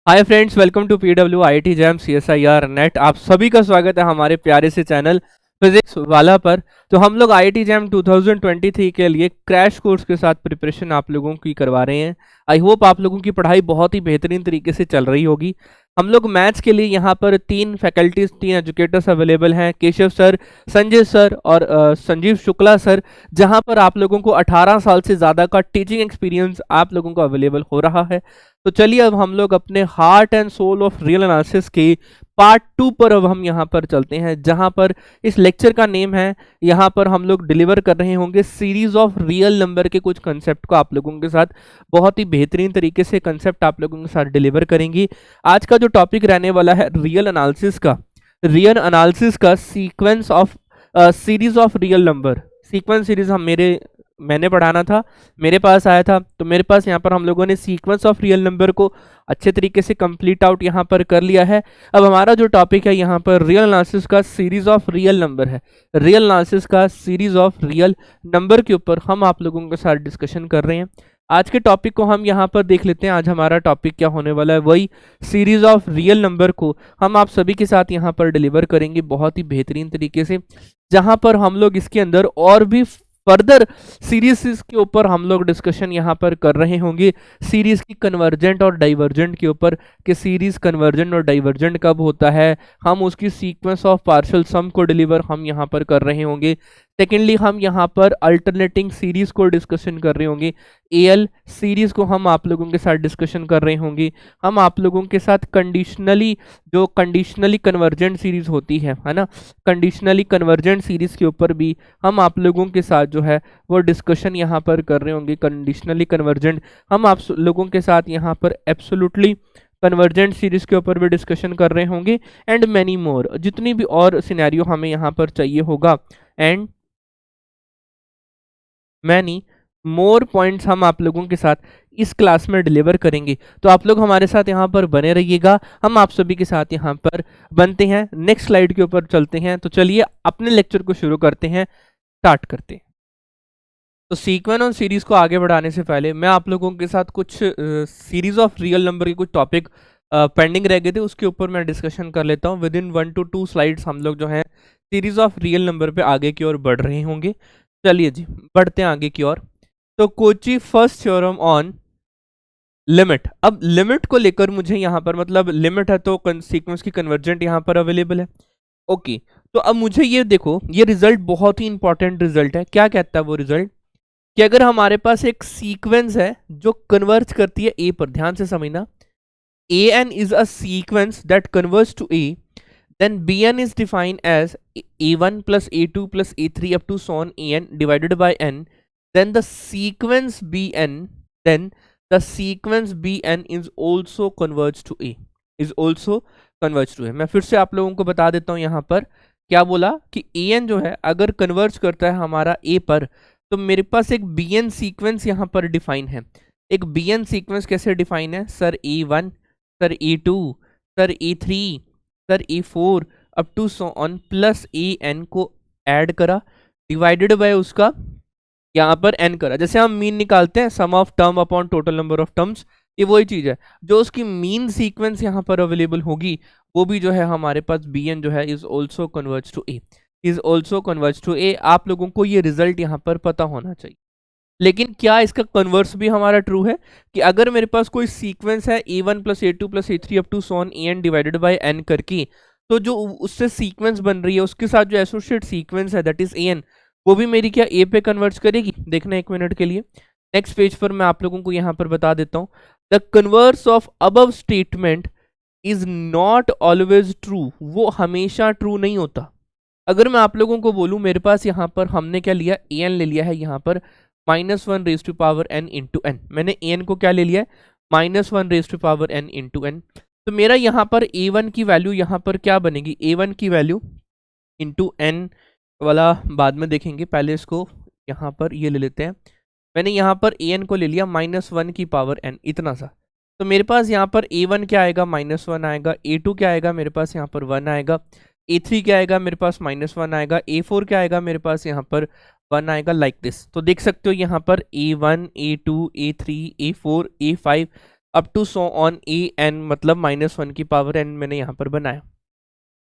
Hi friends, welcome to PW IIT JAM CSIR NET. आप सभी का स्वागत है हमारे प्यारे से चैनल फिजिक्स वाला पर। तो हम लोग आईटी जैम 2023 के लिए क्रैश कोर्स के साथ प्रिपरेशन आप लोगों की करवा रहे हैं। आई होप आप लोगों की पढ़ाई बहुत ही बेहतरीन तरीके से चल रही होगी। हम लोग मैथ्स के लिए यहाँ पर 3 एजुकेटर्स अवेलेबल हैं, केशव सर, संजय सर और संजीव शुक्ला सर, जहाँ पर आप लोगों को 18 साल से ज़्यादा का टीचिंग एक्सपीरियंस आप लोगों को अवेलेबल हो रहा है। तो चलिए अब हम लोग अपने heart and soul of real analysis के पार्ट 2 पर अब हम यहाँ पर चलते हैं, जहाँ पर इस लेक्चर का नेम है, यहाँ पर हम लोग डिलीवर कर रहे होंगे सीरीज ऑफ रियल नंबर के कुछ कंसेप्ट को आप लोगों के साथ बहुत ही बेहतरीन तरीके से कंसेप्ट आप लोगों के साथ डिलीवर करेंगी। आज का जो टॉपिक रहने वाला है रियल एनालिसिस का sequence of series of real number. Sequence series मैंने पढ़ाना था, मेरे पास आया था, तो मेरे पास यहाँ पर हम लोगों ने सीक्वेंस ऑफ रियल नंबर को अच्छे तरीके से कंप्लीट आउट यहाँ पर कर लिया है। अब हमारा जो टॉपिक है यहाँ पर रियल एनालिसिस का सीरीज ऑफ रियल नंबर है। रियल एनालिसिस का सीरीज ऑफ रियल नंबर के ऊपर हम आप लोगों के साथ डिस्कशन कर रहे हैं। आज के टॉपिक को हम यहाँ पर देख लेते हैं। आज हमारा टॉपिक क्या होने वाला है, वही सीरीज ऑफ रियल नंबर को हम आप सभी के साथ यहाँ पर डिलीवर करेंगे बहुत ही बेहतरीन तरीके से, जहाँ पर हम लोग इसके अंदर और भी फर्दर सीरीज के ऊपर हम लोग डिस्कशन यहाँ पर कर रहे होंगे। सीरीज की कन्वर्जेंट और डाइवर्जेंट के ऊपर कि सीरीज कन्वर्जेंट और डाइवर्जेंट कब होता है, हम उसकी सीक्वेंस ऑफ पार्शियल सम को डिलीवर हम यहाँ पर कर रहे होंगे। सेकेंडली हम यहाँ पर अल्टरनेटिंग सीरीज को डिस्कशन कर रहे होंगे। एल सीरीज को हम आप लोगों के साथ डिस्कशन कर रहे होंगे। हम आप लोगों के साथ कंडीशनली कन्वर्जेंट सीरीज होती है ना, कंडीशनली कन्वर्जेंट सीरीज के ऊपर भी हम आप लोगों के साथ जो है वो डिस्कशन यहाँ पर कर रहे होंगे। कंडीशनली कन्वर्जेंट हम आप लोगों के साथ यहाँ पर एब्सोल्युटली कन्वर्जेंट सीरीज के ऊपर भी डिस्कशन कर रहे होंगे। एंड मैनी मोर, जितनी भी और सिनेरियो हमें यहाँ पर चाहिए होगा, एंड मैनी मोर पॉइंट्स हम आप लोगों के साथ इस क्लास में डिलीवर करेंगे। तो आप लोग हमारे साथ यहाँ पर बने रहिएगा। हम आप सभी के साथ यहाँ पर बनते हैं। नेक्स्ट स्लाइड के ऊपर चलते हैं। तो चलिए अपने लेक्चर को शुरू करते हैं, स्टार्ट करते हैं। तो सीक्वेंस और सीरीज को आगे बढ़ाने से पहले मैं आप लोगों के साथ कुछ सीरीज ऑफ रियल नंबर के कुछ टॉपिक पेंडिंग रह गए थे, उसके ऊपर मैं डिस्कशन कर लेता हूँ। विद इन 1 to 2 स्लाइड्स हम लोग जो है सीरीज ऑफ रियल नंबर पे आगे की ओर बढ़ रहे होंगे। चलिए जी, बढ़ते हैं आगे की ओर। तो Kochi first theorem on limit. अब लिमिट को लेकर मुझे यहाँ पर, मतलब लिमिट है तो सीक्वेंस की कन्वर्जेंट यहाँ पर अवेलेबल है। ओके, तो अब मुझे ये देखो, ये रिजल्ट बहुत ही इंपॉर्टेंट रिजल्ट है। क्या कहता है वो रिजल्ट कि अगर हमारे पास एक सीक्वेंस है जो कन्वर्ज करती है ए पर, ध्यान से समझना, an is a sequence that converges to a, then bn is defined as a1 plus a2 plus a3 up to so on an divided by n, then the sequence bn is also converged to a, मैं फिर से आप लोगों को बता देता हूं यहाँ पर क्या बोला कि an जो है अगर कन्वर्ज करता है हमारा a पर, तो मेरे पास एक bn सीक्वेंस यहाँ पर डिफाइन है। एक bn सीक्वेंस कैसे डिफाइन है sir? a1, sir a2, sir a3, sir a4 up to so on plus an को ऐड करा, डिवाइडेड बाय उसका यहाँ पर n करा। जैसे हम मीन निकालते हैं, sum of term upon total number of terms, ये वही चीज है। जो उसकी मीन सीक्वेंस यहाँ पर अवेलेबल होगी वो भी जो है हमारे पास bn जो है is also converge to a, आप लोगों को ये रिजल्ट यहाँ पर पता होना चाहिए। लेकिन क्या इसका कन्वर्स भी हमारा ट्रू है कि अगर मेरे पास कोई सीक्वेंस है a1 plus a2 plus a3 up to so on an divided by n करके, तो जो उससे सीक्वेंस बन रही है उसके साथ जो एसोसिएट सीक्वेंस है दैट इज an, वो भी मेरी क्या a पे कन्वर्ज करेगी? देखना एक मिनट के लिए। नेक्स्ट पेज पर मैं आप लोगों को यहाँ पर बता देता हूँ, the converse of above statement is not always true, वो हमेशा ट्रू नहीं होता। अगर मैं आप लोगों को बोलूँ, मेरे पास यहाँ पर हमने क्या लिया, an ले लिया है यहाँ पर -1 raise to power n into n। मैंने an को क्या ले लिया है, -1 raise to power n into n। तो मेरा यहाँ पर a1 की वैल्यू यहाँ पर क्या बनेगी, a1 की वैल्यू इंटू n वाला बाद में देखेंगे, पहले इसको यहाँ पर ये ले लेते हैं। मैंने यहाँ पर an को ले लिया -1 की पावर n, इतना सा। तो मेरे पास यहाँ पर a1 क्या आएगा, -1 आएगा, a2 क्या आएगा मेरे पास यहाँ पर 1 आएगा, a3 क्या आएगा मेरे पास -1 आएगा, a4 क्या आएगा मेरे पास यहाँ पर 1 आएगा, लाइक दिस। तो देख सकते हो यहाँ पर a1, a2, a3, a4, a5 up to so on A n, मतलब -1 की पावर n मैंने यहाँ पर बनाया।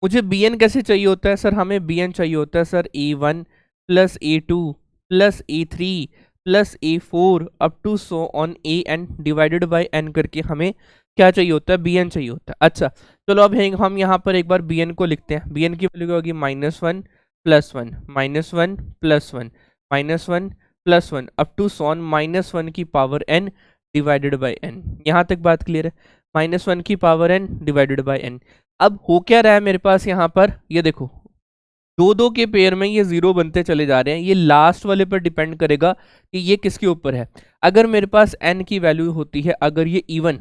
मुझे बी एन कैसे चाहिए होता है सर? हमें बी एन चाहिए होता है sir E1 plus E2 plus E3 plus E4 up to so on A n divided by n करके हमें क्या चाहिए होता है? बी एन चाहिए होता है। अच्छा चलो अब हम यहाँ पर एक बार बी एन को लिखते हैं। बी एन की वैल्यू क्या होगी? -1 +1 -1 +1 -1 +1 अप टू सो ऑन -1 की power n divided by n। यहाँ तक बात क्लियर है? -1 की power n divided by n। अब हो क्या रहा है मेरे पास यहाँ पर? ये देखो, दो दो के पेयर में ये जीरो बनते चले जा रहे हैं। ये लास्ट वाले पर डिपेंड करेगा कि ये किसके ऊपर है। अगर मेरे पास n की वैल्यू होती है, अगर ये इवन,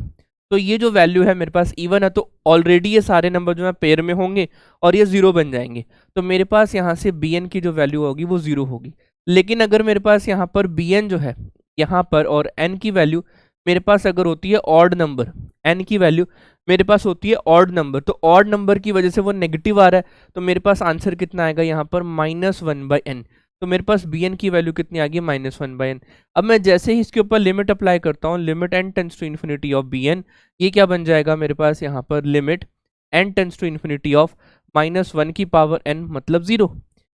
तो ये जो वैल्यू है मेरे पास इवन है, तो ऑलरेडी ये सारे नंबर जो है पेयर में होंगे और ये जीरो बन जाएंगे। तो मेरे पास यहाँ से bn की जो वैल्यू होगी वो जीरो होगी। लेकिन अगर मेरे पास यहाँ पर bn जो है यहाँ पर, और n की वैल्यू मेरे पास अगर होती है ऑड नंबर, n की वैल्यू मेरे पास होती है ऑड नंबर, तो ऑड नंबर की वजह से वो नेगेटिव आ रहा है, तो मेरे पास आंसर कितना आएगा यहाँ पर? -1/n। तो मेरे पास bn की वैल्यू कितनी आ गई? -1/n। अब मैं जैसे ही इसके ऊपर लिमिट अप्लाई करता हूँ, limit n tends to infinity of bn, ये क्या बन जाएगा मेरे पास यहाँ पर? Limit n tends to infinity of -1 की पावर n, मतलब 0।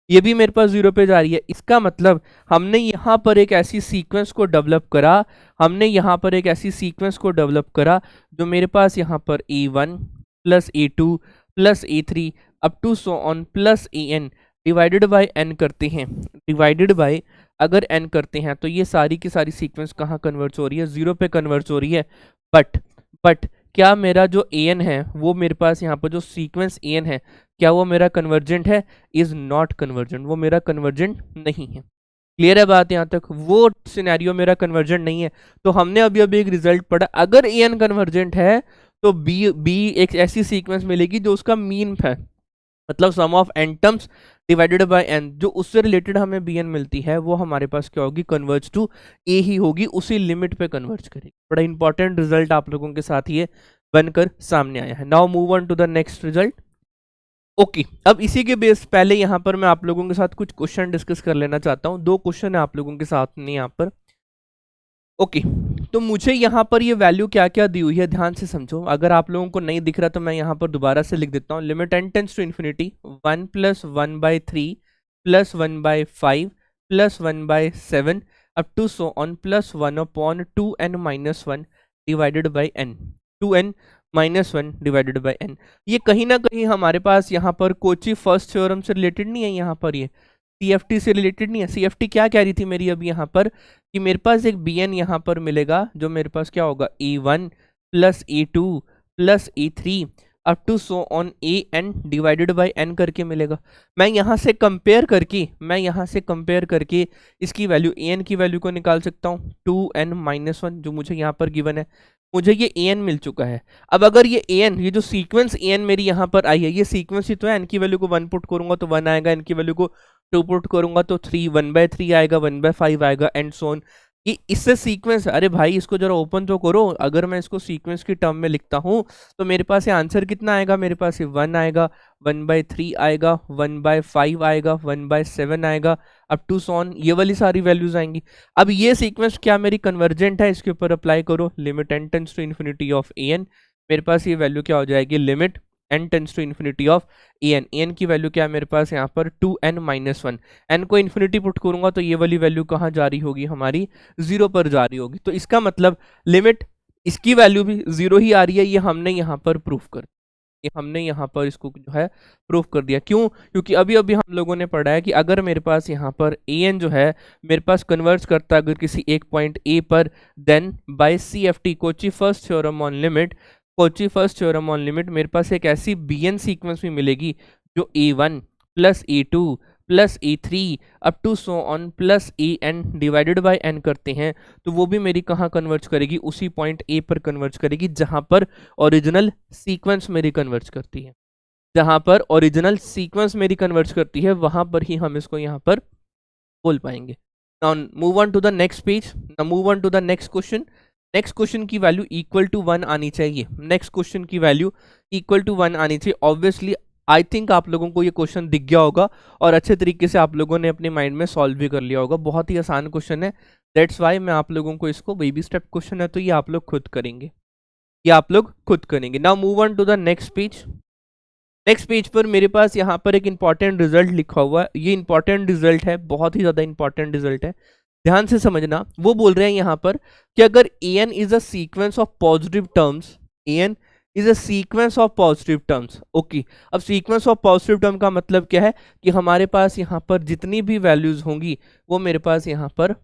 ये भी मेरे पास 0 पे जा रही है। इसका मतलब हमने यहाँ पर एक ऐसी सीक्वेंस को डेवलप करा, हमने यहाँ पर एक ऐसी सीक्वेंस को डेवलप करा जो मेरे पास यहाँ पर E1 plus E2 plus E3 up to so on plus En divided by n करते हैं। डिवाइडेड बाय अगर n करते हैं तो ये सारी की सारी सीक्वेंस कहाँ कन्वर्ट हो रही है? 0 पे कन्वर्ट हो रही है। बट क्या मेरा जो an है वो मेरे पास यहाँ पर जो सीक्वेंस an है, क्या वो मेरा कन्वर्जेंट है? इज नॉट कन्वर्जेंट, वो मेरा कन्वर्जेंट नहीं है। क्लियर है बात यहाँ तक? वो सिनेरियो मेरा कन्वर्जेंट नहीं है। तो हमने अभी अभी एक रिजल्ट पढ़ा, अगर an कन्वर्जेंट है तो बी एक ऐसी सीक्वेंस मिलेगी जो उसका मीन है, मतलब sum of n terms divided by n, जो उससे रिलेटेड हमें bn मिलती है वो हमारे पास क्या होगी? कन्वर्ज टू a ही होगी, उसी लिमिट पे कन्वर्ज करेगी। बड़ा इंपॉर्टेंट रिजल्ट आप लोगों के साथ ये बनकर सामने आया है। Now move on to the next result. Okay अब इसी के बेस पहले यहाँ पर मैं आप लोगों के साथ कुछ क्वेश्चन डिस्कस कर लेना चाहता हूँ। दो क्वेश्चन है आप लोगों के साथ में यहाँ पर। ओके तो मुझे यहाँ पर ये वैल्यू क्या क्या दी हुई है ध्यान से समझो। अगर आप लोगों को नहीं दिख रहा तो मैं यहाँ पर दोबारा से लिख देता हूँ। Limit n tends to infinity 1 + 1/3 + 1/5 + 1/7 up to so on +1/2n - 1 divided by n, 2n - 1 divided by n। ये कहीं ना कहीं हमारे पास यहाँ पर कोची फर्स्ट थ्योरम से रिलेटेड नहीं है, यहाँ पर ये CFT से रिलेटेड नहीं है। CFT क्या कह रही थी मेरी अभी यहाँ पर कि मेरे पास एक bn यहाँ पर मिलेगा जो मेरे पास क्या होगा? E1 plus E2 plus E3 up to so on an divided by n करके मिलेगा। मैं यहाँ से कंपेयर करके इसकी वैल्यू an की वैल्यू को निकाल सकता हूँ 2n - 1 जो मुझे यहाँ पर गिवन है। मुझे ये an मिल चुका है। अब अगर ये an, ये जो सीक्वेंस an मेरी यहाँ पर आई है, ये सीक्वेंस ही तो है। n की वैल्यू को 1 पुट करूंगा तो 1 आएगा, n की वैल्यू को 2 पुट करूंगा तो 3, 1/3 आएगा, 1/5 आएगा एंड सो ऑन। ये इससे सीक्वेंस, अरे भाई इसको जरा ओपन तो करो। अगर मैं इसको सीक्वेंस की टर्म में लिखता हूँ तो मेरे पास ये आंसर कितना आएगा? मेरे पास ये 1 आएगा, 1/3 आएगा, 1/5 आएगा, 1/7 आएगा, अप टू सो ऑन, ये वाली सारी वैल्यूज आएंगी। अब ये सीक्वेंस क्या मेरी कन्वर्जेंट है? इसके ऊपर अप्लाई करो limit n tends to infinity of an। मेरे पास ये वैल्यू क्या हो जाएगी? Limit n tends to infinity of an की वैल्यू क्या है मेरे पास यहाँ पर? 2n - 1। n को इन्फिनिटी पुट करूंगा तो ये वाली वैल्यू कहाँ जा रही होगी? हमारी 0 पर जा रही होगी। तो इसका मतलब लिमिट इसकी वैल्यू भी 0 ही आ रही है। ये हमने यहाँ पर प्रूफ कर इसको जो है प्रूफ कर दिया। क्यों? क्योंकि अभी अभी हम लोगों ने पढ़ा है कि अगर मेरे पास यहाँ पर an जो है मेरे पास कन्वर्ज करता है अगर किसी एक पॉइंट a पर, then by CFT Cauchy first theorem on limit मेरे पास एक ऐसी bn सीक्वेंस भी मिलेगी जो A1 plus A2 plus E3 up to so on plus an divided by n करते हैं, तो वो भी मेरी कहाँ कन्वर्ज करेगी? उसी पॉइंट A पर कन्वर्ज करेगी जहां पर ओरिजिनल सीक्वेंस मेरी कन्वर्ज करती है। वहां पर ही हम इसको यहाँ पर बोल पाएंगे। Now move on to the next page, move on to the next question. Next question की वैल्यू इक्वल टू 1 आनी चाहिए। ऑब्वियसली आई थिंक आप लोगों को ये क्वेश्चन दिख गया होगा और अच्छे तरीके से आप लोगों ने अपने माइंड में सॉल्व भी कर लिया होगा। बहुत ही आसान क्वेश्चन है, दैट्स वाई मैं आप लोगों को इसको बेबी स्टेप क्वेश्चन है तो ये आप लोग खुद करेंगे। ये आप लोग खुद करेंगे। Now move on to the next page. Next page पर मेरे पास यहाँ पर एक इंपॉर्टेंट रिजल्ट लिखा हुआ है। ये इंपॉर्टेंट रिजल्ट है, बहुत ही ज्यादा इंपॉर्टेंट रिजल्ट है, ध्यान से समझना। वो बोल रहे हैं यहाँ पर कि अगर an is a sequence of positive terms, an is a sequence of positive terms. Okay, अब सीक्वेंस ऑफ पॉजिटिव टर्म का मतलब क्या है कि हमारे पास यहाँ पर जितनी भी वैल्यूज होंगी वो मेरे पास यहाँ पर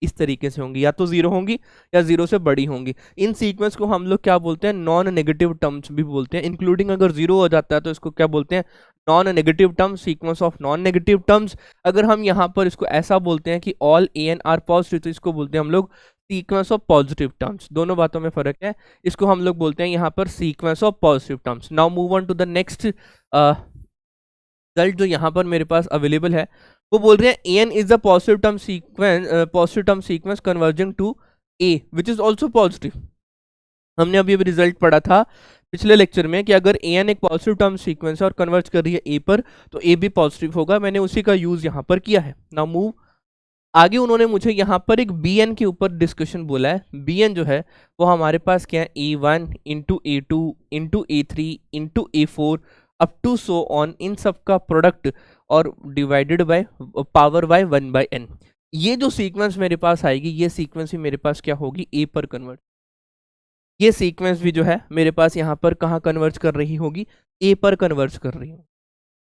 इस तरीके से होंगी, या तो जीरो होंगी या जीरो से बड़ी होंगी। इन सीक्वेंस को हम लोग क्या बोलते हैं, नॉन नेगेटिव टर्म्स भी बोलते हैं। इंक्लूडिंग अगर जीरो हो जाता है तो इसको क्या बोलते हैं, non negative terms, sequence of non negative terms. अगर हम यहाँ पर इसको ऐसा बोलते हैं कि ऑल an आर पॉजिटिव, तो इसको बोलते हैं हम लोग सीक्वेंस ऑफ पॉजिटिव टर्म्स। दोनों बातों में फर्क है। इसको हम लोग बोलते हैं यहाँ पर sequence of positive terms. Now move on to the next result जो यहाँ पर मेरे पास अवेलेबल है। वो बोल रहे हैं an is the positive term sequence converging to a which is also positive. हमने अभी रिजल्ट पढ़ा था पिछले लेक्चर में कि अगर an एक पॉजिटिव टर्म सीक्वेंस है और कन्वर्ज कर रही है a पर, तो a भी पॉजिटिव होगा। मैंने उसी का यूज यहाँ पर किया है। नाउ मूव आगे, उन्होंने मुझे यहाँ पर एक bn के ऊपर डिस्कशन बोला है। bn जो है वो हमारे पास क्या है, a1 into a2 into a3 into a4 up to so on, इन सब का प्रोडक्ट और divided by power bye 1/n। ये जो सीक्वेंस मेरे पास आएगी, ये सीक्वेंस भी मेरे पास क्या होगी, a पर कन्वर्ट। ये सीक्वेंस भी जो है मेरे पास यहाँ पर कहाँ कन्वर्ज कर रही होगी, a पर कन्वर्ज कर रही हूँ।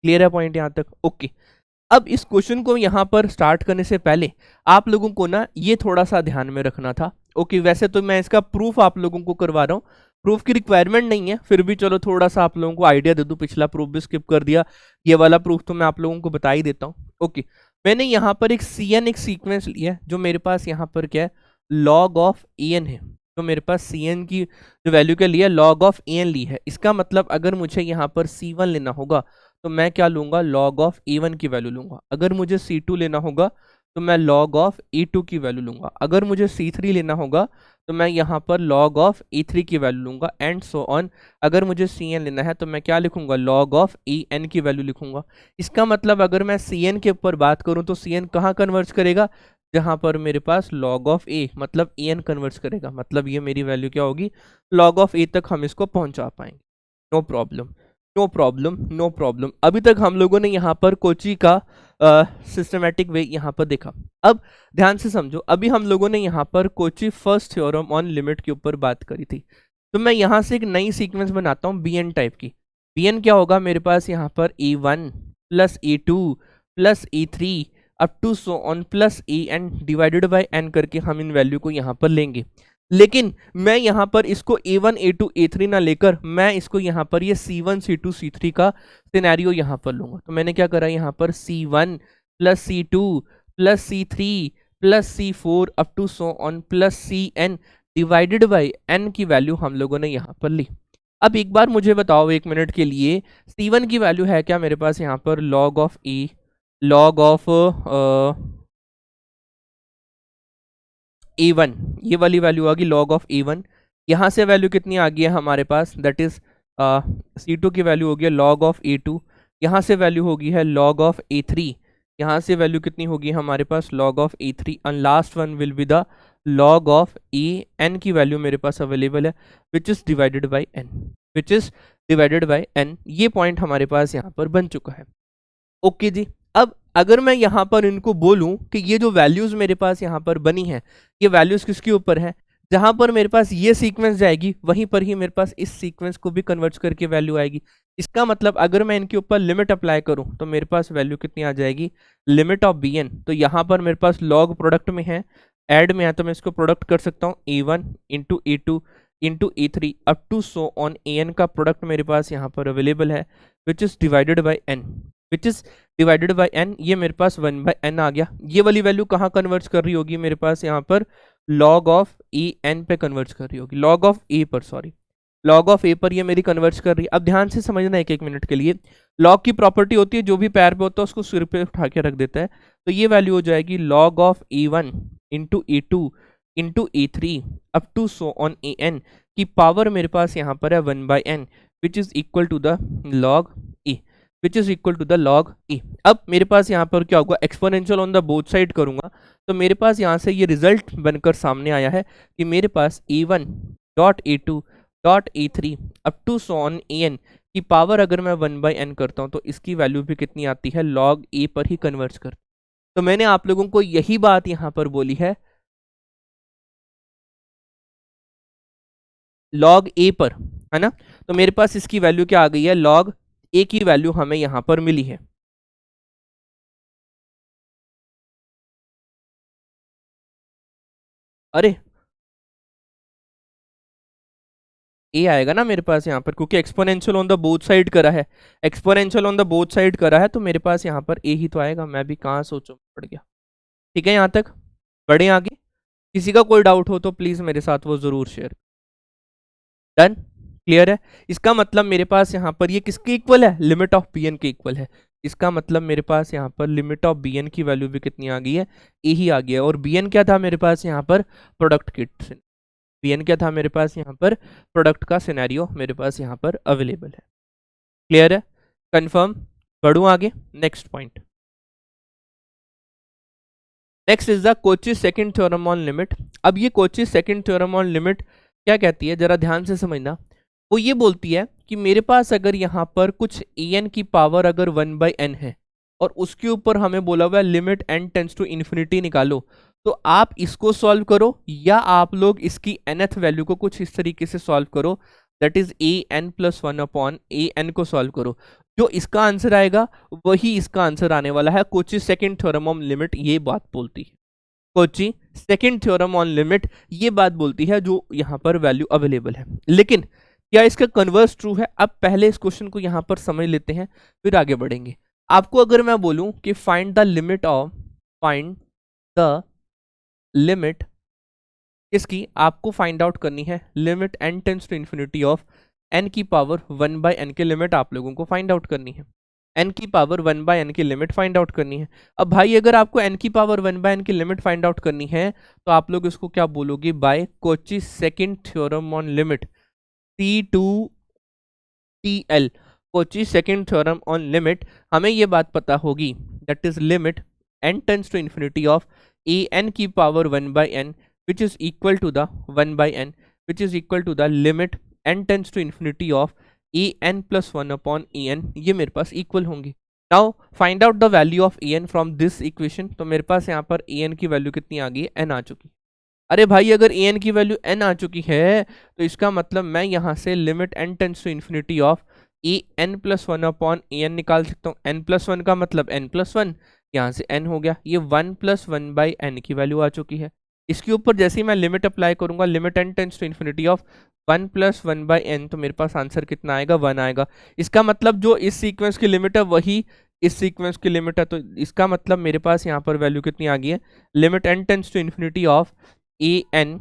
क्लियर है पॉइंट यहाँ तक? ओके। अब इस क्वेश्चन को यहाँ पर स्टार्ट करने से पहले आप लोगों को ना ये थोड़ा सा ध्यान में रखना था। ओके, वैसे तो मैं इसका प्रूफ आप लोगों को करवा रहा हूँ, प्रूफ की रिक्वायरमेंट नहीं है, फिर भी चलो थोड़ा सा आप लोगों को आइडिया दे दूं। पिछला प्रूफ भी स्किप कर दिया, ये वाला प्रूफ तो मैं आप लोगों को बता ही देता हूँ। ओके, मैंने यहाँ पर एक cn एक सीक्वेंस लिया है जो मेरे पास यहाँ पर क्या है, log ऑफ an है। तो मेरे पास cn की जो वैल्यू क्या लिया, log ऑफ an ली है। इसका मतलब अगर मुझे यहाँ पर c1 लेना होगा तो मैं क्या लूंगा, log ऑफ a1 की वैल्यू लूंगा। अगर मुझे c2 लेना होगा तो मैं log ऑफ a2 की वैल्यू लूंगा। अगर मुझे c3 लेना होगा तो मैं यहाँ पर log ऑफ a3 की वैल्यू लूंगा, एंड सो ऑन। अगर मुझे cn लेना है तो मैं क्या लिखूंगा, log ऑफ en की वैल्यू लिखूंगा। इसका मतलब अगर मैं cn के ऊपर बात करूं तो cn कहाँ कन्वर्ज करेगा, जहां पर मेरे पास log ऑफ a मतलब en कन्वर्ज करेगा। मतलब ये मेरी वैल्यू क्या होगी, log ऑफ a तक हम इसको पहुंचा पाएंगे। No problem, no problem, no problem. अभी तक हम लोगों ने यहाँ पर कोची का सिस्टमैटिक वे यहाँ पर देखा। अब ध्यान से समझो, अभी हम लोगों ने यहाँ पर Cauchy first theorem on limit के ऊपर बात करी थी। तो मैं यहाँ से एक नई सीक्वेंस बनाता हूँ bn टाइप की। bn क्या होगा, मेरे पास यहाँ पर a1 plus a2 plus a3 up to so on plus an divided by n करके हम इन वैल्यू को यहाँ पर लेंगे। लेकिन मैं यहाँ पर इसको a1 a2 a3 ना लेकर मैं इसको यहाँ पर ये c1 c2 c3 का सिनेरियो यहाँ पर लूंगा। तो मैंने क्या करा, यहाँ पर c1 plus c2 plus c3 plus c4 up to so on plus cn divided by n की वैल्यू हम लोगों ने यहाँ पर ली। अब एक बार मुझे बताओ 1 मिनट के लिए, c1 की वैल्यू है क्या मेरे पास यहाँ पर, log of a, log of a1, ये वाली वैल्यू आ गई log ऑफ a1। यहाँ से वैल्यू कितनी आ गई है हमारे पास, दैट इज c2 की वैल्यू हो गई log ऑफ a2। यहाँ से वैल्यू होगी है log ऑफ a3। यहाँ से वैल्यू कितनी होगी हमारे पास, log of a3। And last one will be the log of n की वैल्यू मेरे पास अवेलेबल है, which is divided by n, which is divided by n। ये पॉइंट हमारे पास यहाँ पर बन चुका है। ओके जी। अब अगर मैं यहाँ पर इनको बोलूं कि ये जो वैल्यूज मेरे पास यहाँ पर बनी है, ये वैल्यूज किसके ऊपर है, जहां पर मेरे पास ये सीक्वेंस जाएगी वहीं पर ही मेरे पास इस सीक्वेंस को भी कन्वर्ट करके वैल्यू आएगी। इसका मतलब अगर मैं इनके ऊपर लिमिट अप्लाई करूं तो मेरे पास वैल्यू कितनी आ जाएगी, लिमिट ऑफ bn। तो यहाँ पर मेरे पास log प्रोडक्ट में है, ऐड में है, तो मैं इसको प्रोडक्ट कर सकता हूँ a1 into a2 into a3 up to so on an का प्रोडक्ट मेरे पास यहाँ पर अवेलेबल है, which is divided by n, which is divided by n। ये मेरे पास 1/n आ गया। ये वाली वैल्यू कहाँ कन्वर्ट कर रही होगी, मेरे पास यहाँ पर log ऑफ an पे कन्वर्ट कर रही होगी, log ऑफ a पर, सॉरी log ऑफ a पर ये मेरी कन्वर्ट कर रही है। अब ध्यान से समझना एक मिनट के लिए, log की प्रॉपर्टी होती है जो भी पैर पे होता है उसको सिर पे उठा के रख देता है। तो ये वैल्यू हो जाएगी log of a1 into a2 into a3 up to so on an की पावर मेरे पास यहाँ पर है 1/n, which is equal to the log a, which is equal to the log a। अब मेरे पास यहाँ पर क्या होगा, exponential on the both side करूंगा तो मेरे पास यहाँ से ये रिजल्ट बनकर सामने आया है कि मेरे पास a1 dot a2 dot a three up to so on a N की पावर अगर मैं 1/n करता हूँ तो इसकी वैल्यू भी कितनी आती है, लॉग ए पर ही कन्वर्ट कर। तो मैंने आप लोगों को यही बात यहां पर बोली है, लॉग ए पर, है ना। तो मेरे पास इसकी वैल्यू क्या आ गई है, लॉग ए की वैल्यू हमें यहां पर मिली है। अरे ए आएगा ना मेरे पास यहाँ पर, क्योंकि exponential on the both side करा है, exponential on the both side करा है, तो मेरे पास यहाँ पर ए ही तो आएगा। मैं भी कहाँ सोचूं, पड़ गया। ठीक है, यहाँ तक बढ़े आगे। किसी का कोई डाउट हो तो प्लीज मेरे साथ वो जरूर शेयर। डन, क्लियर है। इसका मतलब मेरे पास यहाँ पर ये किसके इक्वल है, लिमिट ऑफ बी एन के इक्वल है। इसका मतलब मेरे पास यहाँ पर लिमिट ऑफ बी एन की वैल्यू भी कितनी आ गई है, ए ही आ गया है। और बी एन क्या था मेरे पास यहाँ पर, प्रोडक्ट किट। बी एन क्या था मेरे पास यहाँ पर, प्रोडक्ट का सिनेरियो मेरे पास यहाँ पर अवेलेबल है। क्लियर है, कंफर्म। बढ़ूं आगे, next point. Next is the Kochi second theorem on limit. अब ये Kochi second theorem on limit क्या कहती है, जरा ध्यान से समझना। वो ये बोलती है कि मेरे पास अगर यहाँ पर कुछ ए एन की पावर अगर 1/n है और उसके ऊपर हमें बोला हुआ है limit n tends to infinity निकालो, तो आप इसको सॉल्व करो या आप लोग इसकी nth वैल्यू को कुछ इस तरीके से सॉल्व करो, that is a N plus one upon a n को सॉल्व करो। जो इसका आंसर आएगा वही इसका आंसर आने वाला है। Kochi second theorem on limit ये बात बोलती है, Kochi second theorem on limit ये बात बोलती है जो यहाँ पर वैल्यू अवेलेबल है। लेकिन क्या इसका कन्वर्स ट्रू है? अब पहले इस क्वेश्चन को यहाँ पर समझ लेते हैं, फिर आगे बढ़ेंगे। आपको अगर मैं बोलूं कि find the limit of, find the limit किसकी, आपको फाइंड आउट करनी है limit n tends to infinity of n की पावर 1/n की लिमिट आप लोगों को फाइंड आउट करनी है। n की पावर 1/n की लिमिट फाइंड आउट करनी है। अब भाई अगर आपको n की पावर 1/n की लिमिट फाइंड आउट करनी है तो आप लोग इसको क्या बोलोगे, by Cauchy second theorem on limit, C2TL, Cauchy second theorem on limit. हमें ये बात पता होगी, that is limit n tends to infinity of A N की power 1/n which is equal to the 1/n which is equal to the limit n tends to infinity of a n plus 1 upon a n, ये मेरे पास equal होंगी। Now find out the value of A n from this equation. तो मेरे पास यहाँ पर A N की वैल्यू कितनी आ गई है, एन आ चुकी। अरे भाई अगर ए एन की वैल्यू एन आ चुकी है तो इसका मतलब मैं यहाँ से limit n tends to infinity of A N plus one upon a n निकाल सकता हूँ। एन प्लस वन का मतलब एन प्लस वन, यहाँ से एन हो गया, ये 1+1/n की वैल्यू आ चुकी है। इसके ऊपर जैसे ही मैं लिमिट अप्लाई करूंगा, limit n tends to infinity of 1+1/n, तो मेरे पास आंसर कितना आएगा, 1 आएगा। इसका मतलब जो इस सीक्वेंस की लिमिट है वही इस सीक्वेंस की लिमिट है। तो इसका मतलब मेरे पास यहाँ पर वैल्यू कितनी आ गई है, limit n tends to infinity of A N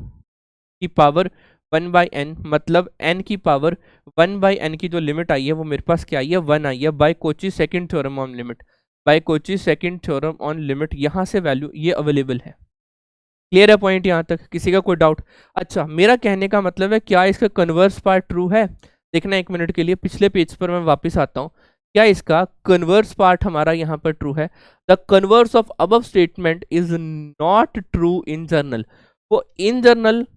की पावर 1/n, मतलब n की पावर 1/n की जो लिमिट आई है वो मेरे पास क्या आई है, 1 आई है, by Cauchy second theorem on limit. By Cauchy second theorem on limit यहाँ से वैल्यू ये अवेलेबल है। क्लियर है पॉइंट यहाँ तक, किसी का कोई डाउट? अच्छा, मेरा कहने का मतलब है क्या इसका कन्वर्स पार्ट ट्रू है, देखना एक मिनट के लिए, पिछले पेज पर मैं वापस आता हूँ। क्या इसका कन्वर्स पार्ट हमारा यहाँ पर ट्रू है? The converse of above statement is not true in journal. वो इन जर्नल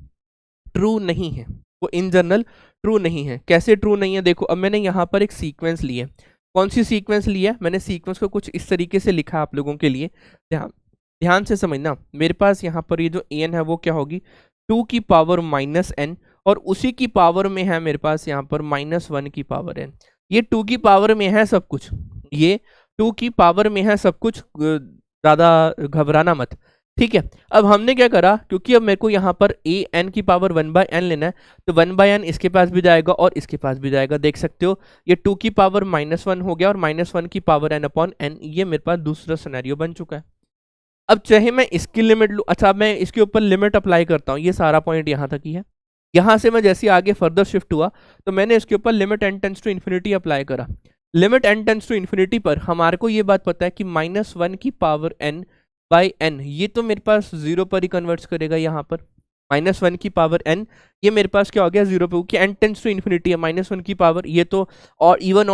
ट्रू नहीं है, वो इन जनरल ट्रू नहीं है। कैसे ट्रू नहीं है, देखो अब मैंने यहाँ पर एक सीक्वेंस ली है। कौन सी सीक्वेंस ली है, मैंने सीक्वेंस को कुछ इस तरीके से लिखा आप लोगों के लिए, ध्यान ध्यान से समझना। मेरे पास यहाँ पर ये जो एन है वो क्या होगी, 2 की पावर -n, और उसी की पावर में है मेरे पास यहाँ पर -1 की पावर n। ये 2 की पावर में है सब कुछ, ये 2 की पावर में है सब कुछ, ज़्यादा घबराना मत, ठीक है। अब हमने क्या करा, क्योंकि अब मेरे को यहाँ पर ए एन की पावर 1/n लेना है, तो 1/n इसके पास भी जाएगा और इसके पास भी जाएगा। देख सकते हो ये 2 की पावर -1 हो गया और -1 की पावर n/n, ये मेरे पास दूसरा सिनेरियो बन चुका है। अब चाहे मैं इसकी लिमिट लूँ, अच्छा अब मैं इसके ऊपर लिमिट अप्लाई करता हूँ, ये सारा पॉइंट यहाँ तक ही है। यहाँ से मैं जैसे आगे फर्दर शिफ्ट हुआ तो मैंने इसके ऊपर limit n tends to infinity apply करा। Limit n tends to infinity पर हमारे को ये बात पता है कि -1 की पावर n/n, ये तो मेरे पास 0 पर ही कन्वर्ट करेगा यहाँ पर, -1 की पावर n, ये मेरे पास क्या हो गया 0 पे, क्योंकि n टेंस टू इन्फिनिटी है, -1 की पावर, ये तो और इवन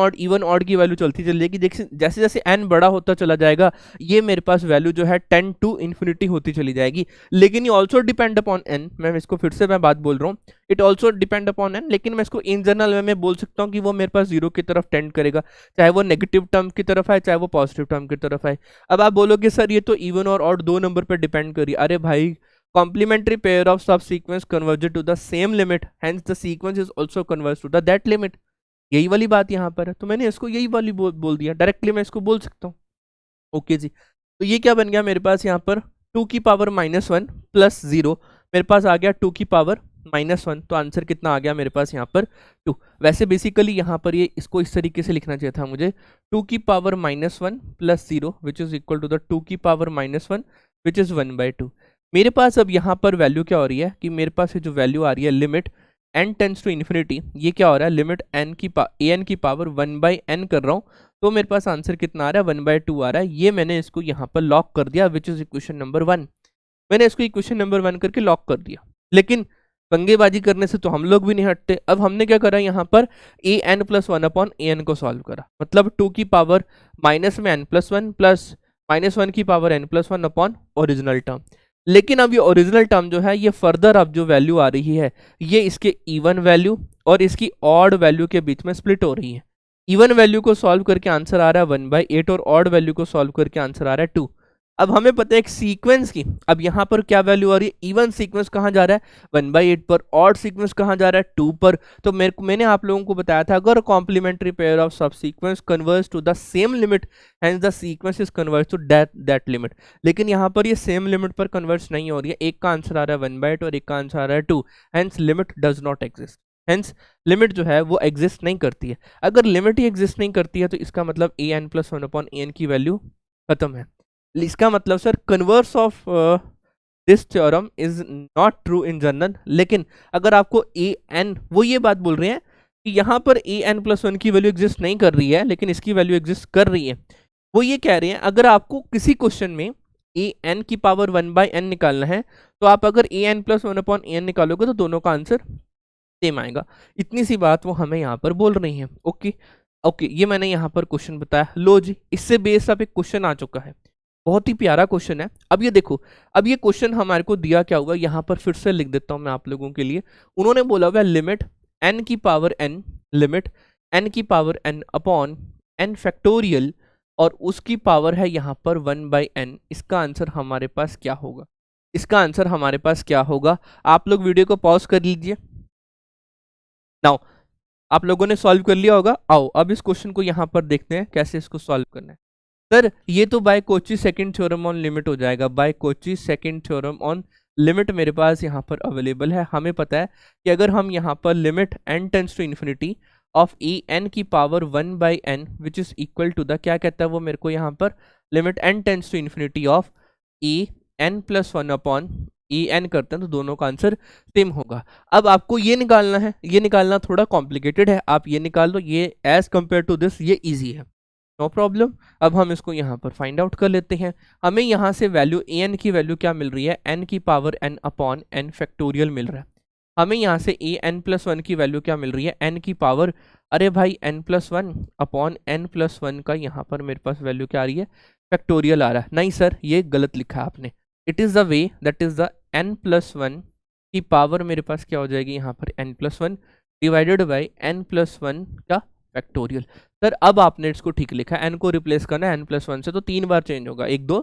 ऑड की वैल्यू चलती चली जाएगी। देखिए जैसे जैसे n बड़ा होता चला जाएगा ये मेरे पास वैल्यू जो है 10 टू इन्फिनिटी होती चली जाएगी। लेकिन ये ऑल्सो डिपेंड अपॉन n, मैं इसको फिर से मैं बात बोल रहा हूँ, it also depend upon n, लेकिन मैं इसको इन जनरल वे में बोल सकता हूँ कि वो मेरे पास 0 की तरफ टेंड करेगा, चाहे वो नेगेटिव टर्म की तरफ आए चाहे वो पॉजिटिव टर्म की तरफ आए। अब आप बोलोगे सर ये तो इवन और ऑड दो नंबर पर डिपेंड करिए, अरे भाई complementary pair of subsequence converges to the same limit, hence the sequence is also converges to that limit। यही वाली बात यहाँ पर है, तो मैंने इसको यही वाली बोल दिया, डायरेक्टली मैं इसको बोल सकता हूँ। ओके जी, तो ये क्या बन गया मेरे पास यहाँ पर 2 की पावर -1 प्लस 0, मेरे पास आ गया 2 की पावर -1, तो आंसर कितना आ गया मेरे पास यहाँ पर 2। वैसे बेसिकली यहाँ पर ये इसको इस तरीके से लिखना चाहिए था मुझे, 2 की power -1 plus 0 which is equal to the 2 की पावर -1 विच इज 1/2। मेरे पास अब यहाँ पर वैल्यू क्या हो रही है कि मेरे पास ये जो वैल्यू आ रही है limit n tends to infinity, ये क्या हो रहा है लिमिट n की an की पावर 1/n कर रहा हूँ, तो मेरे पास आंसर कितना आ रहा है 1/2 आ रहा है। ये मैंने इसको यहाँ पर लॉक कर दिया विच इज इक्वेशन नंबर 1, मैंने इसको इक्वेशन नंबर 1 करके लॉक कर दिया। लेकिन पंगेबाजी करने से तो हम लोग भी नहीं हटते, अब हमने क्या करा यहाँ पर an प्लस 1 अपॉन an को सॉल्व करा, मतलब 2 की पावर माइनस में n प्लस 1 प्लस -1 की power n plus 1 upon original term. लेकिन अब ये ओरिजिनल टर्म जो है ये फर्दर अब जो वैल्यू आ रही है ये इसके इवन वैल्यू और इसकी ऑड वैल्यू के बीच में स्प्लिट हो रही है। इवन वैल्यू को सॉल्व करके आंसर आ रहा है 1/8 और ऑड वैल्यू को सॉल्व करके आंसर आ रहा है 2। अब हमें पता है एक सीक्वेंस की, अब यहाँ पर क्या वैल्यू आ रही है, इवन सीक्वेंस कहाँ जा रहा है 1/8 पर, ऑड सीक्वेंस कहाँ जा रहा है 2 पर। तो मैंने आप लोगों को बताया था अगर complementary pair of subsequence converge to the same limit hence the sequence is converge to that limit. लेकिन यहाँ पर ये सेम लिमिट पर कन्वर्ज नहीं हो रही है, एक का आंसर आ रहा है 1/8 और एक का आंसर आ रहा है 2, hence limit does not exist. Hence limit जो है वो एग्जिस्ट नहीं करती है। अगर लिमिट ही एग्जिस्ट नहीं करती है तो इसका मतलब an प्लस 1 अपॉन an की वैल्यू खत्म है। इसका मतलब sir converse of this theorem is not true in general. लेकिन अगर आपको an, वो ये बात बोल रहे हैं कि यहाँ पर an प्लस 1 की वैल्यू एग्जिस्ट नहीं कर रही है लेकिन इसकी वैल्यू एग्जिस्ट कर रही है। वो ये कह रहे हैं अगर आपको किसी क्वेश्चन में an की पावर 1/n निकालना है तो आप अगर an प्लस 1 अपॉन an निकालोगे तो दोनों का आंसर सेम आएगा। इतनी सी बात वो हमें यहाँ पर बोल रही है। ओके ओके, ये मैंने यहाँ पर क्वेश्चन बताया। लो जी, इससे बेस अब एक क्वेश्चन आ चुका है, बहुत ही प्यारा क्वेश्चन है। अब ये देखो, अब ये क्वेश्चन हमारे को दिया क्या हुआ, यहाँ पर फिर से लिख देता हूँ मैं आप लोगों के लिए। उन्होंने बोला हुआ लिमिट n की पावर n, लिमिट n की power n upon n factorial, और उसकी पावर है यहाँ पर 1/n। इसका आंसर हमारे पास क्या होगा, इसका आंसर हमारे पास क्या होगा? आप लोग वीडियो को पॉज कर लीजिए। नाउ आप लोगों ने सॉल्व कर लिया होगा। आओ अब इस क्वेश्चन को यहाँ पर देखते हैं कैसे इसको सॉल्व करना है। सर ये तो by Cauchy second theorem on limit हो जाएगा, by Cauchy second theorem on limit मेरे पास यहाँ पर अवेलेबल है। हमें पता है कि अगर हम यहाँ पर limit n tends to infinity of an की power 1/n which is equal to the, क्या कहता है वो मेरे को यहाँ पर, limit n tends to infinity of an plus 1 upon en करते हैं तो दोनों का आंसर सेम होगा। अब आपको ये निकालना है, ये निकालना थोड़ा कॉम्प्लिकेटेड है, आप ये निकाल दो, ये एज कंपेयर टू दिस ये इजी है, नो प्रॉब्लम। अब हम इसको यहाँ पर फाइंड आउट कर लेते हैं। हमें यहाँ से वैल्यू an की वैल्यू क्या मिल रही है, n की power n upon n factorial मिल रहा है। हमें यहाँ से an प्लस 1 की वैल्यू क्या मिल रही है, n की पावर, अरे भाई n plus 1 upon n plus 1 का यहाँ पर मेरे पास वैल्यू क्या आ रही है, फैक्टोरियल आ रहा है। नहीं सर ये गलत लिखा है आपने, it is the way that is the n plus 1 की पावर मेरे पास क्या हो जाएगी यहाँ पर n plus 1 divided by n plus 1 का फैक्टोरियल। सर अब आपने इसको ठीक लिखा है, n को रिप्लेस करना है n प्लस 1 से, तो 3 बार चेंज होगा, 1 2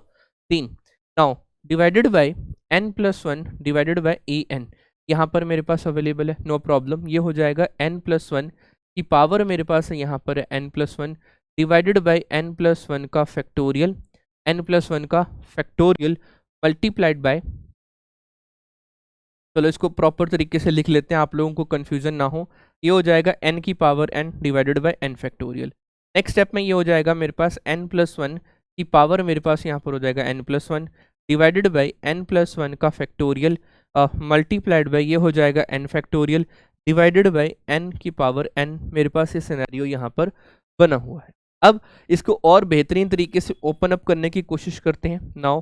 3। Now divided by n plus 1 divided by an, यहाँ पर मेरे पास अवेलेबल है, नो प्रॉब्लम। ये हो जाएगा n प्लस 1 की पावर मेरे पास है यहाँ पर n plus 1 divided by n plus 1 का फैक्टोरियल, n प्लस 1 का फैक्टोरियल मल्टीप्लाइड बाय, चलो इसको प्रॉपर तरीके से लिख लेते हैं आप लोगों को कंफ्यूजन ना हो। ये हो जाएगा n की power n divided by n factorial. Next step में ये हो जाएगा मेरे पास n प्लस 1 की पावर मेरे पास यहाँ पर हो जाएगा n plus 1 divided by n plus 1 का फैक्टोरियल मल्टीप्लाइड बाय, ये हो जाएगा n factorial divided by n की पावर n। मेरे पास ये सिनेरियो यहाँ पर बना हुआ है। अब इसको और बेहतरीन तरीके से ओपन अप करने की कोशिश करते हैं। नाउ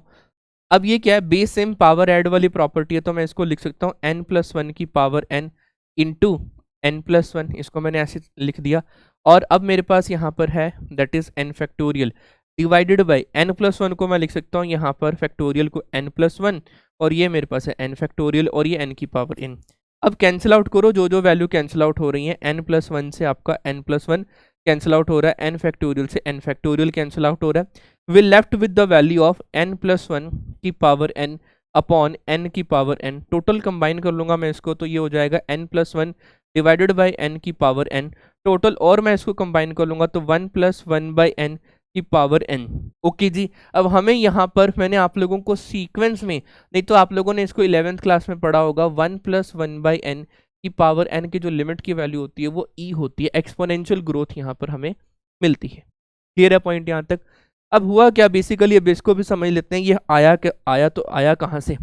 अब ये क्या है, बेस सेम पावर ऐड वाली प्रॉपर्टी है, तो मैं इसको लिख सकता हूँ n+1 की पावर n इंटू n+1, इसको मैंने ऐसे लिख दिया। और अब मेरे पास यहाँ पर है that is n factorial divided by n+1 को मैं लिख सकता हूँ यहाँ पर फैक्टोरियल को n+1, और ये मेरे पास है n फैक्टोरियल और ये n की पावर n। अब कैंसिल आउट करो, जो जो वैल्यू कैंसिल आउट हो रही है, n+1 से आपका n+1 कैंसिल आउट हो रहा है, n फैक्टोरियल से n फैक्टोरियल कैंसिल आउट हो रहा है। Will left with the value of n+1 की पावर n अपॉन n की पावर n। टोटल कंबाइन कर लूंगा मैं इसको, तो ये हो जाएगा n+1 डिवाइडेड बाई n की पावर n टोटल, और मैं इसको कंबाइन कर लूंगा तो 1+1 बाई n की पावर n। ओके जी। अब हमें यहाँ पर मैंने आप लोगों को सीक्वेंस में, नहीं तो आप लोगों ने इसको 11th क्लास में पढ़ा होगा, 1+1 बाई n की पावर n की जो लिमिट की वैल्यू होती है वो e होती है। एक्सपोनेंशियल ग्रोथ यहाँ पर हमें मिलती है। क्लियर है पॉइंट यहाँ तक? अब हुआ क्या बेसिकली, अब इसको भी समझ लेते हैं, ये आया कहाँ से।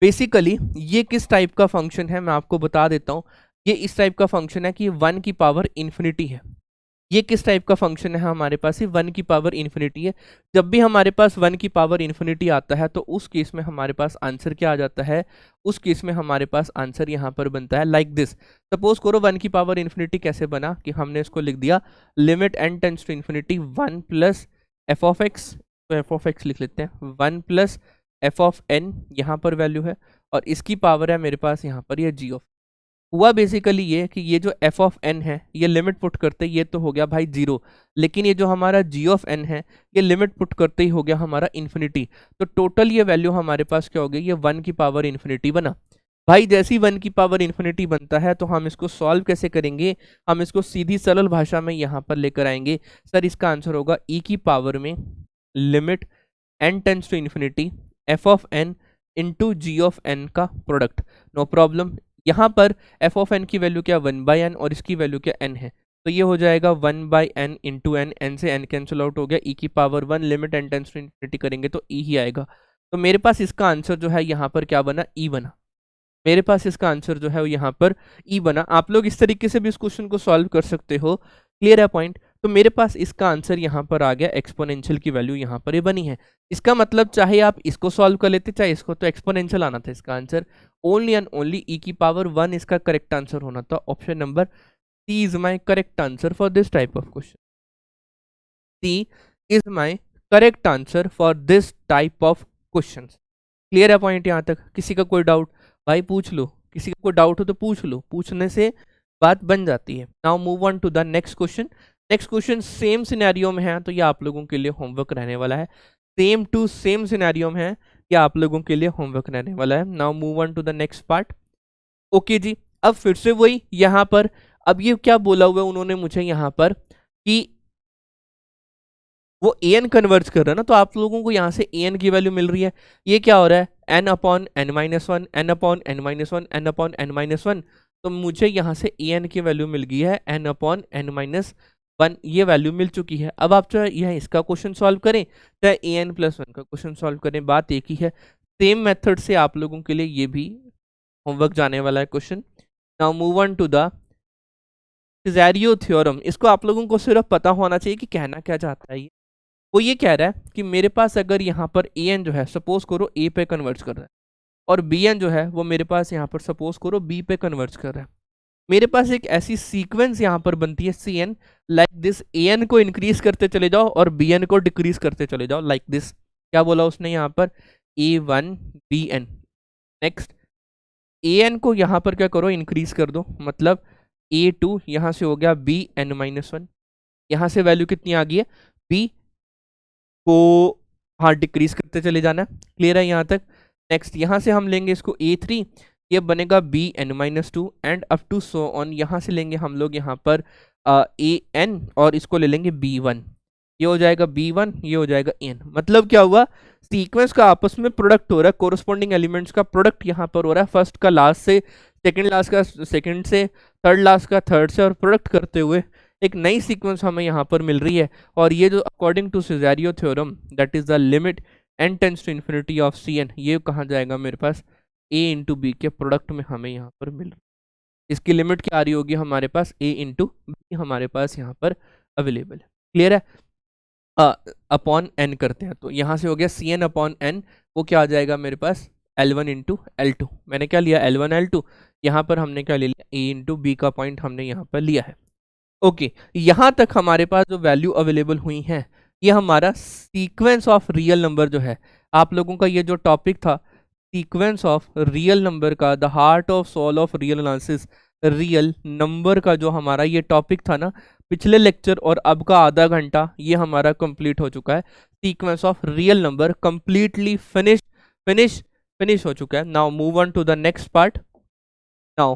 बेसिकली ये किस टाइप का फंक्शन है मैं आपको बता देता हूँ। ये इस टाइप का फंक्शन है कि 1 की पावर इन्फिनिटी है। ये किस टाइप का फंक्शन है हमारे पास, ही 1 की पावर इन्फिनिटी है। जब भी हमारे पास 1 की पावर इन्फिनिटी आता है तो उस केस में हमारे पास आंसर क्या आ जाता है, उस केस में हमारे पास आंसर यहाँ पर बनता है लाइक दिस। सपोज करो 1 की पावर इन्फिनिटी कैसे बना कि हमने इसको लिख दिया limit n tends to infinity 1 plus f of x, तो एफ ऑफ एक्स लिख लेते हैं 1 प्लस एफ ऑफ एन, यहाँ पर वैल्यू है, और इसकी पावर है मेरे पास यहाँ पर ये जी ऑफ। हुआ बेसिकली ये कि ये जो एफ ऑफ एन है ये लिमिट पुट करते ये तो हो गया भाई जीरो, लेकिन ये जो हमारा जी ऑफ एन है ये लिमिट पुट करते ही हो गया हमारा इन्फिनिटी। तो टोटल ये वैल्यू हमारे पास क्या हो गई, ये 1 की पावर इन्फिनिटी बना। भाई जैसे ही 1 की पावर इन्फिनिटी बनता है तो हम इसको सॉल्व कैसे करेंगे, हम इसको सीधी सरल भाषा में यहाँ पर लेकर आएंगे। सर इसका आंसर होगा ई की पावर में limit n tends to infinity f of n into g of n का प्रोडक्ट। No problem. यहाँ पर एफ ऑफ एन की वैल्यू क्या 1/n और इसकी वैल्यू क्या n है, तो ये हो जाएगा 1/n इंटू एन, एन से n कैंसिल आउट हो गया, e की power 1 limit n tends to infinity करेंगे तो e ही आएगा। तो मेरे पास इसका आंसर जो है यहाँ पर क्या बना, e बना। मेरे पास इसका आंसर जो है वो यहाँ पर ई बना। आप लोग इस तरीके से भी इस क्वेश्चन को सॉल्व कर सकते हो। क्लियर है पॉइंट? तो मेरे पास इसका आंसर यहाँ पर आ गया, एक्सपोनेंशियल की वैल्यू यहाँ पर ये बनी है। इसका मतलब चाहे आप इसको सॉल्व कर लेते चाहे इसको, तो एक्सपोनेंशियल आना था इसका answer. Only and only e की पावर 1 इसका करेक्ट आंसर होना था। Option number C is my correct answer for this type of question. C is my correct answer for this type of question. Clear है point यहाँ तक? किसी का कोई डाउट भाई पूछ लो, किसी का कोई डाउट हो तो पूछ लो, पूछने से बात बन जाती है। Now move on to the next question. Next question same scenario में है तो ये आप लोगों के लिए होमवर्क रहने वाला है। सेम टू सेम सिनेरियो में है, ये आप लोगों के लिए होमवर्क रहने वाला है। Now move on to the next part. Okay जी। अब फिर से वही यहाँ पर, अब ये क्या बोला हुआ है उन्होंने मुझे यहाँ पर कि वो an कन्वर्ज कर रहा है ना, तो आप लोगों को यहाँ से an की वैल्यू मिल रही है। ये क्या हो रहा है, n upon n minus one, n upon n minus one, n upon n minus one. तो मुझे यहाँ से an की वैल्यू मिल गई है n upon n minus one, ये वैल्यू मिल चुकी है। अब आप चाहे यह इसका क्वेश्चन सॉल्व करें चाहे an+1 का क्वेश्चन सॉल्व करें, बात एक ही है। सेम मेथड से आप लोगों के लिए ये भी होमवर्क जाने वाला है question. Now move on to the Cesaro theorem. इसको आप लोगों को सिर्फ पता होना चाहिए कि कहना क्या चाहता है ये। वो ये कह रहा है कि मेरे पास अगर यहाँ पर ए एन जो है सपोज करो ए पे कन्वर्ट कर रहा है, और बी एन जो है वो मेरे पास यहाँ पर सपोज करो बी पे कन्वर्ट कर रहा है। मेरे पास एक ऐसी सीक्वेंस यहाँ पर बनती है c n like this, a n को इंक्रीज करते चले जाओ और बी एन को डिक्रीज करते चले जाओ लाइक दिस। क्या बोला उसने यहाँ पर, A1 BN। नेक्स्ट ए एन को यहाँ पर क्या करो, इंक्रीज कर दो, मतलब A2 यहाँ से हो गया BN-1। यहाँ से वैल्यू कितनी आ गई है, बी को हाँ डिक्रीज करते चले जाना। क्लियर है यहाँ तक? नेक्स्ट यहाँ से हम लेंगे इसको A3, ये बनेगा BN-2 and up to so on. यहाँ से लेंगे हम लोग यहाँ पर AN और इसको ले लेंगे B1, ये हो जाएगा B1, ये हो जाएगा AN। मतलब क्या हुआ, सीक्वेंस का आपस में प्रोडक्ट हो रहा है, कोरस्पॉन्डिंग एलिमेंट्स का प्रोडक्ट यहाँ पर हो रहा है, फर्स्ट का लास्ट से, सेकंड लास्ट का सेकंड से, थर्ड लास्ट का थर्ड से, और प्रोडक्ट करते हुए एक नई सीक्वेंस हमें यहाँ पर मिल रही है। और ये जो according to Cesaro theorem that is the limit n tends to infinity of Cn, ये कहाँ जाएगा मेरे पास a इंटू बी के प्रोडक्ट में हमें यहाँ पर मिल रही है। इसकी लिमिट क्या आ रही होगी हमारे पास, a इंटू बी हमारे पास यहाँ पर अवेलेबल है। क्लियर है? अपॉन एन करते हैं, तो यहाँ से हो गया सी एन अपॉन एन, वो क्या आ जाएगा मेरे पास L1 इंटू L2। मैंने क्या लिया L1 L2, यहाँ पर हमने क्या ले लिया A इंटू बी का पॉइंट हमने यहाँ पर लिया है। ओके, यहाँ तक हमारे पास जो वैल्यू अवेलेबल हुई हैं, ये हमारा सीक्वेंस ऑफ रियल नंबर जो है, आप लोगों का ये जो टॉपिक था सीक्वेंस ऑफ रियल नंबर का, the heart of soul of real analysis, real number का जो हमारा ये टॉपिक था ना, पिछले लेक्चर और अब का आधा घंटा, ये हमारा कंप्लीट हो चुका है। Sequence of real number completely finish हो चुका है। Now move on to the next part. Now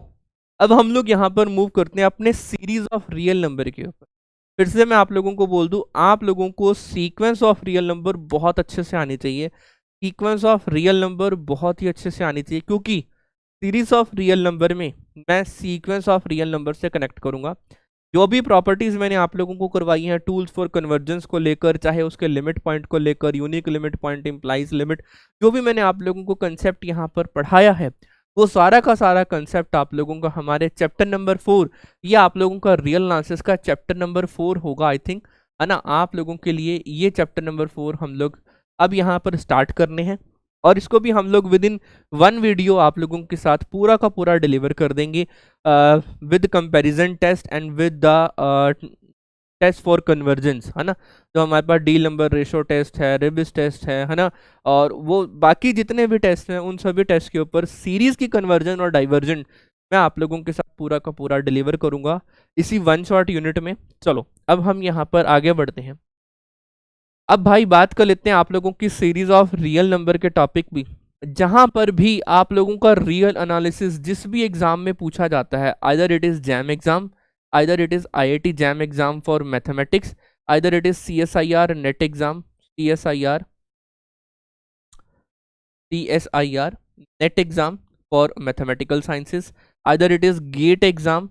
अब हम लोग यहाँ पर मूव करते हैं अपने सीरीज ऑफ रियल नंबर के ऊपर। फिर से मैं आप लोगों को बोल दूं, आप लोगों को सीक्वेंस ऑफ रियल नंबर बहुत अच्छे से आनी चाहिए। सीक्वेंस ऑफ रियल नंबर बहुत ही अच्छे से आनी चाहिए, क्योंकि सीरीज ऑफ रियल नंबर में मैं सीक्वेंस ऑफ रियल नंबर से कनेक्ट करूंगा। जो भी प्रॉपर्टीज मैंने आप लोगों को करवाई हैं टूल्स फॉर कन्वर्जेंस को लेकर, चाहे उसके लिमिट पॉइंट को लेकर, unique limit point implies limit, जो भी मैंने आप लोगों को कंसेप्ट यहाँ पर पढ़ाया है, वो सारा का सारा कंसेप्ट आप लोगों का हमारे चैप्टर नंबर 4, ये आप लोगों का रियल एनालिसिस का चैप्टर नंबर 4 होगा आई थिंक, है ना। आप लोगों के लिए ये चैप्टर नंबर 4 हम लोग अब यहाँ पर स्टार्ट करने हैं, और इसको भी हम लोग विद इन 1 वीडियो आप लोगों के साथ पूरा का पूरा डिलीवर कर देंगे with comparison test and with the test for convergence, है ना। जो हमारे पास डी नंबर रेशो टेस्ट है, रिबिस टेस्ट है ना, और वो बाकी जितने भी टेस्ट हैं उन सभी टेस्ट के ऊपर सीरीज की कन्वर्जन और डाइवर्जन मैं आप लोगों के साथ पूरा का पूरा डिलीवर करूंगा इसी 1 शॉर्ट यूनिट में। चलो अब हम यहाँ पर आगे बढ़ते हैं। अब भाई बात कर लेते हैं आप लोगों की सीरीज ऑफ रियल नंबर के टॉपिक भी, जहां पर भी आप लोगों का रियल एनालिसिस जिस भी एग्जाम में पूछा जाता है, either it is JAM exam, either it is IIT JAM exam for mathematics, either it is CSIR NET exam, CSIR NET exam for mathematical sciences, either it is GATE exam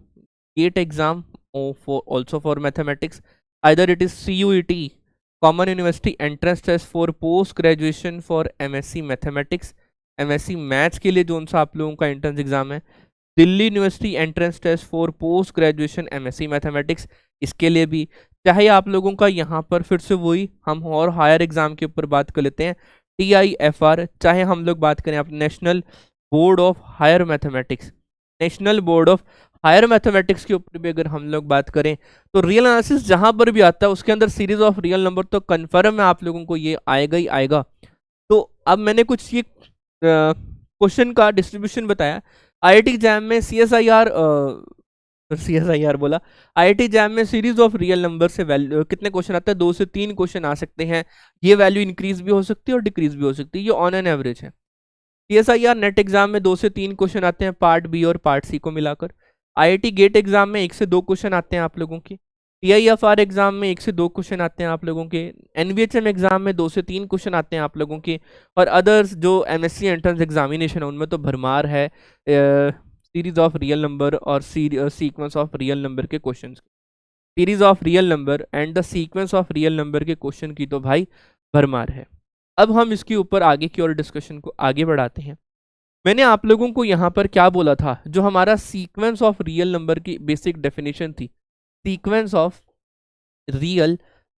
for also for mathematics, either it is CUET common university entrance test for post graduation फॉर MSc mathematics, MSc maths के लिए जो सा आप लोगों का entrance exam है, Delhi University entrance test for post graduation MSc mathematics, इसके लिए भी, चाहे आप लोगों का यहाँ पर फिर से वही हम और हायर एग्जाम के ऊपर बात कर लेते हैं TIFR, चाहे हम लोग बात करें आप National Board of Higher Mathematics, National Board of Higher Mathematics के ऊपर भी अगर हम लोग बात करें, तो रियल एनालिसिस जहां पर भी आता है उसके अंदर सीरीज ऑफ रियल नंबर तो कन्फर्म है आप लोगों को ये आएगा ही आएगा। तो अब मैंने कुछ ये क्वेश्चन का डिस्ट्रीब्यूशन बताया। आईआईटी एग्जाम में सीएसआईआर बोला, आईआईटी एग्जाम में सीरीज ऑफ रियल नंबर से वैल्यू कितने क्वेश्चन आते हैं, 2 से 3 क्वेश्चन आ सकते हैं। ये वैल्यू इंक्रीज भी हो सकती है और डिक्रीज भी हो सकती है, ये ऑन एन एवरेज है। सीएसआईआर नेट एग्जाम में 2 से 3 क्वेश्चन आते हैं पार्ट बी और पार्ट सी को मिलाकर। आईआईटी गेट एग्जाम में 1 से 2 क्वेश्चन आते हैं आप लोगों के। टीआईएफआर एग्जाम में 1 से 2 क्वेश्चन आते हैं आप लोगों के। एनवीएचएम एग्जाम में 2 से 3 क्वेश्चन आते हैं आप लोगों के। और अदर्स जो एमएससी एंट्रेंस एग्जामिनेशन है उनमें तो भरमार है सीरीज ऑफ रियल नंबर और सीक्वेंस ऑफ रियल नंबर के question. Series of real number and the sequence of real number के क्वेश्चन की तो भाई भरमार है। अब हम इसके ऊपर आगे की और डिस्कशन को आगे बढ़ाते हैं। मैंने आप लोगों को यहाँ पर क्या बोला था, जो हमारा सीक्वेंस ऑफ रियल नंबर की बेसिक डेफिनेशन थी, सीक्वेंस ऑफ रियल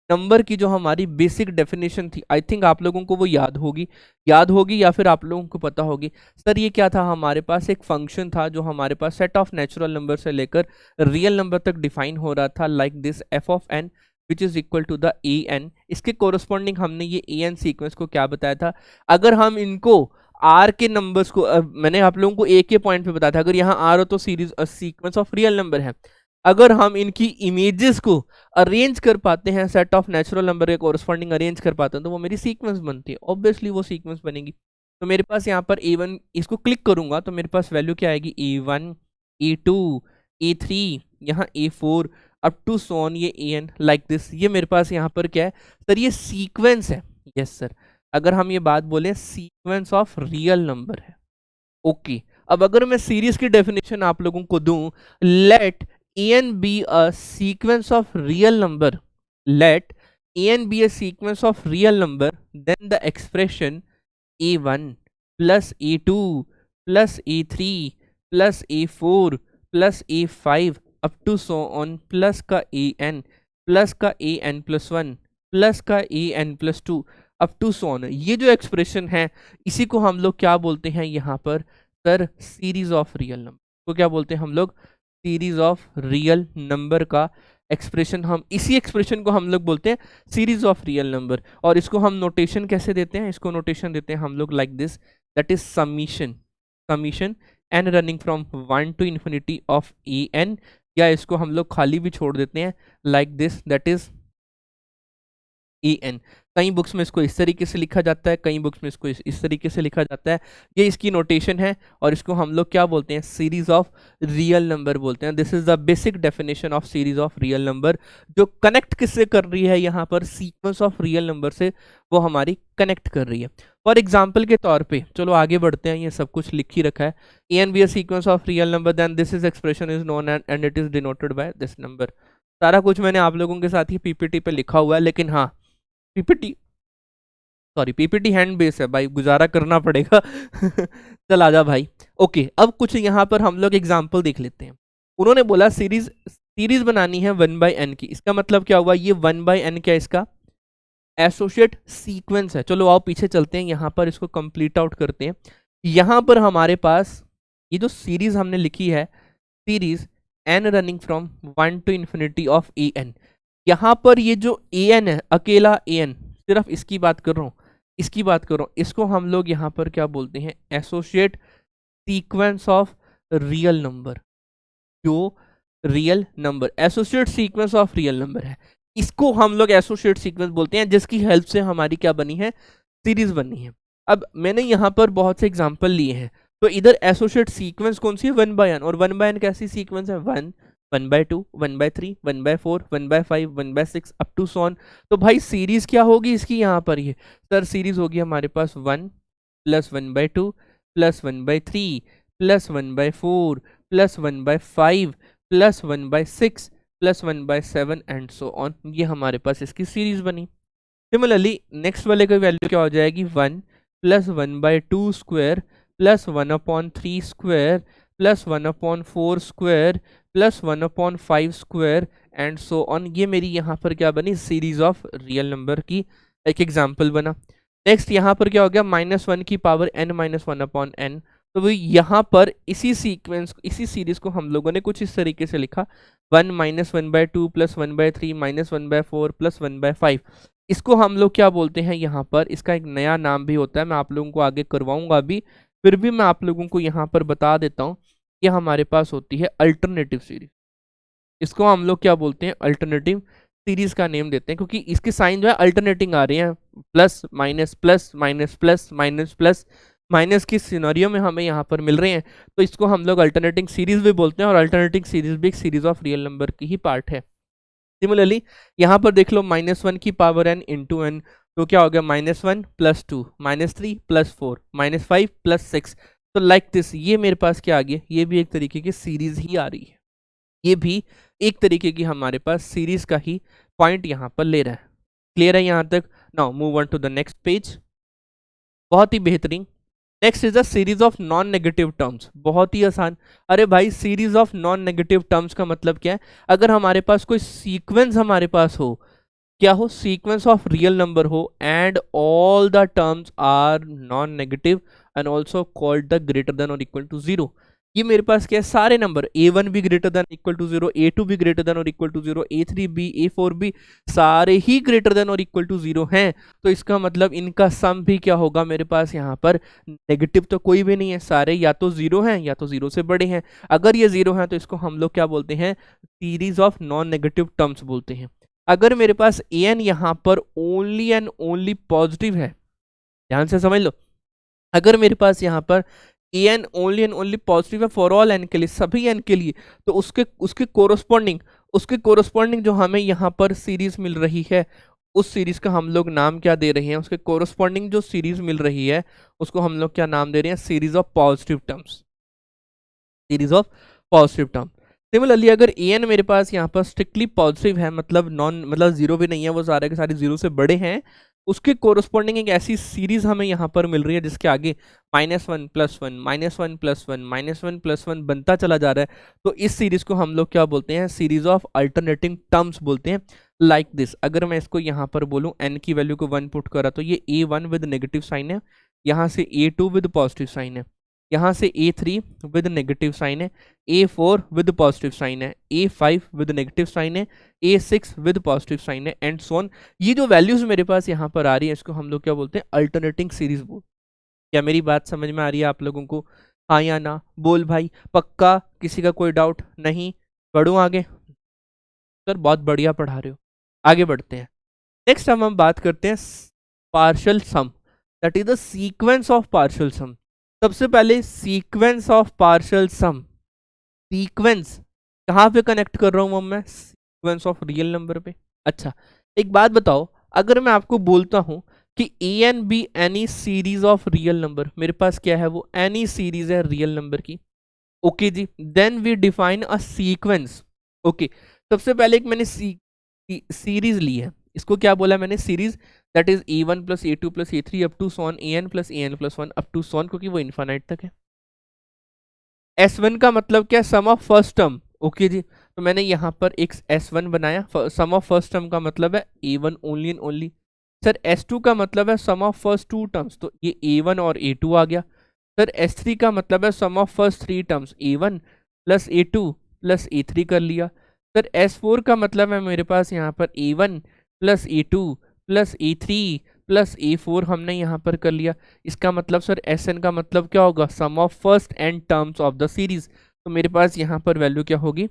नंबर की जो हमारी बेसिक डेफिनेशन थी, आई थिंक आप लोगों को वो याद होगी या फिर आप लोगों को पता होगी। सर ये क्या था, हमारे पास एक फंक्शन था जो हमारे पास सेट ऑफ नेचुरल नंबर से लेकर रियल नंबर तक डिफाइन हो रहा था, like this f of n which is equal to the A n. इसके कोरस्पॉन्डिंग हमने ये ए एन सीक्वेंस को क्या बताया था, अगर हम इनको आर के नंबर्स को मैंने आप लोगों को ए के पॉइंट पे बताया था, अगर यहाँ आर हो तो series sequence of real number है। अगर हम इनकी इमेजेस को अरेंज कर पाते हैं, सेट ऑफ नेचुरल नंबर के कोरस्पॉन्डिंग अरेंज कर पाते हैं, तो वो मेरी सीक्वेंस बनती है, ऑब्वियसली वो सीक्वेंस बनेगी। तो मेरे पास यहाँ पर A1 इसको क्लिक करूंगा तो मेरे पास वैल्यू क्या आएगी, A1 A2 A3 यहाँ A4 अप टू सोन ये AN लाइक दिस। ये मेरे पास यहाँ पर क्या है सर, ये सीक्वेंस है। यस सर, अगर हम ये बात बोले सीक्वेंस ऑफ रियल नंबर है। ओके, अब अगर मैं सीरीज की डेफिनेशन आप लोगों को दूं, late AN be a sequence of real number, let AN be a sequence of real number, then the expression A1 plus A2 plus A3 plus A4 plus A5 up to so on plus का AN plus का AN plus 1 plus का an+2 up to so on, ये जो expression है इसी को हम लोग क्या बोलते हैं यहाँ पर sir, series of real number को क्या बोलते हैं हम लोग, सीरीज ऑफ रियल नंबर का एक्सप्रेशन, हम इसी एक्सप्रेशन को हम लोग बोलते हैं सीरीज ऑफ रियल नंबर। और इसको हम नोटेशन कैसे देते हैं, इसको नोटेशन देते हैं हम लोग like this, that is summation n running from 1 to infinity of A n, या इसको हम लोग खाली भी छोड़ देते हैं like this, that is a n. कई बुक्स में इसको इस तरीके से लिखा जाता है, कई बुक्स में इसको इस तरीके से लिखा जाता है, ये इसकी नोटेशन है। और इसको हम लोग क्या बोलते हैं, सीरीज ऑफ रियल नंबर बोलते हैं। This is the basic definition of series of real number, जो कनेक्ट किससे कर रही है यहाँ पर, सीक्वेंस ऑफ रियल नंबर से वो हमारी कनेक्ट कर रही है। फॉर एग्जाम्पल के तौर पे चलो आगे बढ़ते हैं, ये सब कुछ लिख ही रखा है, a n be a sequence of real number then this is expression is known and it is denoted by this number. सारा कुछ मैंने आप लोगों के साथ ही पीपीटी पे लिखा हुआ है, लेकिन हाँ पीपीटी हैंड बेस है भाई, गुजारा करना पड़ेगा चल आजा भाई। ओके, अब कुछ यहाँ पर हम लोग एग्जांपल देख लेते हैं। उन्होंने बोला सीरीज बनानी है 1/n की, इसका मतलब क्या हुआ, ये 1/n क्या इसका एसोसिएट सीक्वेंस है। चलो आओ पीछे चलते हैं, यहाँ पर इसको कंप्लीट आउट करते हैं। यहाँ पर हमारे पास ये जो सीरीज हमने लिखी है, series n running from 1 to infinity of A n, यहाँ पर ये जो ए एन है, अकेला ए एन, सिर्फ इसकी बात कर रहा हूँ, इसको हम लोग यहाँ पर क्या बोलते हैं, associate sequence of real number. जो real number associate sequence of real number है, इसको हम लोग एसोसिएट सीक्वेंस बोलते हैं, जिसकी हेल्प से हमारी क्या बनी है, सीरीज बनी है। अब मैंने यहाँ पर बहुत से एग्जाम्पल लिए हैं, तो इधर एसोसिएट सीक्वेंस कौन सी है, 1/n, और 1/n कैसी सीक्वेंस है, 1, 1/2, 1/3, 1/4, 1/5, 1/6 अप टू सॉन। तो भाई सीरीज क्या होगी इसकी, यहाँ पर ये सर सीरीज होगी हमारे पास 1 + 1/2 + 1/3 + 1/4 + 1/5 + 1/6 + 1/7 एंड सो ऑन, ये हमारे पास इसकी सीरीज बनी। सिमिलरली नेक्स्ट वाले की वैल्यू क्या हो जाएगी, 1 + 1/2 square + 1/3 square + 1/4 square + 1/5 square and so on, ये मेरी यहाँ पर क्या बनी, सीरीज ऑफ रियल नंबर की एक एग्जाम्पल बना। नेक्स्ट यहाँ पर क्या हो गया, -1 की पावर n - 1/n, तो वो यहाँ पर इसी सीक्वेंस, इसी सीरीज को हम लोगों ने कुछ इस तरीके से लिखा, 1 - 1/2 + 1/3 - 1/4 + 1/5। इसको हम लोग क्या बोलते हैं, यहाँ पर इसका एक नया नाम भी होता है, मैं आप लोगों को आगे करवाऊंगा अभी, फिर भी मैं आप लोगों को यहाँ पर बता देता हूँ। ये हमारे पास होती है अल्टरनेटिव सीरीज, इसको हम लोग क्या बोलते हैं, अल्टरनेटिव सीरीज का नेम देते हैं, क्योंकि इसके साइन जो है अल्टरनेटिंग आ रहे हैं, plus minus plus minus plus minus plus minus की सिनेरियो में हमें यहाँ पर मिल रहे हैं, तो इसको हम लोग अल्टरनेटिंग सीरीज भी बोलते हैं, और अल्टरनेटिंग सीरीज भी एक सीरीज ऑफ रियल नंबर की ही पार्ट है। सिमिलरली यहाँ पर देख लो, -1 की पावर n इंटू एन, तो क्या हो गया, -1 + 2 -3 + 4 -5 + 6, तो लाइक दिस, ये मेरे पास क्या आ गया, ये भी एक तरीके की सीरीज ही आ रही है, ये भी एक तरीके की हमारे पास सीरीज का ही पॉइंट यहाँ पर ले रहा है। क्लियर है यहाँ तक? Now move on to the next page. बहुत ही बेहतरीन। Next is a series of non negative terms, बहुत ही आसान। अरे भाई series of non negative terms का मतलब क्या है, अगर हमारे पास कोई सीक्वेंस हमारे पास हो, क्या हो, सीक्वेंस ऑफ रियल नंबर हो and all the terms are non negative and also called the greater than और इक्वल टू 0। ये मेरे पास क्या है, सारे नंबर a1 भी greater than equal to 0, a2 भी ग्रेटर देन और इक्वल टू 0, a3 भी, a4 भी, सारे ही ग्रेटर देन और इक्वल टू 0 हैं, तो इसका मतलब इनका सम भी क्या होगा मेरे पास यहाँ पर, नेगेटिव तो कोई भी नहीं है, सारे या तो 0 हैं या तो 0 से बड़े हैं। अगर ये 0 हैं तो इसको हम लोग क्या बोलते हैं, series of non negative terms बोलते हैं। अगर मेरे पास an यहाँ पर ओनली एंड ओनली पॉजिटिव है, ध्यान से समझ लो, अगर मेरे पास यहाँ पर an only and only positive है फॉर ऑल n के लिए, सभी n के लिए, तो उसके कोरोस्पॉन्डिंग जो हमें यहाँ पर सीरीज मिल रही है, उस सीरीज का हम लोग नाम क्या दे रहे हैं, उसके कोरोस्पॉन्डिंग जो सीरीज मिल रही है उसको हम लोग क्या नाम दे रहे हैं, series of positive terms, series of positive term. Similarly अगर an मेरे पास यहाँ पर स्ट्रिक्टली पॉजिटिव है, मतलब 0 भी नहीं है, वो सारे के सारे 0 से बड़े हैं, उसके कोरस्पॉन्डिंग एक ऐसी सीरीज हमें यहाँ पर मिल रही है जिसके आगे -1 + 1 -1 + 1 -1 + 1 बनता चला जा रहा है, तो इस सीरीज को हम लोग क्या बोलते हैं, सीरीज ऑफ अल्टरनेटिंग टर्म्स बोलते हैं। Like this. अगर मैं इसको यहाँ पर बोलूँ एन की वैल्यू को 1 पुट करा तो ये A1 विद नेगेटिव साइन है, यहाँ से A2 विद पॉजिटिव साइन है, यहाँ से A3 विद नेगेटिव साइन है, A4 विद पॉजिटिव साइन है, A5 विद नेगेटिव साइन है, A6 विद पॉजिटिव साइन है, एंड सो ऑन। ये जो वैल्यूज मेरे पास यहाँ पर आ रही है इसको हम लोग क्या बोलते हैं, अल्टरनेटिंग सीरीज बोल। क्या मेरी बात समझ में आ रही है आप लोगों को? हाँ या ना? बोल भाई, पक्का? किसी का कोई डाउट नहीं? बढ़ूँ आगे? सर बहुत बढ़िया पढ़ा रहे हो, आगे बढ़ते हैं। नेक्स्ट हम बात करते हैं partial sum, that is the sequence of partial sum. सबसे पहले sequence of partial sum, sequence कहाँ पे कनेक्ट कर रहा हूँ मैं? सीक्वेंस ऑफ रियल नंबर पे। अच्छा एक बात बताओ, अगर मैं आपको बोलता हूँ कि a n be any series of real number, मेरे पास क्या है वो एनी सीरीज है रियल नंबर की, ओके जी, then we define a sequence. Okay, सबसे पहले एक मैंने सीरीज ली है, इसको क्या बोला मैंने? Series, that is A1 plus A2 plus A3 up to so on AN plus AN plus 1 up to so on, क्योंकि वो इन्फानाइट तक है। S1 का मतलब क्या? Sum of first term. Okay जी, तो मैंने यहाँ पर एक S1 बनाया, सम ऑफ फर्स्ट टर्म का मतलब है A1 only and only. Sir S2 का मतलब है sum of first to terms, तो ये A1 और A2 आ गया। सर S3 का मतलब है sum of first three terms, A1 plus A2 plus A3 कर लिया। सर S4 का मतलब है मेरे पास यहाँ पर A1 plus A2 plus A3 plus A4 हमने यहाँ पर कर लिया। इसका मतलब सर Sn का मतलब क्या होगा? Sum of first n terms of the series. तो मेरे पास यहाँ पर वैल्यू क्या होगी?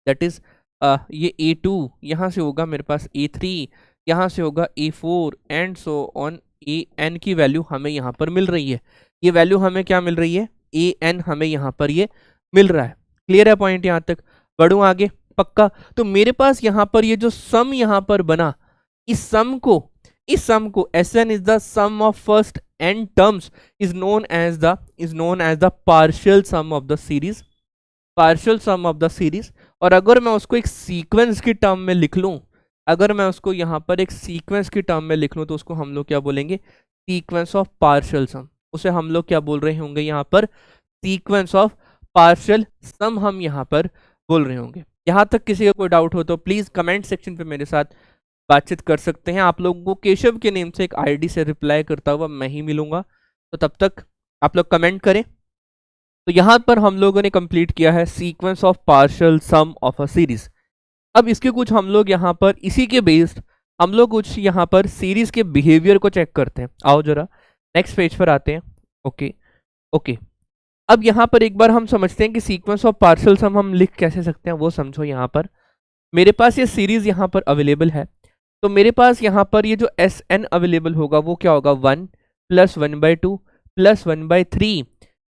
दैट इज ये A2 यहाँ से होगा मेरे पास A3, यहाँ से होगा A4 and so on. AN की वैल्यू हमें यहाँ पर मिल रही है, ये वैल्यू हमें क्या मिल रही है? AN हमें यहाँ पर ये मिल रहा है। क्लियर है पॉइंट यहाँ तक? बढ़ूँ आगे? पक्का? तो मेरे पास यहाँ पर ये जो सम यहाँ पर बना, इस सम को Sn is the sum of first n terms is known as the partial sum of the series, partial sum of the series. और अगर मैं उसको एक सीक्वेंस की टर्म में लिख लूं, अगर मैं उसको यहाँ पर एक सीक्वेंस की टर्म में लिख लूं, तो उसको हम लोग क्या बोलेंगे? सीक्वेंस ऑफ पार्शियल सम। उसे हम लोग क्या बोल रहे होंगे यहाँ पर? सीक्वेंस ऑफ पार्शियल सम हम यहाँ पर बोल रहे होंगे। यहाँ तक किसी का कोई डाउट हो तो प्लीज कमेंट सेक्शन पे मेरे साथ बातचीत कर सकते हैं। आप लोगों को केशव के नेम से एक आईडी से रिप्लाई करता हुआ मैं ही मिलूंगा, तो तब तक आप लोग कमेंट करें। तो यहाँ पर हम लोगों ने कंप्लीट किया है sequence of partial sum of a series. अब इसके कुछ हम लोग यहाँ पर इसी के बेस्ड हम लोग कुछ यहाँ पर सीरीज के बिहेवियर को चेक करते हैं। आओ जरा नेक्स्ट पेज पर आते हैं। ओके ओके, अब यहाँ पर एक बार हम समझते हैं कि सीक्वेंस ऑफ पार्शियल सम हम लिख कैसे सकते हैं, वो समझो। यहाँ पर मेरे पास ये सीरीज यहाँ पर अवेलेबल है, तो मेरे पास यहाँ पर ये जो Sn अवेलेबल होगा वो क्या होगा? 1 plus 1/2 plus 1/3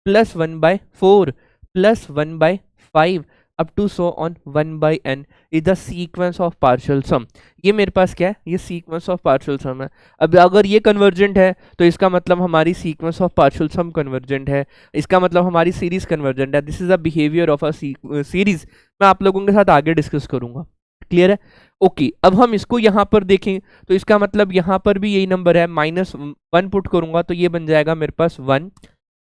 plus 1/4 plus 1/5 up to so on 1/n is the sequence of partial sum. ये मेरे पास क्या है? ये सीक्वेंस ऑफ पार्शियल सम है। अब अगर ये कन्वर्जेंट है तो इसका मतलब हमारी sequence of partial sum convergent है, इसका मतलब हमारी सीरीज कन्वर्जेंट है। This is the behaviour of a series. मैं आप लोगों के साथ आगे डिस्कस करूंगा। क्लियर है? ओके, अब हम इसको यहाँ पर देखें तो इसका मतलब यहाँ पर भी यही नंबर है। -1 पुट करूंगा तो ये बन जाएगा मेरे पास 1,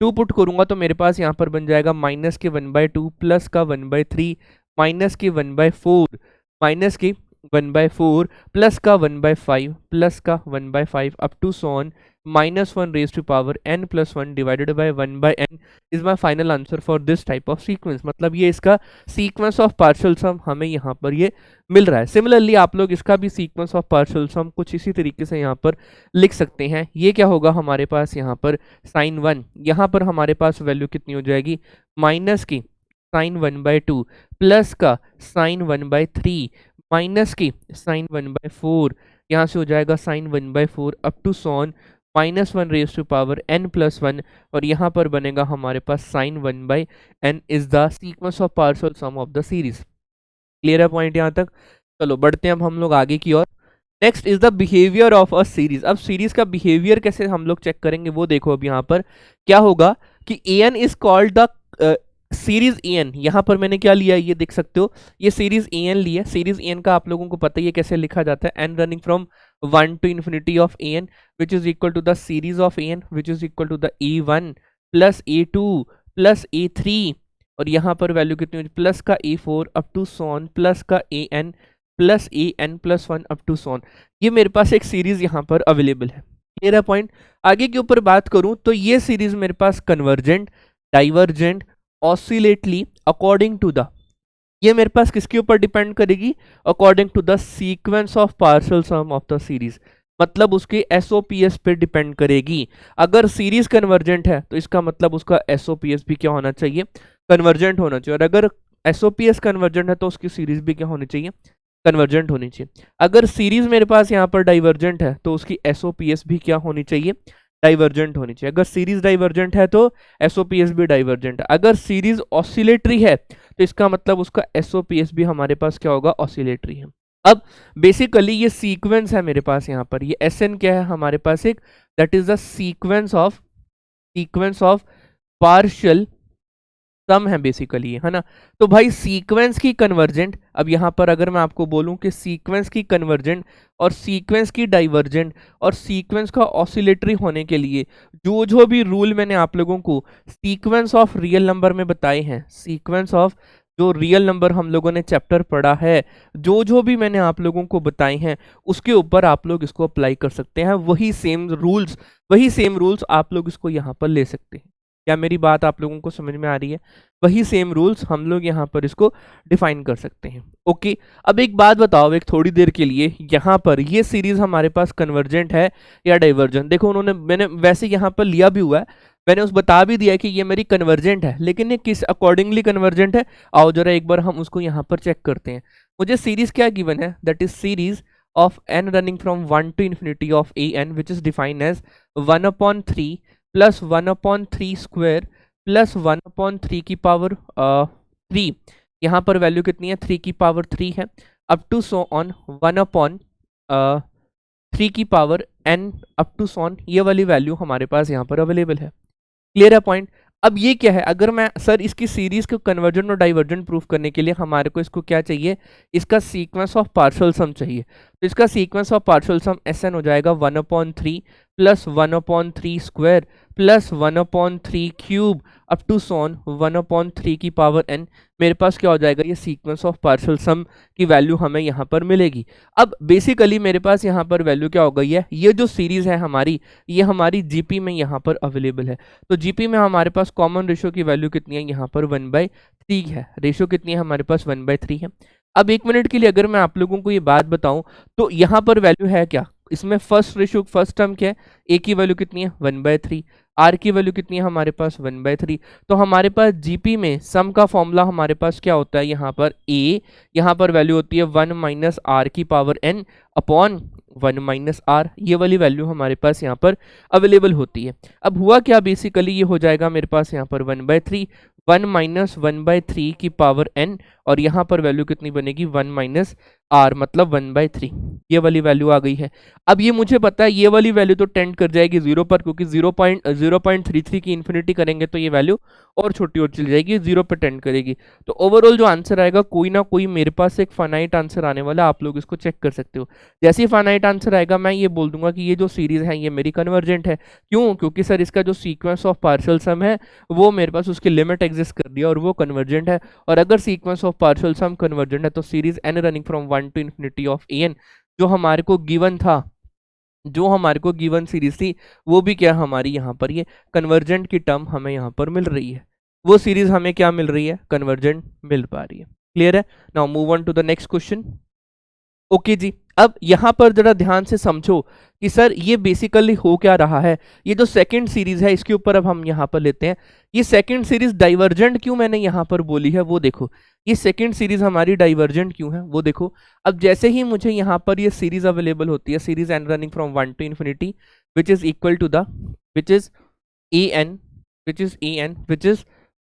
2 पुट करूंगा तो मेरे पास यहाँ पर बन जाएगा माइनस के 1/2 प्लस का 1/3 माइनस के 1/4 माइनस के 1/4 प्लस का 1/5 प्लस का 1/5 up to so on -1 raise to power n plus 1 divided by 1/n is my final answer for this type of sequence. मतलब ये इसका सीक्वेंस ऑफ पार्शियल सम हमें यहाँ पर ये मिल रहा है। सिमिलरली आप लोग इसका भी सीक्वेंस ऑफ पार्शियल सम कुछ इसी तरीके से यहाँ पर लिख सकते हैं। ये क्या होगा हमारे पास यहाँ पर? sin 1, यहाँ पर हमारे पास वैल्यू कितनी हो जाएगी? माइनस की sin 1/2 प्लस का sin 1/3 माइनस की sin 1/4, यहाँ से हो जाएगा sin 1/4 up to so on -1 raise to power n plus 1, और यहाँ पर बनेगा हमारे पास sin 1/n is the sequence of partial sum of the series. Clear है पॉइंट यहाँ तक? चलो बढ़ते हैं अब हम लोग आगे की ओर। Next is the behaviour of a series. अब सीरीज का बिहेवियर कैसे हम लोग चेक करेंगे वो देखो। अब यहाँ पर क्या होगा कि an is called the series an। यहाँ पर मैंने क्या लिया ये देख सकते हो, ये सीरीज an लिया। सीरीज an का आप लोगों को पता ही है कैसे लिखा जाता है, n running from 1 to infinity of an which is equal to the series of an which is equal to the a1 plus a2 plus a3, और यहाँ पर वैल्यू कितनी होगी? प्लस का a4 up to so on plus का an plus a N plus one up to so on, ये मेरे पास एक सीरीज यहाँ पर अवेलेबल है। क्लियर है पॉइंट। आगे के ऊपर बात करूं तो ये सीरीज मेरे पास convergent, divergent, oscillatory according to the, ये मेरे पास किसके ऊपर डिपेंड करेगी, according to the sequence of partial sum of the series, मतलब उसके एसओपीएस पे डिपेंड करेगी। अगर सीरीज कन्वर्जेंट है तो इसका मतलब उसका एसओपीएस भी क्या होना चाहिए, कन्वर्जेंट होना चाहिए। और अगर एसओपीएस कन्वर्जेंट है तो उसकी सीरीज भी क्या होनी चाहिए, कन्वर्जेंट होनी चाहिए। अगर सीरीज मेरे पास यहाँ पर डाइवर्जेंट है तो उसकी एसओपीएस भी क्या होनी चाहिए, डाइवर्जेंट होनी चाहिए। अगर सीरीज डाइवर्जेंट है तो एसओपीएस भी डाइवर्जेंट है। अगर सीरीज ऑसिलेटरी है तो इसका मतलब उसका एसओपीएस भी हमारे पास क्या होगा, ऑसिलेटरी है। अब बेसिकली ये सीक्वेंस है मेरे पास यहाँ पर, ये एस एन क्या है हमारे पास एक, that is the sequence of partial sum है बेसिकली, है ना। तो भाई सीक्वेंस की कन्वर्जेंट, अब यहाँ पर अगर मैं आपको बोलूं कि सीक्वेंस की कन्वर्जेंट और सीक्वेंस की डाइवर्जेंट और सीक्वेंस का ऑसिलेटरी होने के लिए जो जो भी रूल मैंने आप लोगों को सीक्वेंस ऑफ रियल नंबर में बताए हैं, सीक्वेंस ऑफ जो रियल नंबर हम लोगों ने चैप्टर पढ़ा है, जो जो भी मैंने आप लोगों को बताए हैं उसके ऊपर आप लोग इसको अप्लाई कर सकते हैं। वही सेम रूल्स आप लोग इसको यहाँ पर ले सकते हैं। क्या मेरी बात आप लोगों को समझ में आ रही है? वही सेम रूल्स हम लोग यहाँ पर इसको डिफाइन कर सकते हैं। ओके, अब एक बात बताओ एक थोड़ी देर के लिए, यहाँ पर ये सीरीज हमारे पास कन्वर्जेंट है या डाइवर्जेंट? देखो उन्होंने, मैंने वैसे यहाँ पर लिया भी हुआ है, मैंने उस बता भी दिया कि ये मेरी कन्वर्जेंट है, लेकिन ये किस अकॉर्डिंगली कन्वर्जेंट है, आओ जरा एक बार हम उसको यहाँ पर चेक करते हैं। मुझे सीरीज क्या गिवन है, that is series of n running from 1 to infinity of A n which is defined as 1/3 plus 1/3 square plus 1/3 की पावर 3, यहाँ पर वैल्यू कितनी है, 3 की पावर 3 है, अप टू सो ऑन 1/3 की power n up to so on, ये वाली वैल्यू हमारे पास यहाँ पर अवेलेबल है। क्लियर है पॉइंट। अब ये क्या है, अगर मैं सर इसकी सीरीज को कन्वर्जेंट और डाइवर्जेंट प्रूफ करने के लिए हमारे को इसको क्या चाहिए, इसका सीक्वेंस ऑफ पार्शियल सम चाहिए। तो इसका sequence of partial sum S N हो जाएगा 1/3 plus 1/3 square plus 1/3 cube up to so on 1/3 की पावर n। मेरे पास क्या हो जाएगा, ये सीक्वेंस ऑफ पार्शियल सम की वैल्यू हमें यहाँ पर मिलेगी। अब बेसिकली मेरे पास यहाँ पर वैल्यू क्या हो गई है, ये जो सीरीज है हमारी, ये हमारी जीपी में यहाँ पर अवेलेबल है। तो जीपी में हमारे पास कॉमन रेशियो की वैल्यू कितनी है, यहाँ पर 1/3 है। रेशियो कितनी है हमारे पास, 1/3 है। अब एक मिनट के लिए अगर मैं आप लोगों को ये बात बताऊं तो यहाँ पर वैल्यू है क्या, इसमें फर्स्ट रेशियो, फर्स्ट टर्म क्या है, ए की वैल्यू कितनी है 1/3, आर की वैल्यू कितनी है हमारे पास 1/3। तो हमारे पास जीपी में सम का फॉर्मूला हमारे पास क्या होता है, यहाँ पर ए, यहाँ पर वैल्यू होती है 1 माइनस आर की power n upon 1 minus r, ये वाली वैल्यू हमारे पास यहाँ पर अवेलेबल होती है। अब हुआ क्या, बेसिकली ये हो जाएगा मेरे पास यहाँ पर 1/3, 1 माइनस 1/3 की पावर n, और यहाँ पर वैल्यू कितनी बनेगी 1 माइनस आर, मतलब 1/3, ये वाली वैल्यू आ गई है। अब ये मुझे पता है ये वाली वैल्यू तो टेंड कर जाएगी 0 पर, क्योंकि 0.33 की इन्फिनिटी करेंगे तो ये वैल्यू और छोटी और चली जाएगी, 0 पे टेंड करेगी। तो ओवरऑल जो आंसर आएगा, कोई ना कोई मेरे पास एक फाइनाइट आंसर आने वाला, आप लोग इसको चेक कर सकते हो। जैसे ही फाइनाइट आंसर आएगा मैं ये बोल दूंगा कि ये जो सीरीज है ये मेरी कन्वर्जेंट है। क्यों? क्योंकि सर इसका जो सीक्वेंस ऑफ पार्शियल सम है वो मेरे पास उसकी लिमिट एग्जिस्ट कर दिया और वो कन्वर्जेंट है। और अगर sequence of partial sum convergent है तो series N running from 1 to infinity of A n जो हमारे को गिवन था, जो हमारे को गिवन सीरीज थी, वो भी क्या हमारी यहाँ पर ये कन्वर्जेंट की टर्म हमें यहाँ पर मिल रही है। वो सीरीज हमें क्या मिल रही है, कन्वर्जेंट मिल पा रही है। क्लियर है? Now move on to the next question. Okay जी, अब यहाँ पर जरा ध्यान से समझो कि सर ये बेसिकली हो क्या रहा है। ये जो सेकंड सीरीज है इसके ऊपर अब हम यहाँ पर लेते हैं। ये सेकंड सीरीज डाइवर्जेंट क्यों मैंने यहाँ पर बोली है वो देखो, ये सेकंड सीरीज हमारी डाइवर्जेंट क्यों है वो देखो। अब जैसे ही मुझे यहाँ पर ये सीरीज अवेलेबल होती है, series N running from 1 to infinity which is equal to the which is a n which is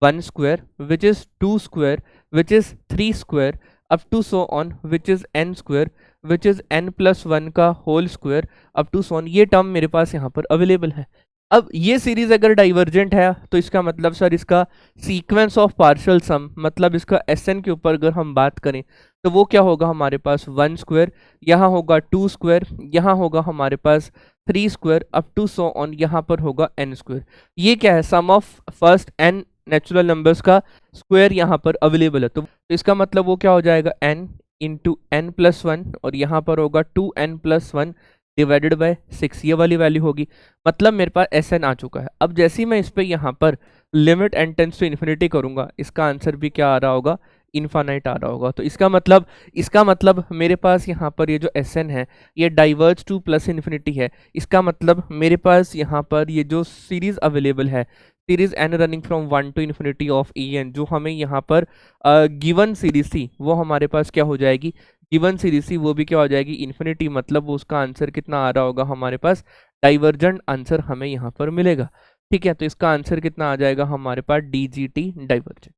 1 square which is 2 square which is 3 square up to so on which is n square which is n+1 का whole square up to so on, ये term मेरे पास यहाँ पर available है। अब ये series अगर डाइवर्जेंट है तो इसका मतलब सर इसका सीक्वेंस ऑफ पार्शियल सम, मतलब इसका Sn के ऊपर अगर हम बात करें तो वो क्या होगा हमारे पास 1 स्क्वायर, यहाँ होगा 2 स्क्वायर, यहाँ होगा हमारे पास 3 square up to so on, यहाँ पर होगा n स्क्वायर। ये क्या है, sum of first n natural numbers का स्क्वायर यहाँ पर अवेलेबल है। तो इसका मतलब वो क्या हो जाएगा, n into N plus one, और यहाँ पर होगा 2n+1 डिवाइडेड बाय 6, ये वाली वैल्यू होगी। मतलब मेरे पास एस एन आ चुका है। अब जैसे ही मैं इस पे यहाँ पर limit n tends to infinity करूंगा, इसका आंसर भी क्या आ रहा होगा, इन्फानाइट आ रहा होगा। तो इसका मतलब मेरे पास यहाँ पर ये जो एस एन है ये डाइवर्ज टू प्लस इन्फिनिटी है। इसका मतलब मेरे पास यहाँ पर ये जो सीरीज अवेलेबल है, series N running from 1 to infinity of e n, जो हमें यहाँ पर गिवन सीरीज थी वो हमारे पास क्या हो जाएगी, गिवन सीरीज थी वो भी क्या हो जाएगी, इन्फिनिटी। मतलब उसका आंसर कितना आ रहा होगा हमारे पास, डाइवर्जेंट आंसर हमें यहाँ पर मिलेगा। ठीक है, तो इसका आंसर कितना आ जाएगा हमारे पास, डी जी टी डाइवर्जेंट।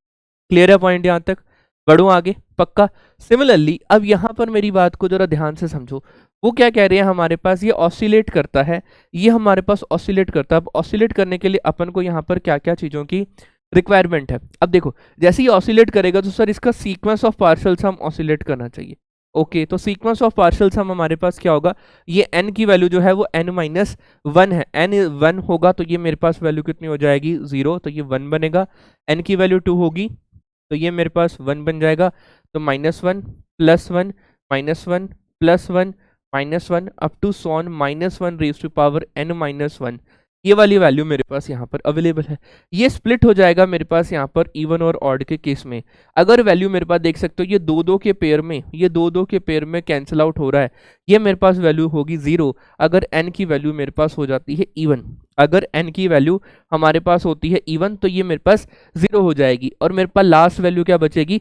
क्लियर है पॉइंट यहाँ तक? बढ़ूं आगे, पक्का। सिमिलरली अब यहाँ पर मेरी बात को जरा ध्यान से समझो। वो क्या कह रहे हैं, हमारे पास ये ऑसिलेट करता है, ये हमारे पास ऑसिलेट करता है। अब ऑसिलेट करने के लिए अपन को यहाँ पर क्या क्या चीज़ों की रिक्वायरमेंट है। अब देखो, जैसे ही ऑसिलेट करेगा तो सर इसका sequence of partial sum oscillate करना चाहिए। ओके, तो सीक्वेंस ऑफ पार्शल सम हमारे पास क्या होगा, ये n की वैल्यू जो है वो n-1 है। n 1 होगा तो ये मेरे पास वैल्यू कितनी हो जाएगी, 0, तो ये 1 बनेगा। n की वैल्यू 2 होगी तो ये मेरे पास 1 बन जाएगा। तो -1 +1 -1 +1 -1 up to so on -1 raise to power n-1, ये वाली वैल्यू मेरे पास यहाँ पर अवेलेबल है। ये स्प्लिट हो जाएगा मेरे पास यहाँ पर इवन और ऑड के केस में। अगर वैल्यू मेरे पास देख सकते हो, ये 2-2 के पेयर में, ये 2-2 के पेयर में कैंसिल आउट हो रहा है, ये मेरे पास वैल्यू होगी 0 अगर n की वैल्यू मेरे पास हो जाती है इवन। अगर n की वैल्यू हमारे पास होती है इवन तो ये मेरे पास 0 हो जाएगी, और मेरे पास लास्ट वैल्यू क्या बचेगी,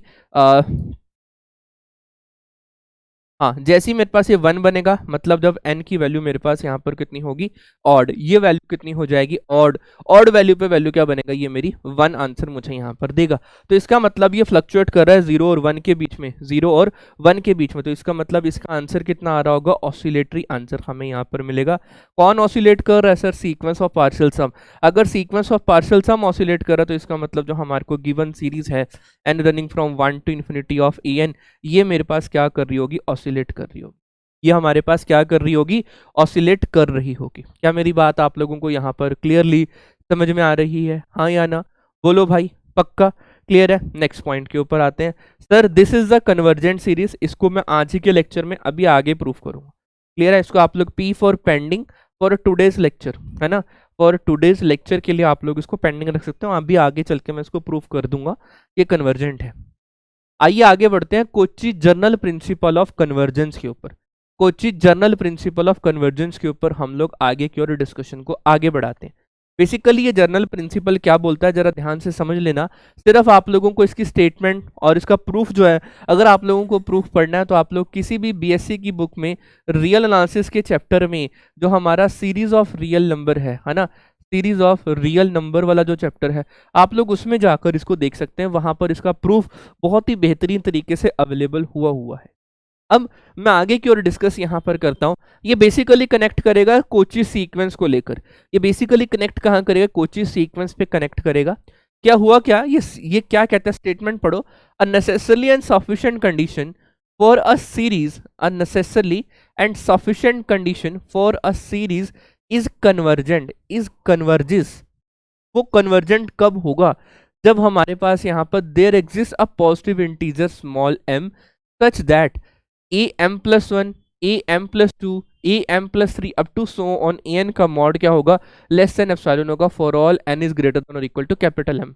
हाँ, जैसे ही मेरे पास ये 1 बनेगा, मतलब जब n की वैल्यू मेरे पास यहाँ पर कितनी होगी, ऑड, ये वैल्यू कितनी हो जाएगी, ऑड। ऑड वैल्यू पे वैल्यू क्या बनेगा, ये मेरी 1 आंसर मुझे यहाँ पर देगा। तो इसका मतलब ये फ्लक्चुएट कर रहा है 0 और 1 के बीच में, 0 और 1 के बीच में। तो इसका मतलब इसका आंसर कितना आ रहा होगा, ऑसिलेटरी आंसर हमें यहाँ पर मिलेगा। कौन ऑसिलेट कर रहा है sir, sequence of partial sum. अगर sequence of partial sum oscillate कर रहा है तो इसका मतलब जो हमारे को गिवन सीरीज है n running from 1 to infinity of A N, ये मेरे पास क्या कर रही होगी, ऑसिलेट कर रही होगी। ये हमारे पास क्या कर रही होगी, ऑसिलेट कर रही होगी। क्या मेरी बात आप लोगों को यहाँ पर क्लियरली समझ में आ रही है, हाँ या ना? बोलो भाई, पक्का क्लियर है? नेक्स्ट पॉइंट के ऊपर आते हैं। Sir this is the convergent series, इसको मैं आज ही के लेक्चर में अभी आगे प्रूफ करूंगा। क्लियर है? इसको आप लोग P for pending for today's lecture, है ना, फॉर टूडेज लेक्चर के लिए आप लोग इसको पेंडिंग रख सकते हो। अभी आगे चल के मैं इसको प्रूफ कर दूंगा ये कन्वर्जेंट है। आइए आगे बढ़ते हैं Kochi journal principal of convergence के ऊपर। Kochi journal principal of convergence के ऊपर हम लोग आगे की ओर डिस्कशन को आगे बढ़ाते हैं। बेसिकली ये जर्नल प्रिंसिपल क्या बोलता है, जरा ध्यान से समझ लेना। सिर्फ आप लोगों को इसकी स्टेटमेंट और इसका प्रूफ जो है, अगर आप लोगों को प्रूफ पढ़ना है तो आप लोग किसी भी बीएससी की बुक में रियल एनालिसिस के चैप्टर में जो हमारा सीरीज ऑफ रियल नंबर है ना, सीरीज ऑफ रियल नंबर वाला जो चैप्टर है, आप लोग उसमें जाकर इसको देख सकते हैं। वहां पर इसका प्रूफ बहुत ही बेहतरीन तरीके से अवेलेबल हुआ है। अब मैं आगे की ओर डिस्कस यहाँ पर करता हूँ। ये बेसिकली कनेक्ट करेगा कोची सीक्वेंस को लेकर। ये बेसिकली कनेक्ट कहाँ करेगा, कोची सीक्वेंस पे कनेक्ट करेगा। क्या हुआ, क्या ये क्या कहता है, स्टेटमेंट पढ़ो। A necessarily and sufficient condition for a series, a necessarily and sufficient condition for a series is convergent, is converges. वो कन्वर्जेंट कब होगा, जब हमारे पास यहाँ पर there exist a positive integer small m such that am+1 am+2 am+3 up to so on an का mod क्या होगा, लेस देन एप्सिलॉन होगा for all n is greater than और equal to capital M,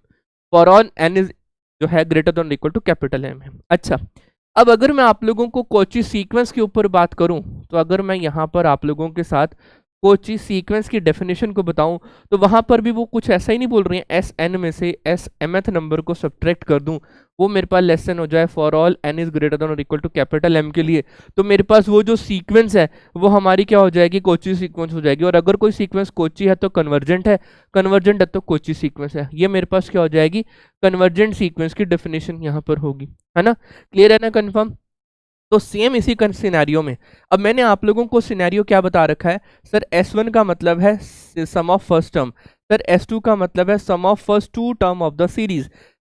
for all n is जो है greater than और equal to capital M है। अच्छा, अब अगर मैं आप लोगों को कोची सीक्वेंस के ऊपर बात करूं, तो अगर मैं यहाँ पर आप लोगों के साथ कोची सीक्वेंस की डेफिनेशन को बताऊं, तो वहां पर भी वो कुछ ऐसा ही नहीं बोल रही हैं एस एन में से एस mth नंबर को सब्ट्रैक्ट कर दूं, वो मेरे पास लेस देन हो जाए for all n is greater than और इक्वल टू कैपिटल M के लिए। तो मेरे पास वो जो सीक्वेंस है वो हमारी क्या हो जाएगी, कोची सीक्वेंस हो जाएगी। और अगर कोई सीक्वेंस कोची है तो कन्वर्जेंट है, कन्वर्जेंट है तो कोची सीक्वेंस है। ये मेरे पास क्या हो जाएगी, कन्वर्जेंट सीक्वेंस की डेफिनेशन यहाँ पर होगी, है ना? क्लियर है ना, कन्फर्म? तो सेम इसी सिनेरियो में अब मैंने आप लोगों को सिनेरियो क्या बता रखा है, सर S1 का मतलब है sum of first term, sir S2 का मतलब है sum of first 2 term of the series.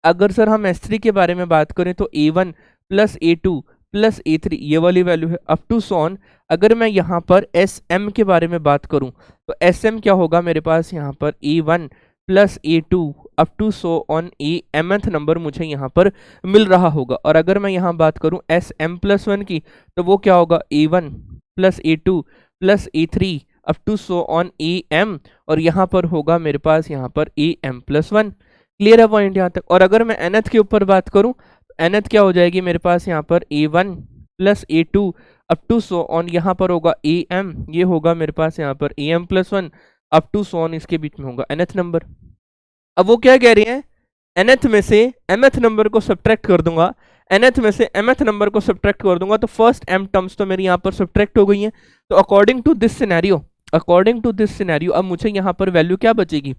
अगर सर हम S3 के बारे में बात करें तो A1 + A2 + A3 ये वाली वैल्यू है अप टू सॉन। अगर मैं यहाँ पर SM के बारे में बात करूँ तो SM क्या होगा मेरे पास यहाँ पर A1 plus A2 up to so on a mth number मुझे यहाँ पर मिल रहा होगा। और अगर मैं यहाँ बात करूँ Sm+1 की, तो वो क्या होगा A1 plus A2 plus A3 up to so on Am, और यहाँ पर होगा मेरे पास यहाँ पर Am+1। क्लियर है पॉइंट यहाँ तक। और अगर मैं nth के ऊपर बात करूँ, nth क्या हो जाएगी मेरे पास यहाँ पर A1 plus A2 up to so on, यहाँ पर होगा Am, ये होगा मेरे पास यहाँ पर Am+1 up to so on, इसके बीच में होगा nth नंबर। अब वो क्या कह रही है, nth में से mth नंबर को सब्ट्रैक्ट कर दूंगा, nth में से mth नंबर को सब्ट्रैक्ट कर दूंगा, तो फर्स्ट m टर्म्स तो मेरी यहाँ पर सब्ट्रैक्ट हो गई हैं। तो अकॉर्डिंग टू दिस सिनेरियो अब मुझे यहाँ पर वैल्यू क्या बचेगी,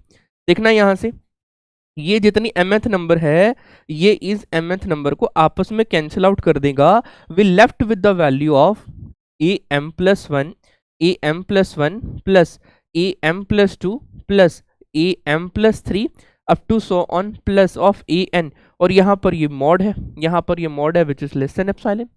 देखना यहाँ से, ये जितनी mth नंबर है ये इस mth नंबर को आपस में कैंसिल आउट कर देगा। We left with the value of Am+1 plus Am+2 plus Am+3 up to so on plus of An, और यहाँ पर ये मॉड है which is less than epsilon.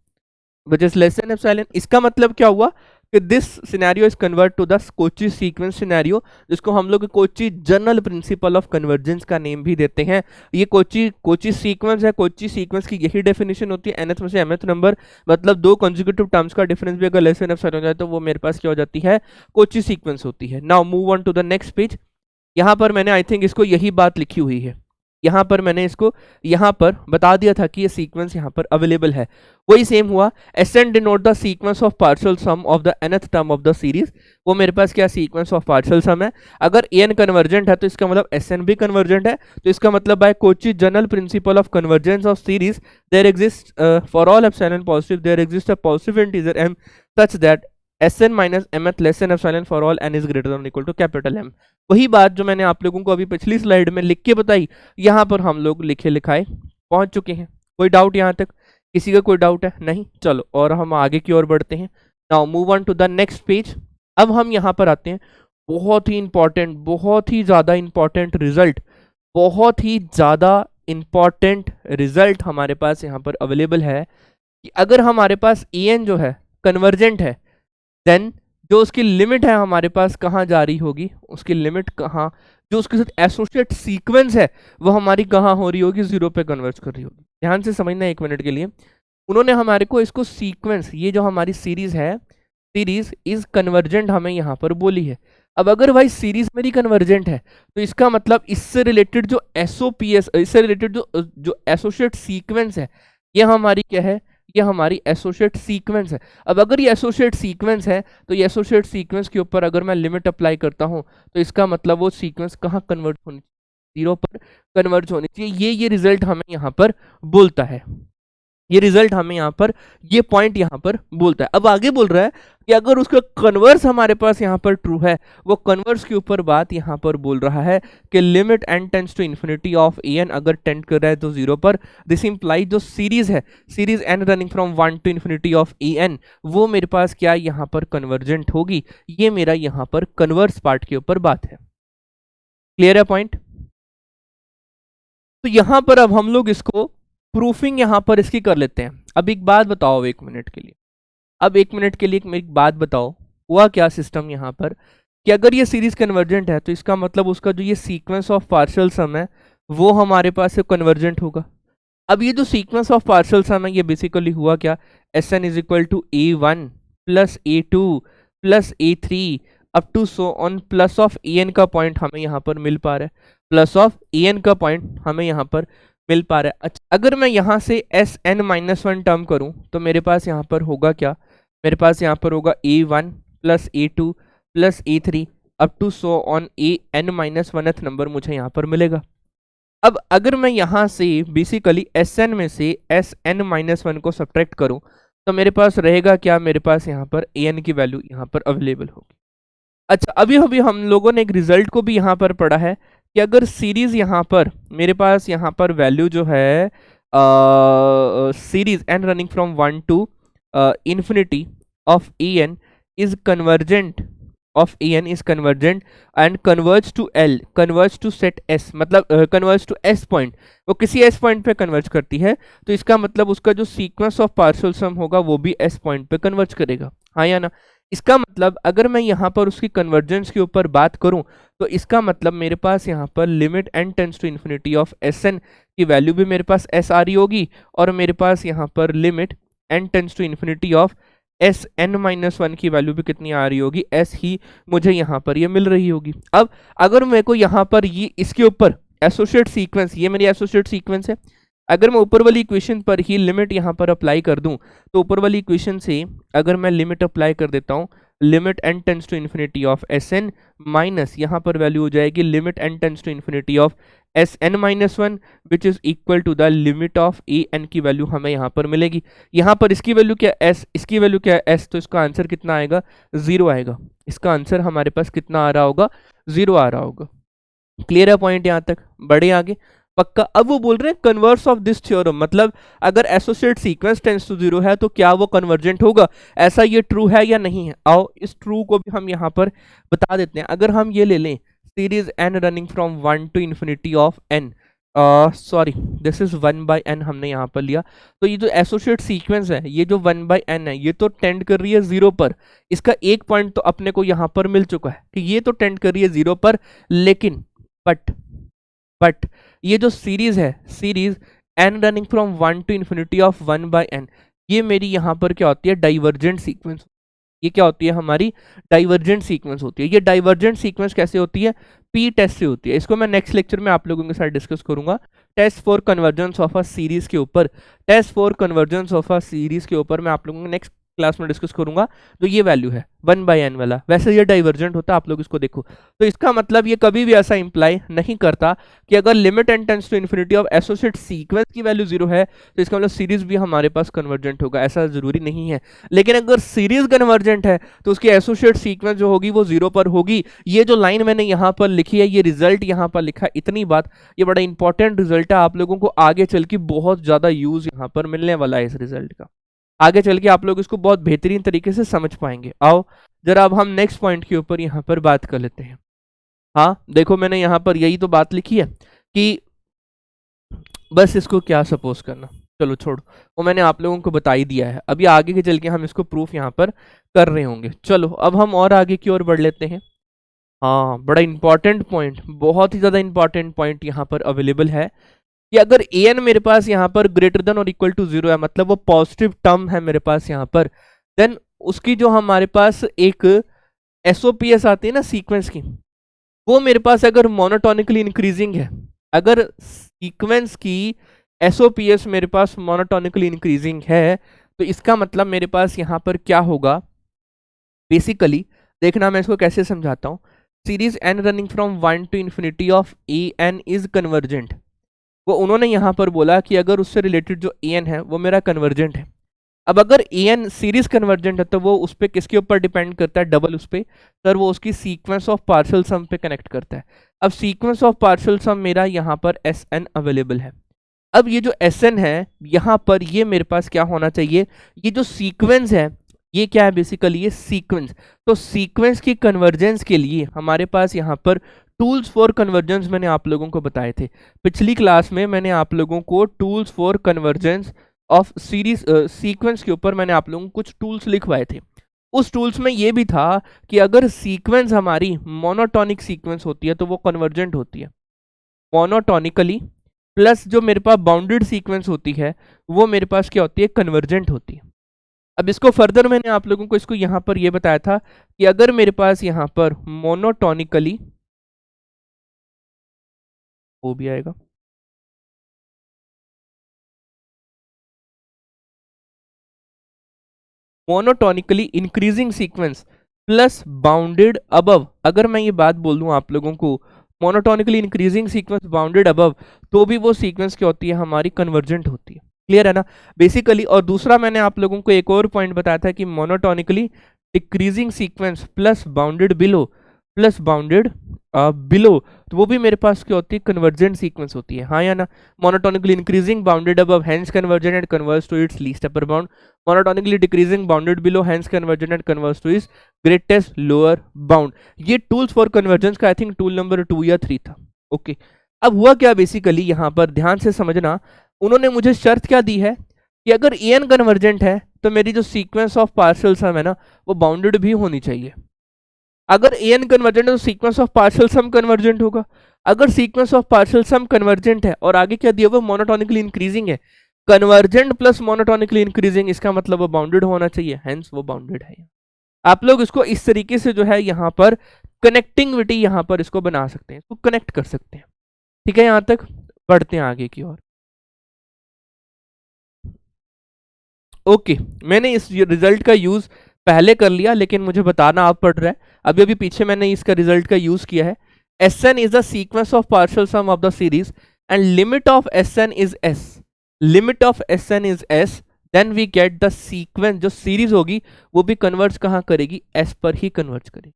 इसका मतलब क्या हुआ कि this scenario is convert to the Cauchy sequence scenario, जिसको हम लोग Cauchy general principle of convergence का नेम भी देते हैं। ये कोची सीक्वेंस है। कोची सीक्वेंस की यही डेफिनेशन होती है, nth में से mth नंबर, मतलब दो कंसेक्यूटिव टर्म्स का डिफरेंस भी अगर लेस देन एप्सिलॉन हो जाए तो वो मेरे पास क्या हो जाती है, कोची सीक्वेंस होती है। Now move on to the next page. यहाँ पर मैंने आई थिंक इसको यही बात लिखी हुई है, यहाँ पर मैंने इसको यहाँ पर बता दिया था कि ये सीक्वेंस यहाँ पर अवेलेबल है। वही सेम हुआ, Sn denote the sequence of partial sum of the nth term of the series. वो मेरे पास क्या सीक्वेंस ऑफ पार्शियल सम है। अगर an कन्वर्जेंट है तो इसका मतलब Sn भी कन्वर्जेंट है। तो इसका मतलब by Cauchy general principle of convergence of series there exist for all epsilon positive there exist a positive integer m such that Sn minus mth less than epsilon for all n is greater than equal to capital M। वही बात जो मैंने आप लोगों को अभी पिछली slide में लिख के बताई, यहाँ पर हम लोग लिखे लिखाए पहुंच चुके हैं। कोई डाउट यहाँ तक, किसी का कोई डाउट है? नहीं, चलो और हम आगे की ओर बढ़ते हैं। Now move on to the next page. अब हम यहाँ पर आते हैं, बहुत ही इंपॉर्टेंट, बहुत ही ज़्यादा इंपॉर्टेंट रिजल्ट हमारे पास यहाँ पर अवेलेबल है कि अगर हमारे पास En जो है कन्वर्जेंट है, देन जो उसकी लिमिट है हमारे पास कहाँ जा रही होगी, उसकी लिमिट कहाँ, जो उसके साथ एसोसिएट सीक्वेंस है वो हमारी कहाँ हो रही होगी, 0 पे कन्वर्ज कर रही होगी। ध्यान से समझना 1 मिनट के लिए। उन्होंने हमारे को इसको सीक्वेंस, ये जो हमारी सीरीज है, सीरीज इज कन्वर्जेंट हमें यहाँ पर बोली है। अब अगर भाई सीरीज मेरी कन्वर्जेंट है तो इसका मतलब इससे रिलेटेड जो एसओपीएस, इससे रिलेटेड जो एसोसिएट सीक्वेंस है, ये हमारी क्या है, ये हमारी एसोसिएट सीक्वेंस है। अब अगर ये एसोसिएट सीक्वेंस है तो ये एसोसिएट सीक्वेंस के ऊपर अगर मैं लिमिट अप्लाई करता हूँ तो इसका मतलब वो सीक्वेंस कहाँ कन्वर्ट होनी चाहिए, 0 पर कन्वर्ट होनी चाहिए। ये रिजल्ट हमें यहाँ पर बोलता है, ये रिजल्ट हमें यहाँ पर, ये पॉइंट यहाँ पर बोलता है। अब आगे बोल रहा है कि अगर उसका कन्वर्स हमारे पास यहाँ पर ट्रू है, वो कन्वर्स के ऊपर बात यहाँ पर बोल रहा है कि limit n tends to infinity of an अगर टेंड कर रहा है तो 0 पर, दिस इंप्लाई जो सीरीज है, series n running from 1 to infinity of an, वो मेरे पास क्या यहाँ पर कन्वर्जेंट होगी। ये मेरा यहाँ पर कन्वर्स पार्ट के ऊपर बात है। क्लियर है पॉइंट? तो यहाँ पर अब हम लोग इसको प्रूफिंग यहाँ पर इसकी कर लेते हैं। अब एक बात बताओ 1 मिनट के लिए, अब 1 मिनट के लिए एक बात बताओ, हुआ क्या सिस्टम यहाँ पर कि अगर ये सीरीज कन्वर्जेंट है तो इसका मतलब उसका जो ये सीक्वेंस ऑफ पार्शियल सम है वो हमारे पास से कन्वर्जेंट होगा। अब ये जो सीक्वेंस ऑफ पार्शियल सम है ये बेसिकली हुआ क्या, Sn is equal to A1 plus A2 plus A3 up to so on plus of An का पॉइंट हमें यहाँ पर मिल पा रहा है, प्लस ऑफ An का पॉइंट हमें यहाँ पर मिल पा रहा है। अच्छा, अगर मैं यहाँ से Sn-1 टर्म करूँ तो मेरे पास यहाँ पर होगा क्या, मेरे पास यहाँ पर होगा A1 plus A2 plus A3 up to so on An-1th number मुझे यहाँ पर मिलेगा। अब अगर मैं यहाँ से बेसिकली Sn में से Sn-1 को सब्ट्रैक्ट करूँ तो मेरे पास रहेगा क्या, मेरे पास यहाँ पर An की वैल्यू यहाँ पर अवेलेबल होगी। अच्छा, अभी हम लोगों ने एक रिजल्ट को भी यहाँ पर पढ़ा है कि अगर सीरीज यहाँ पर मेरे पास यहाँ पर वैल्यू जो है series n running from 1 to infinity of An is convergent and converge to L, converge to set S, मतलब कन्वर्ज टू S पॉइंट, वो किसी S पॉइंट पे कन्वर्ज करती है, तो इसका मतलब उसका जो सीक्वेंस ऑफ पार्शियल सम होगा वो भी S पॉइंट पे कन्वर्ज करेगा, हाँ या ना। इसका मतलब अगर मैं यहाँ पर उसकी कन्वर्जेंस के ऊपर बात करूँ तो इसका मतलब मेरे पास यहाँ पर limit n tends to infinity of S N की वैल्यू भी मेरे पास s आ रही होगी, और मेरे पास यहाँ पर limit n tends to infinity of S N minus one की वैल्यू भी कितनी आ रही होगी, s ही मुझे यहाँ पर ये मिल रही होगी। अब अगर मेरे को यहाँ पर ये इसके ऊपर एसोसिएट सीक्वेंस, ये मेरी एसोसिएट सीक्वेंस है, अगर मैं ऊपर वाली इक्वेशन पर ही लिमिट यहाँ पर अप्लाई कर दूं तो ऊपर वाली इक्वेशन से अगर मैं लिमिट अप्लाई कर देता हूँ, limit n tends to infinity of S N minus यहाँ पर वैल्यू हो जाएगी limit n tends to infinity of S N minus one, which is equal to the limit of A N की value हमें यहाँ पर मिलेगी। यहाँ पर इसकी वैल्यू क्या s, इसकी वैल्यू क्या है s, तो इसका आंसर कितना आएगा, 0 आएगा। इसका आंसर हमारे पास कितना आ रहा होगा, 0 आ रहा होगा। क्लियर है पॉइंट यहाँ तक, बढ़े आगे पक्का। अब वो बोल रहे हैं कन्वर्स ऑफ दिस थ्योरम, मतलब अगर एसोसिएट सीक्वेंस टेंड्स टू 0 है तो क्या वो कन्वर्जेंट होगा, ऐसा ये ट्रू है या नहीं है। आओ इस ट्रू को भी हम यहाँ पर बता देते हैं। अगर हम ये ले लें series n running from 1 to infinity of n, sorry this is 1/n हमने यहाँ पर लिया, तो ये जो एसोसिएट सीक्वेंस है, ये जो 1/n है, ये तो टेंड कर रही है 0 पर। इसका एक पॉइंट तो अपने को यहाँ पर मिल चुका है कि ये तो टेंड कर रही है 0 पर, लेकिन बट ये जो सीरीज है, series n running from 1 to infinity of 1/n, ये मेरी यहाँ पर क्या होती है, डाइवर्जेंट सीक्वेंस। ये क्या होती है, हमारी डाइवर्जेंट सीक्वेंस होती है। ये डाइवर्जेंट सीक्वेंस कैसे होती है, पी टेस्ट से होती है। इसको मैं नेक्स्ट लेक्चर में आप लोगों के साथ डिस्कस करूंगा, test for convergence of a series के ऊपर। Test for convergence of a series के ऊपर मैं आप लोगों को नेक्स्ट क्लास में डिस्कस करूंगा। तो ये वैल्यू है 1/n वाला, वैसे ये डाइवर्जेंट होता है, आप लोग इसको देखो। तो इसका मतलब ये कभी भी ऐसा इंप्लाई नहीं करता कि अगर limit n tends to infinity of associate sequence की वैल्यू 0 है तो इसका मतलब सीरीज भी हमारे पास कन्वर्जेंट होगा, ऐसा जरूरी नहीं है। लेकिन अगर सीरीज कन्वर्जेंट है तो उसकी एसोसिएट सीक्वेंस जो होगी वो 0 पर होगी। ये जो लाइन मैंने यहाँ पर लिखी है, ये रिजल्ट यहाँ पर लिखा है, इतनी बात, ये बड़ा इंपॉर्टेंट रिजल्ट है, आप लोगों को आगे चल के बहुत ज्यादा यूज यहाँ पर मिलने वाला है इस रिजल्ट का। आगे चल के आप लोग इसको बहुत बेहतरीन तरीके से समझ पाएंगे। आओ जरा अब हम नेक्स्ट पॉइंट के ऊपर यहाँ पर बात कर लेते हैं। हाँ देखो, मैंने यहाँ पर यही तो बात लिखी है कि बस इसको क्या सपोज करना, चलो छोड़ो, वो मैंने आप लोगों को बता ही दिया है। अभी आगे के चल के हम इसको प्रूफ यहाँ पर कर रहे होंगे। चलो अब हम और आगे की ओर बढ़ लेते हैं। हाँ बड़ा इंपॉर्टेंट पॉइंट, बहुत ही ज्यादा इंपॉर्टेंट पॉइंट यहाँ पर अवेलेबल है कि अगर an मेरे पास यहाँ पर ग्रेटर देन और इक्वल टू 0 है, मतलब वो पॉजिटिव टर्म है मेरे पास यहाँ पर, देन उसकी जो हमारे पास एक एसओपीएस आती है ना सीक्वेंस की, वो मेरे पास अगर मोनोटोनिकली इंक्रीजिंग है, अगर सीक्वेंस की एसओपीएस मेरे पास मोनोटोनिकली इंक्रीजिंग है, तो इसका मतलब मेरे पास यहाँ पर क्या होगा, बेसिकली देखना मैं इसको कैसे समझाता हूँ। Series n running from 1 to infinity of an is convergent. वो उन्होंने यहाँ पर बोला कि अगर उससे रिलेटेड जो an है वो मेरा कन्वर्जेंट है। अब अगर an सीरीज कन्वर्जेंट है तो वो उस पर किसके ऊपर डिपेंड करता है, डबल उस पर, सर वो उसकी सीक्वेंस ऑफ पार्शियल सम पे कनेक्ट करता है। अब सीक्वेंस ऑफ पार्शियल सम मेरा यहाँ पर Sn अवेलेबल है। अब ये जो Sn है यहाँ पर, ये मेरे पास क्या होना चाहिए, ये जो सीक्वेंस है ये क्या है, बेसिकली ये सीक्वेंस। तो सीक्वेंस की कन्वर्जेंस के लिए हमारे पास यहाँ पर टूल्स फॉर कन्वर्जेंस मैंने आप लोगों को बताए थे पिछली क्लास में। मैंने आप लोगों को tools for convergence of series sequence के ऊपर मैंने आप लोगों को कुछ टूल्स लिखवाए थे। उस टूल्स में ये भी था कि अगर सीक्वेंस हमारी मोनोटोनिक सीक्वेंस होती है तो वो कन्वर्जेंट होती है मोनोटोनिकली, प्लस जो मेरे पास बाउंडेड सीक्वेंस होती है वो मेरे पास क्या होती है, कन्वर्जेंट होती है। अब इसको फर्दर मैंने आप लोगों को इसको यहाँ पर ये बताया था कि अगर मेरे पास यहाँ पर मोनोटोनिकली, वो भी आएगा, monotonically increasing sequence plus bounded above, अगर मैं ये बात बोल दूं आप लोगों को monotonically increasing sequence bounded above, तो भी वो सीक्वेंस क्या होती है, हमारी कन्वर्जेंट होती है। क्लियर है ना बेसिकली। और दूसरा मैंने आप लोगों को एक और पॉइंट बताया था कि monotonically decreasing sequence plus bounded below, plus bounded below, तो वो भी मेरे पास क्या होती है, कन्वर्जेंट सीक्वेंस होती है। हाँ या ना, monotonically increasing bounded above hence convergent and converges to its least upper bound, monotonically decreasing bounded below hence convergent and converges to its greatest lower bound. ये टूल्स फॉर कन्वर्जेंस का I think tool number 2 या 3 था। Okay अब हुआ क्या, basically यहाँ पर ध्यान से समझना, उन्होंने मुझे शर्त क्या दी है कि अगर an कन्वर्जेंट है तो मेरी जो सीक्वेंस ऑफ पार्शियल सम है ना वो बाउंडेड भी होनी चाहिए। अगर an कन्वर्जेंट है तो sequence of partial sum convergent होगा। अगर sequence of partial sum convergent है और आगे क्या दिया हुआ मोनोटोनिकली इंक्रीजिंग है, कन्वर्जेंट प्लस मोनोटोनिकली इंक्रीजिंग, इसका मतलब वो बाउंडेड होना चाहिए, हेंस वो बाउंडेड है। आप लोग इसको इस तरीके से जो है यहाँ पर कनेक्टिंगविटी यहाँ पर इसको बना सकते हैं, इसको कनेक्ट कर सकते हैं। ठीक है, यहाँ तक बढ़ते हैं आगे की ओर। ओके, मैंने इस रिजल्ट का यूज पहले कर लिया, लेकिन मुझे बताना आप पड़ रहा है, अभी अभी पीछे मैंने इसका रिजल्ट का यूज किया है। Sn is the sequence of partial sum of the series and limit of Sn is S. Limit of Sn is S, then we get the sequence, जो सीरीज होगी वो भी कन्वर्ज कहाँ करेगी, S पर ही कन्वर्ज करेगी,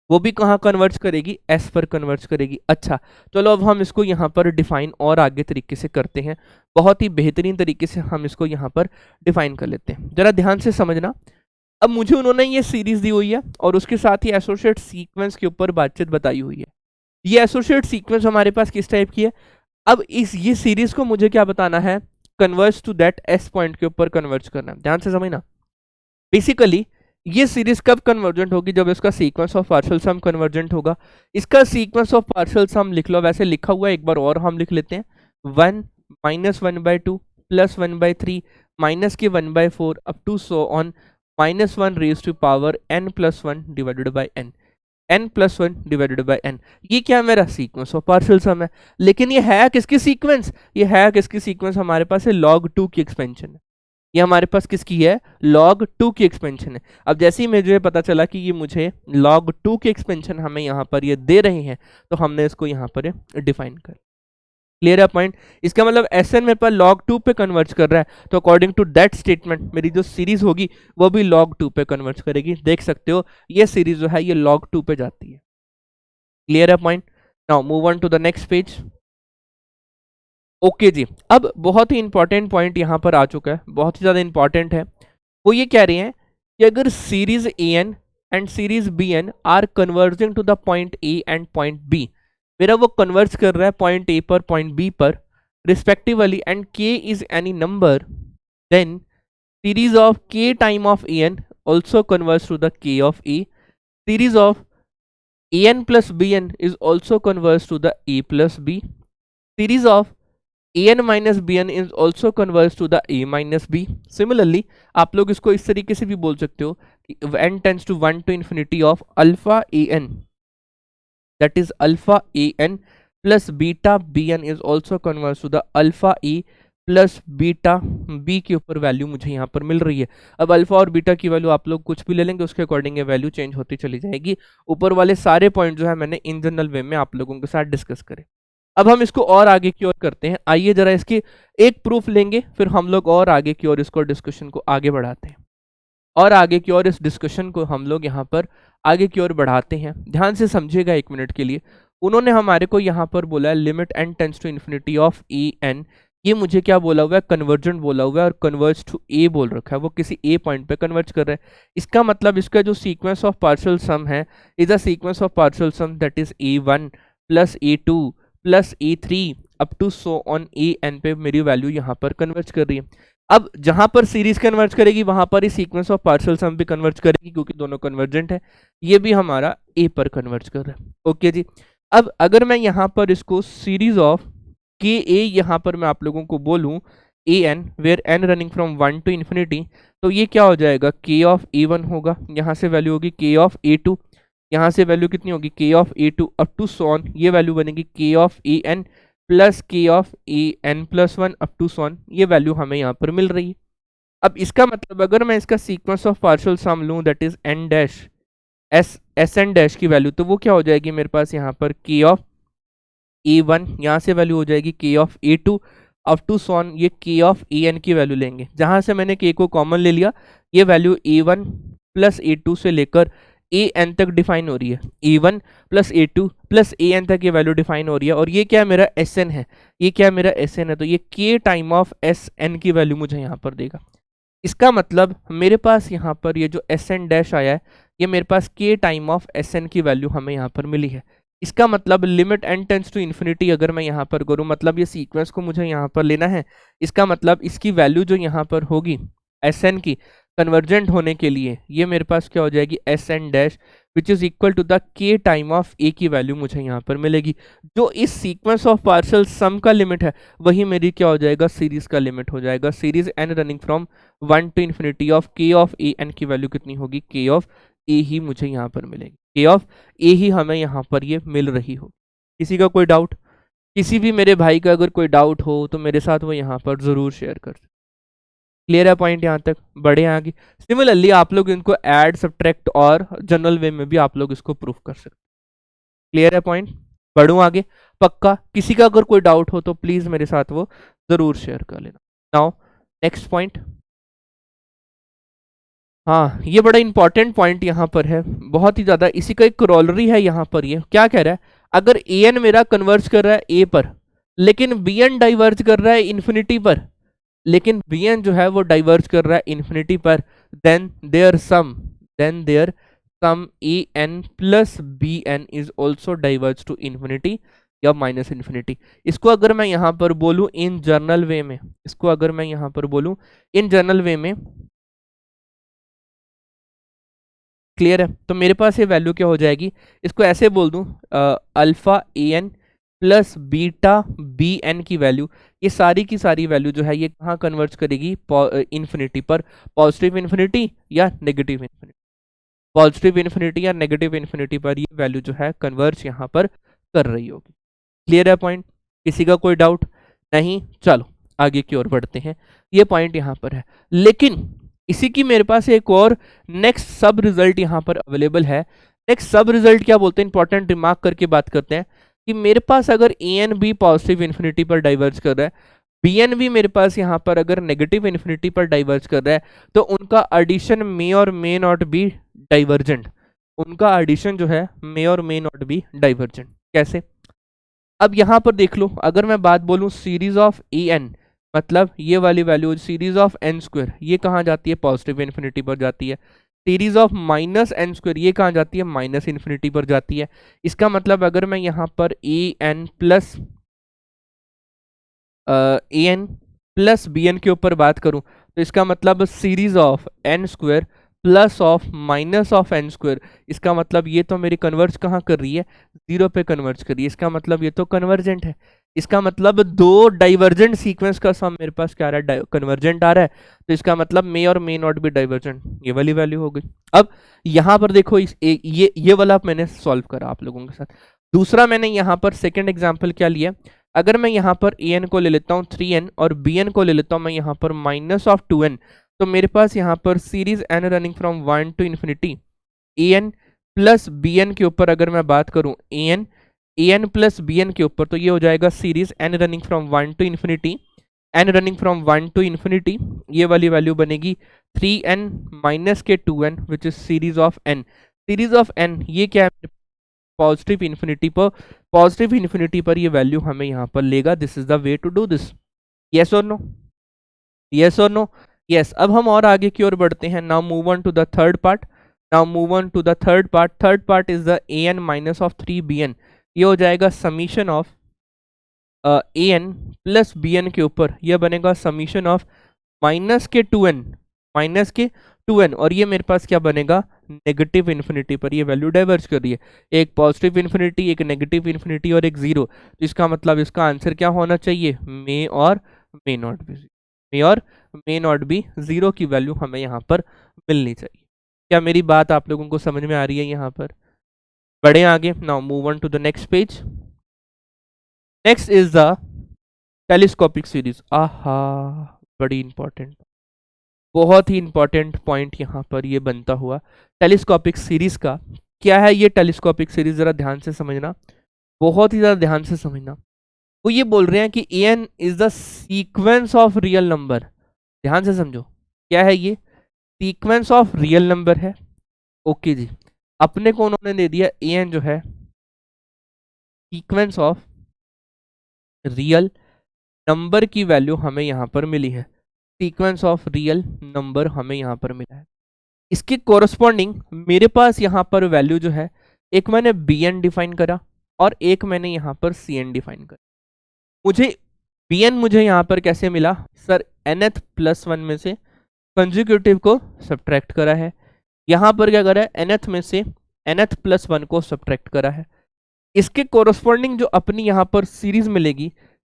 वो भी कहाँ कन्वर्ज करेगी, S पर कन्वर्ज करेगी। अच्छा चलो अब हम इसको यहाँ पर डिफाइन और आगे तरीके से करते हैं, बहुत ही बेहतरीन तरीके से हम इसको यहाँ पर डिफाइन कर लेते हैं। जरा ध्यान से समझना, अब मुझे उन्होंने ये सीरीज दी हुई है और उसके साथ ही एसोसिएट सीक्वेंस के ऊपर बातचीत बताई हुई है। ये एसोसिएट सीक्वेंस हमारे पास किस टाइप की है, अब इस ये सीरीज को मुझे क्या बताना है, converge to that S point के ऊपर कन्वर्ज करना। ध्यान से समझना, बेसिकली ये सीरीज कब कन्वर्जेंट होगी, जब इसका sequence of partial sum convergent होगा। इसका सीक्वेंस ऑफ पार्शियल सम लिख लो, वैसे लिखा हुआ है, एक बार और हम लिख लेते हैं, 1 माइनस 1/2 प्लस 1/3 माइनस के 1/4 up to so on -1 raise to power n+1 divided by n, n+1 divided by n। ये क्या मेरा सीक्वेंस ऑफ पार्शियल सम है, लेकिन ये है किसकी सीक्वेंस, ये है किसकी सीक्वेंस, हमारे पास है log2 की एक्सपेंशन है। ये हमारे पास किसकी है, log2 की एक्सपेंशन है। अब जैसे ही मुझे पता चला कि ये मुझे log2 की एक्सपेंशन हमें यहाँ पर ये दे रहे हैं, तो हमने इसको यहाँ पर डिफाइन कर, क्लियर है पॉइंट। इसका मतलब Sn मेरे पास log2 पे कन्वर्ज कर रहा है, तो अकॉर्डिंग टू दैट स्टेटमेंट मेरी जो सीरीज होगी वो भी log2 पे कन्वर्ज करेगी। देख सकते हो ये सीरीज जो है ये log2 पे जाती है, क्लियर है point. Now move on to the next page. Okay जी, अब बहुत ही इंपॉर्टेंट पॉइंट यहाँ पर आ चुका है, बहुत ही ज्यादा इंपॉर्टेंट है। वो ये कह रहे हैं कि अगर series an and series bn are converging to the point a and point b, मेरा वो कन्वर्ज कर रहा है पॉइंट A पर पॉइंट B पर respectively, and K is any number, then series of K time of an also converge to the K of A, series of an plus bn is also converge to the A plus B, series of an minus bn is also converge to the A minus B। Similarly आप लोग इसको इस तरीके से भी बोल सकते हो कि n tends to 1 to infinity of alpha an, that is alpha an plus beta bn is also converge to the alpha a plus beta B के ऊपर वैल्यू मुझे यहाँ पर मिल रही है। अब अल्फा और बीटा की वैल्यू आप लोग कुछ भी ले लेंगे, उसके अकॉर्डिंग ये वैल्यू चेंज होती चली जाएगी। ऊपर वाले सारे पॉइंट जो है मैंने इन जनरल वे में आप लोगों के साथ डिस्कस करे। अब हम इसको और आगे की ओर करते हैं, आइए जरा इसकी एक प्रूफ लेंगे, फिर हम लोग और आगे की ओर इसको डिस्कशन को आगे बढ़ाते हैं, और आगे की ओर इस डिस्कशन को हम लोग यहाँ पर आगे की ओर बढ़ाते हैं। ध्यान से समझिएगा एक मिनट के लिए। उन्होंने हमारे को यहाँ पर बोला है limit n tends to infinity of A N, ये मुझे क्या बोला हुआ है, कन्वर्जेंट बोला हुआ है, और कन्वर्ज टू ए बोल रखा है, वो किसी ए पॉइंट पे कन्वर्ज कर रहा है। इसका मतलब इसका जो सीक्वेंस ऑफ पार्शियल सम है is a sequence of partial sum that is a1 plus a2 plus a3 up to so on A N पे मेरी वैल्यू यहाँ पर कन्वर्ज कर रही है। अब जहां पर सीरीज कन्वर्ज करेगी वहां पर ही सीक्वेंस ऑफ पार्शियल सम भी कन्वर्ज करेगी, क्योंकि दोनों कन्वर्जेंट है। ये भी हमारा ए पर कन्वर्ज कर रहा है। ओके जी, अब अगर मैं यहाँ पर इसको सीरीज ऑफ के ए यहाँ पर मैं आप लोगों को बोलूँ a n where n running from 1 to infinity, तो ये क्या हो जाएगा, के ऑफ ए1 होगा, यहाँ से वैल्यू होगी के ऑफ ए2, यहाँ से वैल्यू कितनी होगी K of A two up to so on, ये वैल्यू बनेगी K of A N plus K of A N plus 1 up to so on, ये वैल्यू हमें यहाँ पर मिल रही है। अब इसका मतलब अगर मैं इसका सीक्वेंस ऑफ पार्शियल सम लूँ that is N dash S N dash की वैल्यू, तो वो क्या हो जाएगी मेरे पास यहाँ पर के ऑफ ए1, यहाँ से वैल्यू हो जाएगी K of A two up to so on, ये के ऑफ ए एन की वैल्यू लेंगे, जहाँ से मैंने के को कॉमन ले लिया, ये वैल्यू ए1 प्लस ए2 से लेकर ए एन तक डिफाइन हो रही है, A1 plus A2 plus a N तक ये वैल्यू डिफाइन हो रही है, और ये क्या मेरा एस एन है, ये क्या मेरा एस एन है, तो ये के टाइम ऑफ एस एन की वैल्यू मुझे यहाँ पर देगा। इसका मतलब मेरे पास यहाँ पर ये जो एस एन डैश आया है, ये मेरे पास K time of S N की वैल्यू हमें यहाँ पर मिली है। इसका मतलब limit n tends to infinity अगर मैं यहाँ पर करूँ, मतलब ये सीक्वेंस को मुझे यहाँ पर लेना है, इसका मतलब इसकी वैल्यू जो यहाँ पर होगी एस एन की, कन्वर्जेंट होने के लिए ये मेरे पास क्या हो जाएगी, S N dash which is equal to the K time of A की वैल्यू मुझे यहाँ पर मिलेगी। जो इस सीक्वेंस ऑफ पार्शियल सम का लिमिट है वही मेरी क्या हो जाएगा, सीरीज का लिमिट हो जाएगा। Series N running from 1 to infinity of K of A N की वैल्यू कितनी होगी, के ऑफ ए ही मुझे यहाँ पर मिलेगी, के ऑफ ए ही हमें यहाँ पर ये मिल रही हो। किसी का कोई डाउट? किसी भी मेरे भाई का अगर कोई डाउट हो तो मेरे साथ वो यहाँ पर जरूर शेयर कर। क्लियर है पॉइंट यहाँ तक? बढ़े आगे। सिमिलरली आप लोग इनको ऐड सब्ट्रैक्ट और जनरल वे में भी आप लोग इसको प्रूफ कर सकते। क्लियर है पॉइंट? बढ़ूं आगे? पक्का? किसी का अगर कोई डाउट हो तो प्लीज मेरे साथ वो जरूर शेयर कर लेना। Now next point. हाँ, ये बड़ा इंपॉर्टेंट पॉइंट यहाँ पर है, बहुत ही ज्यादा। इसी का एक क्रोलरी है यहाँ पर। ये क्या कह रहा है, अगर ए एन मेरा कन्वर्ज कर रहा है ए पर, लेकिन बी एन डाइवर्ज कर रहा है इन्फिनिटी पर, लेकिन बी एन जो है वो डाइवर्ज कर रहा है इन्फिनिटी पर, then their sum A N plus B N is also diverge to infinity या माइनस इन्फिनिटी। इसको अगर मैं यहाँ पर बोलूँ इन जनरल वे में, इसको अगर मैं यहाँ पर बोलूँ इन जनरल वे में, क्लियर है, तो मेरे पास ये वैल्यू क्या हो जाएगी, इसको ऐसे बोल दूं, alpha a N plus beta b n की वैल्यू, ये सारी की सारी वैल्यू जो है ये कहाँ कन्वर्ज करेगी, इन्फिनिटी पर। पॉजिटिव इन्फिनिटी या नेगेटिव इन्फिनिटी, पॉजिटिव इन्फिनिटी या नेगेटिव इन्फिनिटी पर ये वैल्यू जो है कन्वर्ज यहाँ पर कर रही होगी। क्लियर है पॉइंट? किसी का कोई डाउट नहीं? चलो आगे की ओर बढ़ते हैं। ये पॉइंट यहाँ पर है, लेकिन इसी की मेरे पास एक और नेक्स्ट सब रिजल्ट यहाँ पर अवेलेबल है। नेक्स्ट सब रिजल्ट क्या बोलते हैं, इंपॉर्टेंट रिमार्क करके बात करते हैं कि मेरे पास अगर a n B positive infinity पर डाइवर्ज कर रहा है, बी एन बी मेरे पास यहाँ पर अगर नेगेटिव इन्फिनिटी पर डाइवर्ज कर रहा है, तो उनका एडिशन मे और मे नॉट बी डाइवर्जेंट। उनका एडिशन जो है मे और मे नॉट बी डाइवर्जेंट। कैसे? अब यहाँ पर देख लो, अगर मैं बात बोलूँ सीरीज ऑफ ए एन, मतलब ये वाली value series of N square, ये कहाँ जाती है, पॉजिटिव इन्फिनिटी पर जाती है। Series of minus N square ये कहाँ जाती है, माइनस इन्फिनिटी पर जाती है। इसका मतलब अगर मैं यहाँ पर A N plus B N के ऊपर बात करूँ, तो इसका मतलब series of N square plus of minus of N square, इसका मतलब ये तो मेरी कन्वर्ज कहाँ कर रही है, जीरो पे कन्वर्ज कर रही है। इसका मतलब ये तो कन्वर्जेंट है। इसका मतलब दो डाइवर्जेंट सीक्वेंस का सम मेरे पास क्या आ रहा है, कन्वर्जेंट आ रहा है। तो इसका मतलब मे और मे नॉट बी डाइवर्जेंट, ये वाली वैल्यू हो गई। अब यहाँ पर देखो ये वाला मैंने सॉल्व करा आप लोगों के साथ। दूसरा मैंने यहाँ पर सेकेंड एग्जाम्पल क्या लिया, अगर मैं यहाँ पर ए एन को ले लेता हूँ 3n और बी एन को ले लेता हूँ मैं यहाँ पर -2n, तो मेरे पास यहाँ पर series N running from 1 to infinity A N plus B N के ऊपर अगर मैं बात करूँ A N plus B N के ऊपर, तो ये हो जाएगा series N running from 1 to infinity, N running from 1 to infinity, ये वाली वैल्यू बनेगी 3n माइनस के 2n which is series of N. Series of N ये क्या है, पॉजिटिव इन्फिनिटी पर ये वैल्यू हमें यहाँ पर लेगा। This is the way to do this. Yes और नो? यस और नो? यस। अब हम और आगे की ओर बढ़ते हैं। Now move on to the third part. Third part is the A N minus of 3bn। ये हो जाएगा summation of A N plus B N के ऊपर, यह बनेगा समीशन ऑफ माइनस के 2n, और ये मेरे पास क्या बनेगा, नेगेटिव इन्फिनिटी पर ये वैल्यू डाइवर्ज कर रही है। एक पॉजिटिव इन्फिनिटी, एक नेगेटिव इन्फिनिटी और एक जीरो। तो इसका मतलब इसका आंसर क्या होना चाहिए, मे और मे नॉट बी जीरो की वैल्यू हमें यहाँ पर मिलनी चाहिए। क्या मेरी बात आप लोगों को समझ में आ रही है यहाँ पर? बढ़े आगे। Now move on to the next page. Next is the telescopic series. आहा, बड़ी इंपॉर्टेंट, बहुत ही इंपॉर्टेंट पॉइंट यहाँ पर ये बनता हुआ टेलीस्कोपिक सीरीज का। क्या है ये टेलीस्कोपिक सीरीज, जरा ध्यान से समझना, बहुत ही ज्यादा ध्यान से समझना। वो ये बोल रहे हैं कि a n is the sequence of real number. ध्यान से समझो, क्या है ये, सीक्वेंस ऑफ रियल नंबर है। ओके जी, अपने को उन्होंने दे दिया ए एन जो है सीक्वेंस ऑफ रियल नंबर की वैल्यू हमें यहाँ पर मिली है। सीक्वेंस ऑफ रियल नंबर हमें यहाँ पर मिला है। इसके कोरस्पॉन्डिंग मेरे पास यहाँ पर वैल्यू जो है, एक मैंने बी एन डिफाइन करा और एक मैंने यहाँ पर सी एन डिफाइन करा। मुझे बी एन मुझे यहाँ पर कैसे मिला सर, nth+1 में से कंजिक्यूटिव को सब्ट्रैक्ट करा है, यहाँ पर क्या करा है, nth में से nth प्लस 1 को सब्ट्रैक्ट करा है। इसके कोरस्पॉन्डिंग जो अपनी यहाँ पर सीरीज मिलेगी,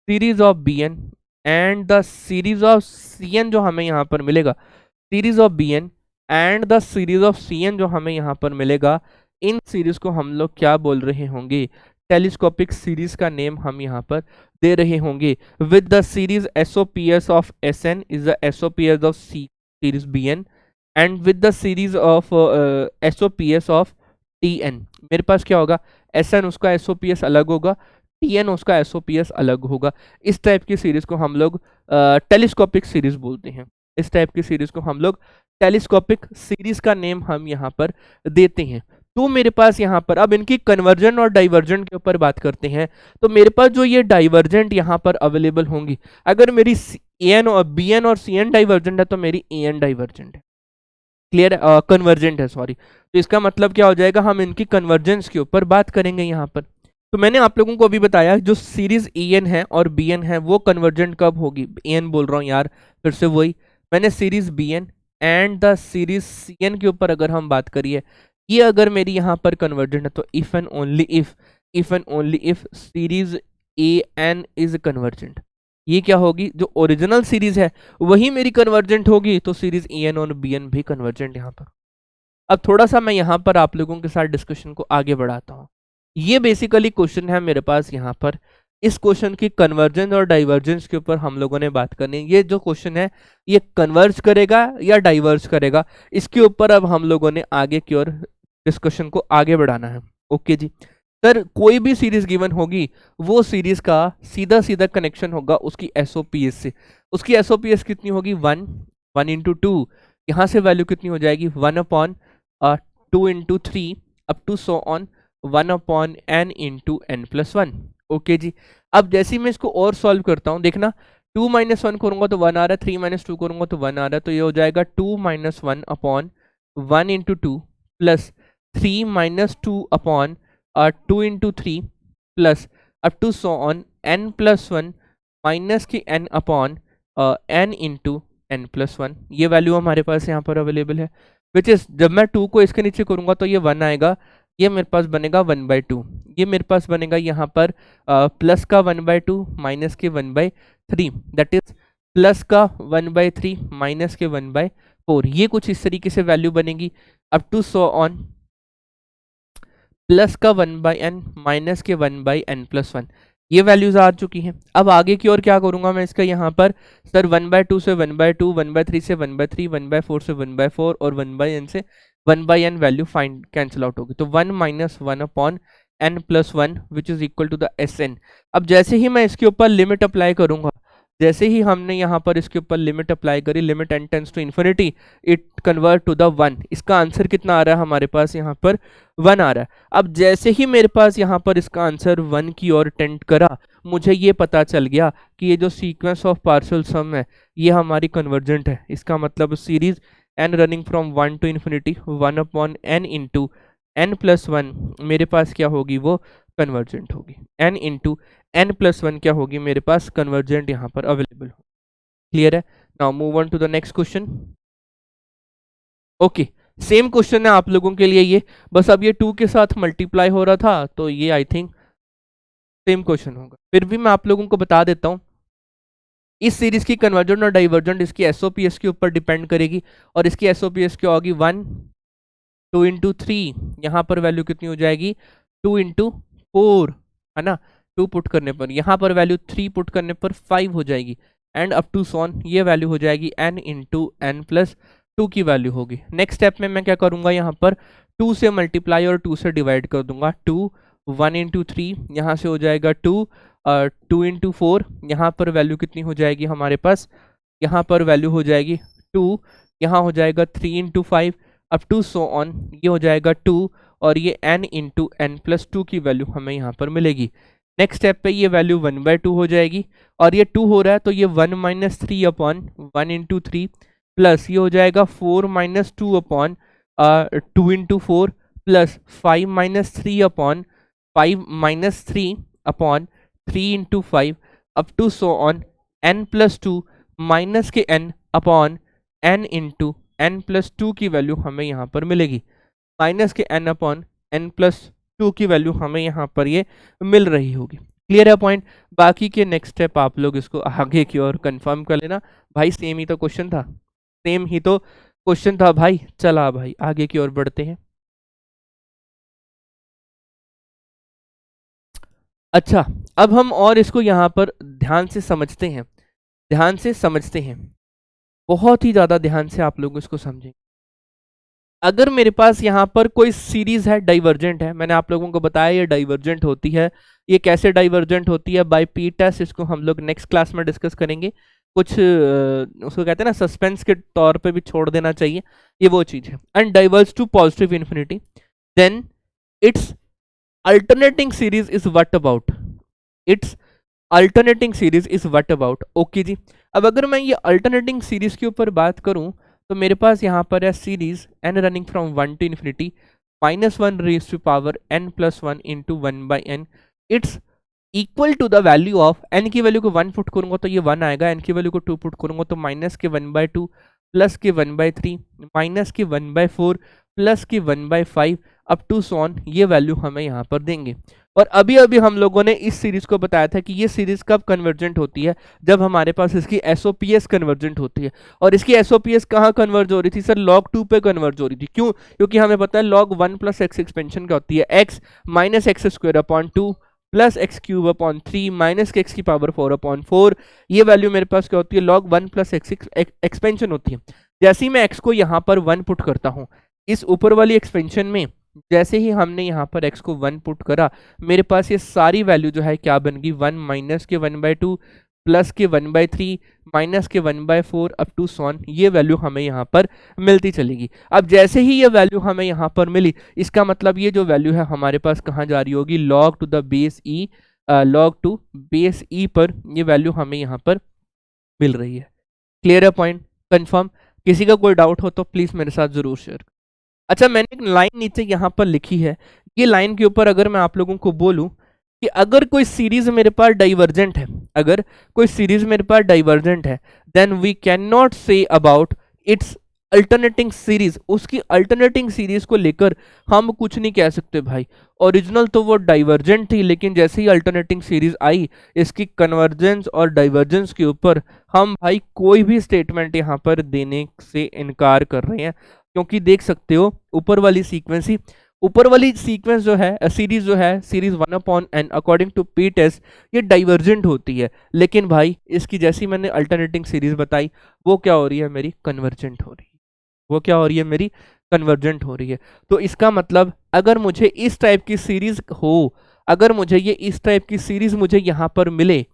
series of B N and the series of C N जो हमें यहाँ पर मिलेगा, series of B N and the series of C N जो हमें यहाँ पर मिलेगा, इन सीरीज को हम लोग क्या बोल रहे होंगे, टेलीस्कोपिक सीरीज का नेम हम यहाँ पर दे रहे होंगे। With the series SOPS of SN is the SOPS of series BN and with the series of SOPS of TN, मेरे पास क्या होगा, SN उसका SOPS अलग होगा, TN उसका SOPS अलग होगा। इस टाइप की सीरीज को हम लोग टेलीस्कोपिक सीरीज बोलते हैं। इस टाइप की सीरीज को हम लोग टेलीस्कोपिक सीरीज का नेम हम यहाँ पर देते हैं। तो मेरे पास यहाँ पर अब इनकी कन्वर्जन और डाइवर्जेंट के ऊपर बात करते हैं। तो मेरे पास जो ये डाइवर्जेंट यहाँ पर अवेलेबल होंगी, अगर मेरी AN और BN और CN डाइवर्जेंट है तो मेरी AN डाइवर्जेंट है, क्लियर है, कन्वर्जेंट है सॉरी। तो इसका मतलब क्या हो जाएगा, हम इनकी कन्वर्जेंस के ऊपर बात करेंगे यहाँ पर। तो मैंने आप लोगों को अभी बताया जो सीरीज AN है और BN है वो कन्वर्जेंट कब होगी, AN बोल रहा हूँ यार फिर से वही, मैंने series BN and the series CN के ऊपर अगर हम बात करिए, ये अगर मेरी यहाँ पर कन्वर्जेंट है तो if and only if series AN is convergent, ये क्या होगी, जो ओरिजिनल सीरीज है वही मेरी कन्वर्जेंट होगी, तो सीरीज AN और BN भी कन्वर्जेंट यहाँ पर। अब थोड़ा सा मैं यहाँ पर आप लोगों के साथ डिस्कशन को आगे बढ़ाता हूँ। ये बेसिकली क्वेश्चन है मेरे पास यहाँ पर, इस क्वेश्चन की कन्वर्जेंस और डाइवर्जेंस के ऊपर हम लोगों ने बात करनी है। ये जो क्वेश्चन है ये कन्वर्ज करेगा या डाइवर्ज करेगा, इसके ऊपर अब हम लोगों ने आगे की ओर डिस्कशन को आगे बढ़ाना है। ओके जी सर, कोई भी सीरीज गिवन होगी वो सीरीज का सीधा सीधा कनेक्शन होगा उसकी SOPS से। उसकी SOPS कितनी होगी, 1 इंटू 2, यहाँ से वैल्यू कितनी हो जाएगी 1/2 into 3 up to so on 1/n into n+1। Okay जी, अब जैसे ही मैं इसको और सॉल्व करता हूँ, देखना 2 - 1 करूंगा तो 1 आ रहा है, 3 - 2 करूंगा तो 1 आ रहा है, तो ये हो जाएगा 2 - 1/1 into 2 plus 3 - 2/2 into 3 plus up to so on n+1 minus की n/n इंटू n+1। ये वैल्यू हमारे पास यहाँ पर अवेलेबल है, विच इज जब मैं 2 को इसके नीचे करूंगा तो ये 1 आएगा, ये मेरे पास बनेगा 1/2, ये मेरे पास बनेगा यहाँ पर प्लस का 1/2 माइनस के 1/3, दैट इज प्लस का 1/3 माइनस के 1/4। ये कुछ इस तरीके से वैल्यू बनेगी up to so on plus का 1/n माइनस के 1/n+1। ये वैल्यूज आ चुकी हैं। अब आगे की ओर क्या करूंगा मैं इसका, यहाँ पर सर 1/2 से 1/2, 1/3 से 1/3, 1/4 से 1/4 और 1/n से 1/n value find cancel out होगी, तो 1 - 1/n+1 which is equal to the SN। अब जैसे ही मैं इसके ऊपर लिमिट अप्लाई करूंगा, जैसे ही हमने यहाँ पर इसके ऊपर लिमिट अप्लाई करी, limit n tends to infinity, it convert to the 1। इसका आंसर कितना आ रहा है हमारे पास, यहाँ पर 1 आ रहा है। अब जैसे ही मेरे पास यहाँ पर इसका आंसर 1 की ओर टेंड करा, मुझे ये पता चल गया कि ये जो सीक्वेंस ऑफ पार्शियल सम है ये हमारी कन्वर्जेंट है। इसका मतलब series n running from 1 to infinity 1/n into n+1 मेरे पास क्या होगी, वो कन्वर्जेंट होगी। n इंटू n+1 क्या होगी मेरे पास, कन्वर्जेंट यहाँ पर अवेलेबल हो। क्लियर है, now move on to the next question. Okay, same question है आप लोगों के लिए ये, बस अब ये 2 के साथ मल्टीप्लाई हो रहा था, तो ये आई थिंक सेम क्वेश्चन होगा। फिर भी मैं आप लोगों को बता देता हूँ, इस सीरीज की कन्वर्जेंट और डाइवर्जेंट इसकी SOPS के ऊपर डिपेंड करेगी, और इसकी SOPS क्या होगी, 1 2 इंटू 3, यहाँ पर वैल्यू कितनी हो जाएगी 2 इंटू 4, है ना, 2 पुट करने पर, यहाँ पर वैल्यू 3 पुट करने पर 5 हो जाएगी, एंड अप टू सॉन ये वैल्यू हो जाएगी n इंटू n+2 की वैल्यू होगी। नेक्स्ट स्टेप में मैं क्या करूंगा, यहाँ पर 2 से मल्टीप्लाई और 2 से डिवाइड कर दूंगा, 2 1 इंटू 3 यहाँ से हो जाएगा 2 2 इंटू 4, यहाँ पर वैल्यू कितनी हो जाएगी हमारे पास, यहाँ पर वैल्यू हो जाएगी 2, यहाँ हो जाएगा 3 into 5 up to so on, ये हो जाएगा 2, और ये n इंटू n+2 की वैल्यू हमें यहाँ पर मिलेगी। नेक्स्ट स्टेप पे ये वैल्यू 1/2 हो जाएगी, और ये 2 हो रहा है तो ये 1 - 3/1 इंटू 3 प्लस ये हो जाएगा 4 - 2/2 into 4 plus 5 - 3 into 5 up to so on n+2 minus के n n into N plus two की वैल्यू हमें यहाँ पर मिलेगी, माइनस के n upon N plus two की वैल्यू हमें यहाँ पर ये मिल रही होगी। क्लियर है पॉइंट। बाकी के नेक्स्ट स्टेप आप लोग इसको आगे की ओर कंफर्म कर लेना भाई, सेम ही तो क्वेश्चन था, सेम ही तो क्वेश्चन था भाई। चला भाई आगे की ओर बढ़ते हैं। अच्छा, अब हम और इसको यहाँ पर ध्यान से समझते हैं, ध्यान से समझते हैं, बहुत ही ज्यादा ध्यान से आप लोग इसको समझें। अगर मेरे पास यहाँ पर कोई सीरीज है डाइवर्जेंट है, मैंने आप लोगों को बताया ये डाइवर्जेंट होती है, ये कैसे डाइवर्जेंट होती है बाय पी टेस्ट, इसको हम लोग नेक्स्ट क्लास में डिस्कस करेंगे। कुछ उसको कहते हैं ना सस्पेंस के तौर पे भी छोड़ देना चाहिए, ये वो चीज है। And diverges to positive infinity, then its alternating series is what about, its alternating series is what about. Okay जी, अब अगर मैं ये अल्टरनेटिंग सीरीज के ऊपर बात करूं तो मेरे पास यहाँ पर है series N running from one to infinity minus one raise to power N plus one into one by N, it's equal to the value of N की वैल्यू को वन पुट करूंगा तो ये वन आएगा, एन की value को to put करूंगा तो माइनस के वन बाई टू प्लस के वन बाई थ्री माइनस के वन बाई फोर प्लस के one by five up to so on, ये वैल्यू हमें यहाँ पर देंगे। और अभी अभी हम लोगों ने इस सीरीज को बताया था कि ये सीरीज कब कन्वर्जेंट होती है, जब हमारे पास इसकी एसओपीएस कन्वर्जेंट होती है। और इसकी एसओपीएस कहाँ कन्वर्ज हो रही थी सर, log 2 पे कन्वर्ज हो रही थी। क्यों? क्योंकि हमें पता है log 1 प्लस एक्स एक्सपेंशन क्या होती है, x minus x square upon two plus x cube upon three minus के एक्स की पावर फोर अपॉन फोर, ये वैल्यू मेरे पास क्या होती है, log 1 प्लस एक्स एक्सपेंशन होती है। जैसे ही मैं x को यहाँ पर 1 पुट करता हूँ इस ऊपर वाली एक्सपेंशन में, जैसे ही हमने यहाँ पर x को 1 पुट करा, मेरे पास ये सारी वैल्यू जो है क्या बन गई, 1 माइनस के 1/2 प्लस के 1/3 माइनस के 1/4 अप टू सॉन, ये वैल्यू हमें यहाँ पर मिलती चलेगी। अब जैसे ही ये वैल्यू हमें यहाँ पर मिली, इसका मतलब ये जो वैल्यू है हमारे पास कहाँ जा रही होगी, log to the base e, log to base e पर ये वैल्यू हमें यहाँ पर मिल रही है। क्लियर है पॉइंट, कंफर्म। किसी का कोई डाउट हो तो प्लीज मेरे साथ जरूर शेयर। अच्छा, मैंने एक लाइन नीचे यहाँ पर लिखी है, ये लाइन के ऊपर अगर मैं आप लोगों को बोलूं कि अगर कोई सीरीज मेरे पास डाइवर्जेंट है, अगर कोई सीरीज मेरे पास डाइवर्जेंट है, then we can not say about its alternating series, उसकी अल्टरनेटिंग सीरीज को लेकर हम कुछ नहीं कह सकते भाई। ओरिजिनल तो वो डाइवर्जेंट थी, लेकिन जैसे ही अल्टरनेटिंग सीरीज आई, इसकी कन्वर्जेंस और डाइवर्जेंस के ऊपर हम भाई कोई भी स्टेटमेंट यहाँ पर देने से इनकार कर रहे हैं। क्योंकि देख सकते हो ऊपर वाली सीक्वेंस ही, ऊपर वाली सीक्वेंस जो है, सीरीज जो है, series 1/n according to P test, ये डाइवर्जेंट होती है। लेकिन भाई इसकी जैसी मैंने अल्टरनेटिंग सीरीज बताई, वो क्या हो रही है, मेरी कन्वर्जेंट हो रही है, वो क्या हो रही है, मेरी कन्वर्जेंट हो रही है। तो इसका मतलब अगर मुझे इस टाइप की सीरीज हो, अगर मुझे ये इस टाइप की सीरीज मुझे यहां पर मिले,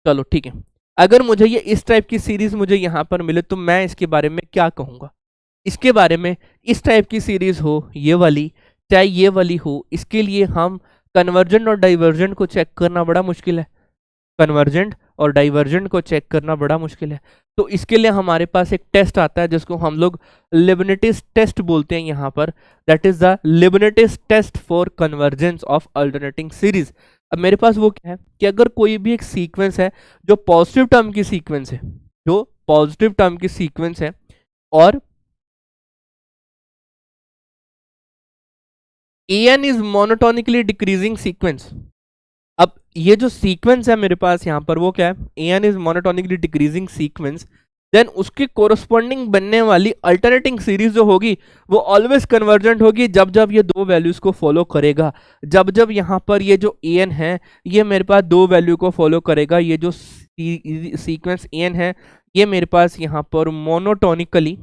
चलो ठीक है, अगर मुझे ये इस टाइप की सीरीज मुझे यहां पर मिले तो मैं इसके बारे में क्या कहूंगा, इसके बारे में, इस टाइप की सीरीज हो ये वाली, चाहे ये वाली हो, इसके लिए हम कन्वर्जेंट और डाइवर्जेंट को चेक करना बड़ा मुश्किल है, कन्वर्जेंट और डाइवर्जेंट को चेक करना बड़ा मुश्किल है। तो इसके लिए हमारे पास एक टेस्ट आता है जिसको हम लोग लिबनिटीज टेस्ट बोलते हैं यहाँ पर, that is the Leibniz test for convergence of alternating series. अब मेरे पास वो क्या है कि अगर कोई भी एक सीक्वेंस है जो पॉजिटिव टर्म की सीक्वेंस है, जो पॉजिटिव टर्म की सीक्वेंस है, और an is monotonically decreasing sequence. अब ये जो सीक्वेंस है मेरे पास यहाँ पर वो क्या है, an is monotonically decreasing sequence, then उसके कोरस्पॉन्डिंग बनने वाली अल्टरनेटिंग सीरीज जो होगी वो ऑलवेज कन्वर्जेंट होगी जब जब ये दो वैल्यूज को फॉलो करेगा। जब जब यहाँ पर ये जो an है ये मेरे पास दो वैल्यू को फॉलो करेगा, ये जो सीक्वेंस an है ये मेरे पास यहाँ पर मोनोटोनिकली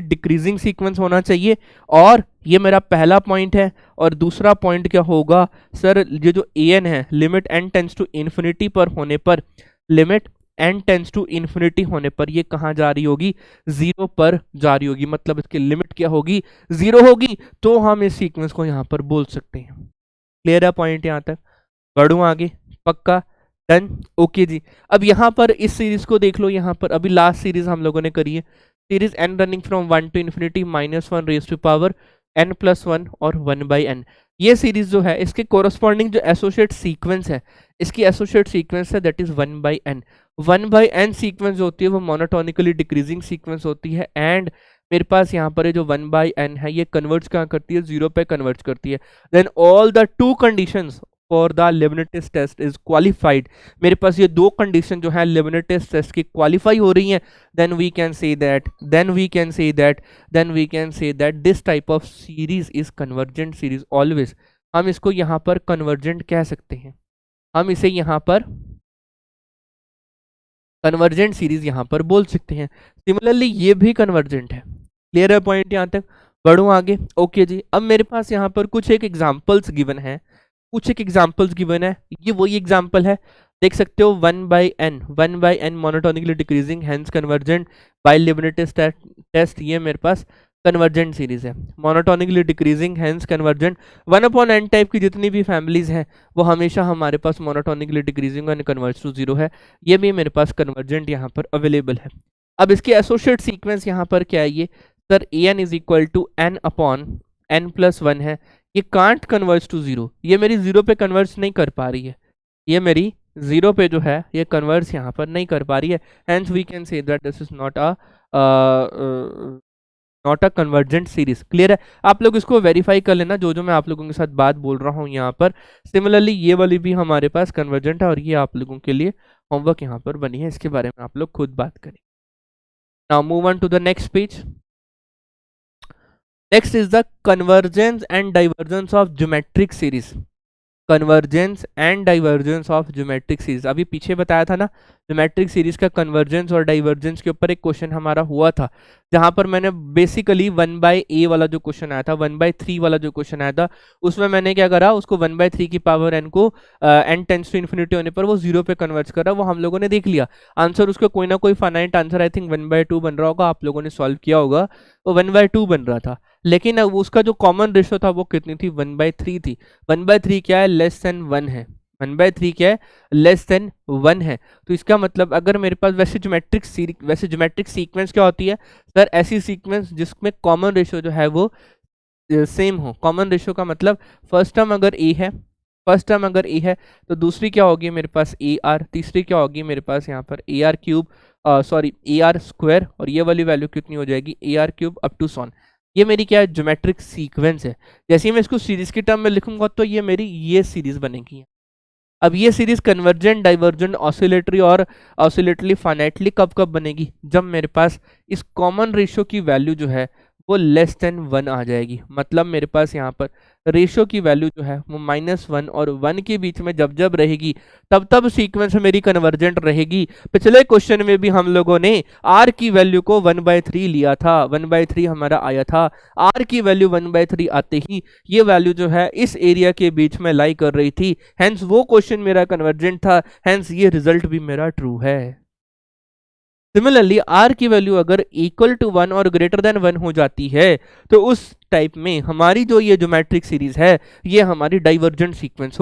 डिक्रीजिंग सीक्वेंस होना चाहिए। और ये मेरा पहला पॉइंट है। और दूसरा पॉइंट क्या होगा सर, ये जो an है limit n tends to infinity पर होने पर, limit n tends to infinity होने पर ये कहाँ जा रही होगी, जीरो पर जा रही होगी। मतलब इसकी लिमिट क्या होगी, जीरो होगी, तो हम इस सीक्वेंस को यहाँ पर बोल सकते हैं। क्लियर है पॉइंट यहाँ तक, बढ़ूँ आगे, पक्का, डन, ओके जी। अब यहाँ पर इस सीरीज को देख लो, यहाँ पर अभी लास्ट सीरीज हम लोगों ने करी है, series n running from one to infinity minus one raise to power n plus one और 1/n। ये सीरीज जो है इसके कोरस्पॉन्डिंग जो एसोसिएट सीक्वेंस है, इसकी एसोसिएट सीक्वेंस है that is 1/n। 1/n sequence जो होती है वो मोनोटोनिकली डिक्रीजिंग सीक्वेंस होती है, एंड मेरे पास यहाँ पर ये जो 1/n है ये कन्वर्ट्स कहाँ करती है, जीरो पे कन्वर्ट करती है। Then all the two conditions for the Leibniz test is qualified. मेरे पास ये दो कंडीशन जो है लेबनिज़ टेस्ट की क्वालिफाई हो रही हैं, then we can say that then we can say that this type of series is convergent series always। हम इसको यहाँ पर convergent कह सकते हैं, हम इसे यहाँ पर convergent series यहाँ पर बोल सकते हैं। सिमिलरली ये भी convergent है। क्लियर है पॉइंट यहाँ तक? बढ़ूँ आगे? ओके जी। अब मेरे पास यहाँ पर कुछ एक एग्जाम्पल्स गिवन है, ये वही एग्जाम्पल है, देख सकते हो 1/n monotonically decreasing hence convergent by Leibniz test, ये मेरे पास कन्वर्जेंट सीरीज है। Monotonically decreasing hence convergent 1/n type की जितनी भी फैमिलीज हैं वो हमेशा हमारे पास monotonically decreasing and converge to zero है, ये भी मेरे पास कन्वर्जेंट यहाँ पर अवेलेबल है। अब इसके एसोसिएट सीक्वेंस यहाँ पर क्या है, ये सर an is equal to n/n+1 है, ये कांट कन्वर्ज टू जीरो, ये मेरी जीरो पे कन्वर्ज नहीं कर पा रही है, ये मेरी जीरो पे जो है ये कन्वर्स यहाँ पर नहीं कर पा रही है, hence we can say that this is not a convergent series. Clear है? आप लोग इसको वेरीफाई कर लेना जो जो मैं आप लोगों के साथ बात बोल रहा हूँ यहाँ पर। सिमिलरली ये वाली भी हमारे पास कन्वर्जेंट है और ये आप लोगों के लिए होमवर्क यहाँ पर बनी है, इसके बारे में आप लोग खुद बात करें। Now move on to the next page. Next is the convergence and divergence of geometric series. Convergence and divergence of geometric series, अभी पीछे बताया था ना ज्योमेट्रिक सीरीज का कन्वर्जेंस और डाइवर्जेंस के ऊपर एक क्वेश्चन हमारा हुआ था, जहां पर मैंने बेसिकली 1/a वाला जो क्वेश्चन आया था, 1/3 वाला जो क्वेश्चन आया था, उसमें मैंने क्या करा, उसको 1/3 की पावर n को n टेंस टू इन्फिनिटी होने पर वो जीरो पे कन्वर्ट करा, वो हम लोगों ने देख लिया। आंसर उसका कोई ना कोई फाइनाइट आंसर आई थिंक 1/2 बन रहा होगा, आप लोगों ने सॉल्व किया होगा, वो 1/2 बन रहा था, लेकिन अब उसका जो कॉमन रेशियो था वो कितनी थी, 1/3 थी। 1/3 क्या है, लेस देन 1 है। 1/3 क्या है, लेस देन 1 है। तो इसका मतलब अगर मेरे पास वैसे ज्योमेट्रिक सीक्वेंस क्या होती है सर, ऐसी सीक्वेंस जिसमें कॉमन रेशियो जो है वो सेम हो। कॉमन रेशियो का मतलब फर्स्ट टर्म अगर ए है तो दूसरी क्या होगी मेरे पास AR, तीसरी क्या होगी मेरे पास यहाँ पर AR क्यूब, AR स्क्वायर, और ये वाली वैल्यू कितनी हो जाएगी AR cube up to so on. ये मेरी क्या है, ज्योमेट्रिक सीक्वेंस है। जैसे ही मैं इसको सीरीज के टर्म में लिखूंगा तो ये मेरी ये सीरीज बनेगी। अब ये सीरीज कन्वर्जेंट, डाइवर्जेंट, ऑसिलेटरी और ऑसिलेटरी फाइनाइटली कब कब बनेगी, जब मेरे पास इस कॉमन रेशियो की वैल्यू जो है वो लेस देन 1 आ जाएगी। मतलब मेरे पास यहाँ पर रेशियो की वैल्यू जो है वो -1 और 1 के बीच में जब जब रहेगी तब तब सीक्वेंस मेरी कन्वर्जेंट रहेगी। पिछले क्वेश्चन में भी हम लोगों ने r की वैल्यू को 1/3 लिया था, 1/3 हमारा आया था, r की वैल्यू 1/3 आते ही ये वैल्यू जो है इस एरिया के बीच में लाई कर रही थी, हेंस वो क्वेश्चन मेरा कन्वर्जेंट था, हेंस ये रिजल्ट भी मेरा ट्रू है। सिमिलरली r की वैल्यू अगर इक्वल टू 1 और ग्रेटर देन 1 हो जाती है तो उस टाइप में हमारी जो ये ज्योमेट्रिक सीरीज है ये हमारी डाइवर्जेंट सीक्वेंस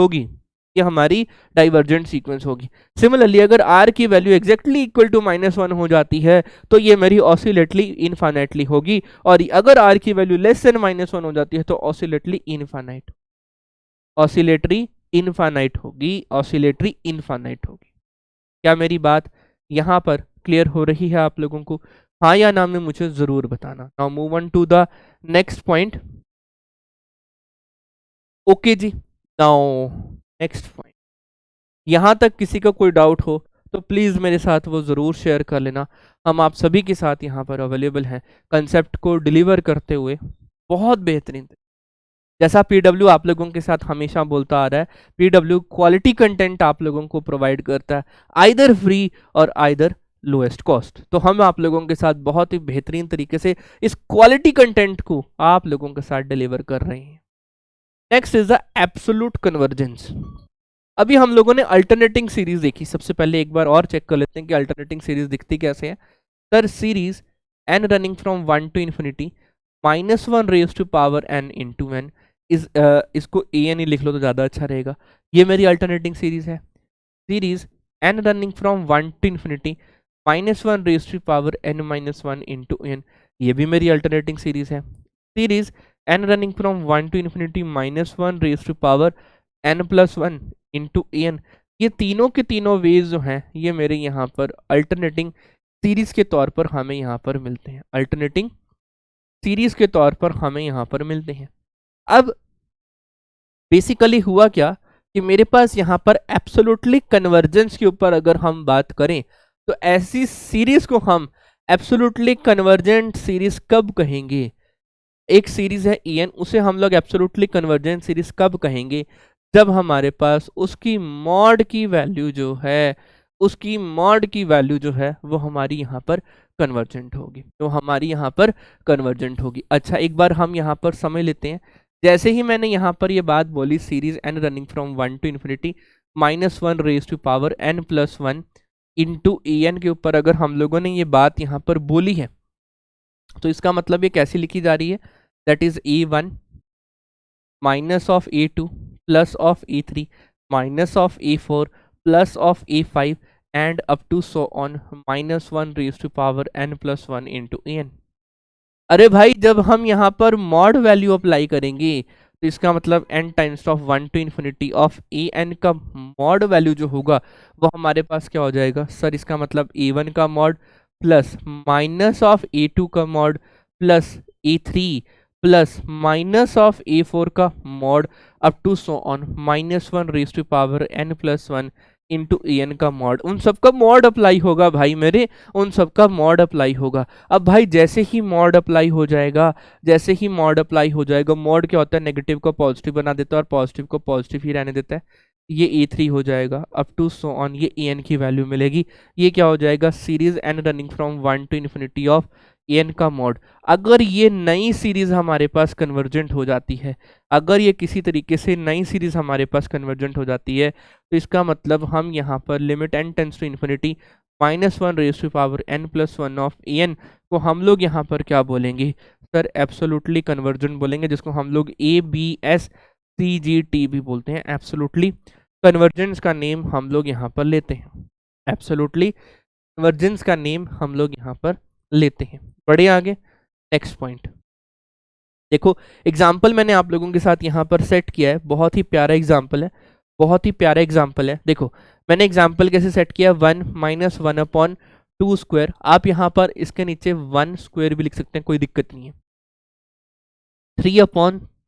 होगी, सिमिलरली अगर r की वैल्यू एग्जैक्टली इक्वल टू -1 हो जाती है तो ये मेरी ऑसिलेटली इनफाइनाइटली होगी, और अगर r की वैल्यू लेस देन -1 हो जाती है तो ऑसिलेटरी इनफाइनाइट होगी। क्या मेरी बात यहाँ पर क्लियर हो रही है आप लोगों को? हाँ या ना में मुझे जरूर बताना। Now move on to the next point. Okay जी, नाउ नेक्स्ट पॉइंट, यहाँ तक किसी का कोई डाउट हो तो प्लीज़ मेरे साथ वो ज़रूर शेयर कर लेना। हम आप सभी के साथ यहाँ पर अवेलेबल हैं कंसेप्ट को डिलीवर करते हुए बहुत बेहतरीन। जैसा पीडब्ल्यू आप लोगों के साथ हमेशा बोलता आ रहा है, पीडब्ल्यू क्वालिटी कंटेंट आप लोगों को प्रोवाइड करता है, आइदर फ्री और आइदर लोएस्ट कॉस्ट। तो हम आप लोगों के साथ बहुत ही बेहतरीन तरीके से इस क्वालिटी कंटेंट को आप लोगों के साथ डिलीवर कर रहे हैं। Next is the absolute convergence. अभी हम लोगों ने अल्टरनेटिंग सीरीज देखी, सबसे पहले एक बार और चेक कर लेते हैं कि अल्टरनेटिंग सीरीज दिखती कैसे है। Sir series n running from 1 to infinity -1 raise to power n into n इसको an ही लिख लो तो ज़्यादा अच्छा रहेगा। ये मेरी अल्टरनेटिंग सीरीज है। Series n running from 1 to infinity -1 raise to power n -1 into n, ये भी मेरी अल्टरनेटिंग सीरीज है। Series n running from 1 to infinity -1 raised to power n+1 into an। ये तीनों के तीनों वेज जो हैं ये मेरे यहाँ पर अल्टरनेटिंग सीरीज के तौर पर हमें यहाँ पर मिलते हैं, अल्टरनेटिंग सीरीज के तौर पर हमें यहाँ पर मिलते हैं। अब बेसिकली हुआ क्या कि मेरे पास यहाँ पर एब्सोल्युटली कन्वर्जेंस के ऊपर अगर हम बात करें तो ऐसी सीरीज को हम एब्सोल्युटली कन्वर्जेंट सीरीज कब कहेंगे? एक सीरीज है En, उसे हम लोग एब्सोल्युटली कन्वर्जेंट सीरीज कब कहेंगे? जब हमारे पास उसकी मॉड की वैल्यू जो है, उसकी मॉड की वैल्यू जो है वो हमारी यहाँ पर कन्वर्जेंट होगी, तो हमारी यहाँ पर कन्वर्जेंट होगी। अच्छा, एक बार हम यहाँ पर समझ लेते हैं। जैसे ही मैंने यहाँ पर ये बात बोली series n running from 1 to infinity -1 raised to power n+1 into En के ऊपर अगर हम लोगों ने ये बात यहाँ पर बोली है तो इसका मतलब ये कैसी लिखी जा रही है? That is E1 minus of E2 plus of E3 minus of E4 plus of E5 and up to so on -1 raised to power n+1 into En। अरे भाई, जब हम यहाँ पर मॉड वैल्यू अप्लाई करेंगे तो इसका मतलब n times of 1 to infinity of En का मॉड वैल्यू जो होगा वो हमारे पास क्या हो जाएगा सर? इसका मतलब E1 का mod plus minus of E2 का mod plus E3 plus minus of E4 का mod up to so on -1 raised to power n+1 into En का मॉड। उन सब का मॉड अप्लाई होगा भाई मेरे, उन सब का मॉड अप्लाई होगा। अब भाई जैसे ही मॉड अप्लाई हो जाएगा, जैसे ही मॉड अप्लाई हो जाएगा, मॉड क्या होता है? नेगेटिव को पॉजिटिव बना देता है और पॉजिटिव को पॉजिटिव ही रहने देता है। ये E3 हो जाएगा अप टू सो ऑन, ये En की वैल्यू मिलेगी। ये क्या हो जाएगा? Series n running from 1 to infinity of En का मॉड। अगर ये नई सीरीज हमारे पास कन्वर्जेंट हो जाती है, अगर ये किसी तरीके से नई सीरीज हमारे पास कन्वर्जेंट हो जाती है तो इसका मतलब हम यहाँ पर limit n tends to infinity -1 raised to power n+1 of En को हम लोग यहाँ पर क्या बोलेंगे सर? एब्सोल्युटली कन्वर्जेंट बोलेंगे, जिसको हम लोग ABS-CGT भी बोलते हैं। एब्सोल्युटली कन्वर्जेंस का नेम हम लोग यहाँ पर लेते हैं, एब्सोल्युटली कन्वर्जेंस का नेम हम लोग यहाँ पर लेते हैं। बढ़े आगे, नेक्स्ट पॉइंट देखो। एग्जाम्पल मैंने आप लोगों के साथ यहाँ पर सेट किया है, बहुत ही प्यारा एग्जाम्पल है, बहुत ही प्यारा एग्जाम्पल है। देखो मैंने एग्जाम्पल कैसे सेट किया, 1 - 1/2 स्क्वायर। आप यहाँ पर इसके नीचे 1 स्क्वायर भी लिख सकते हैं, कोई दिक्कत नहीं है।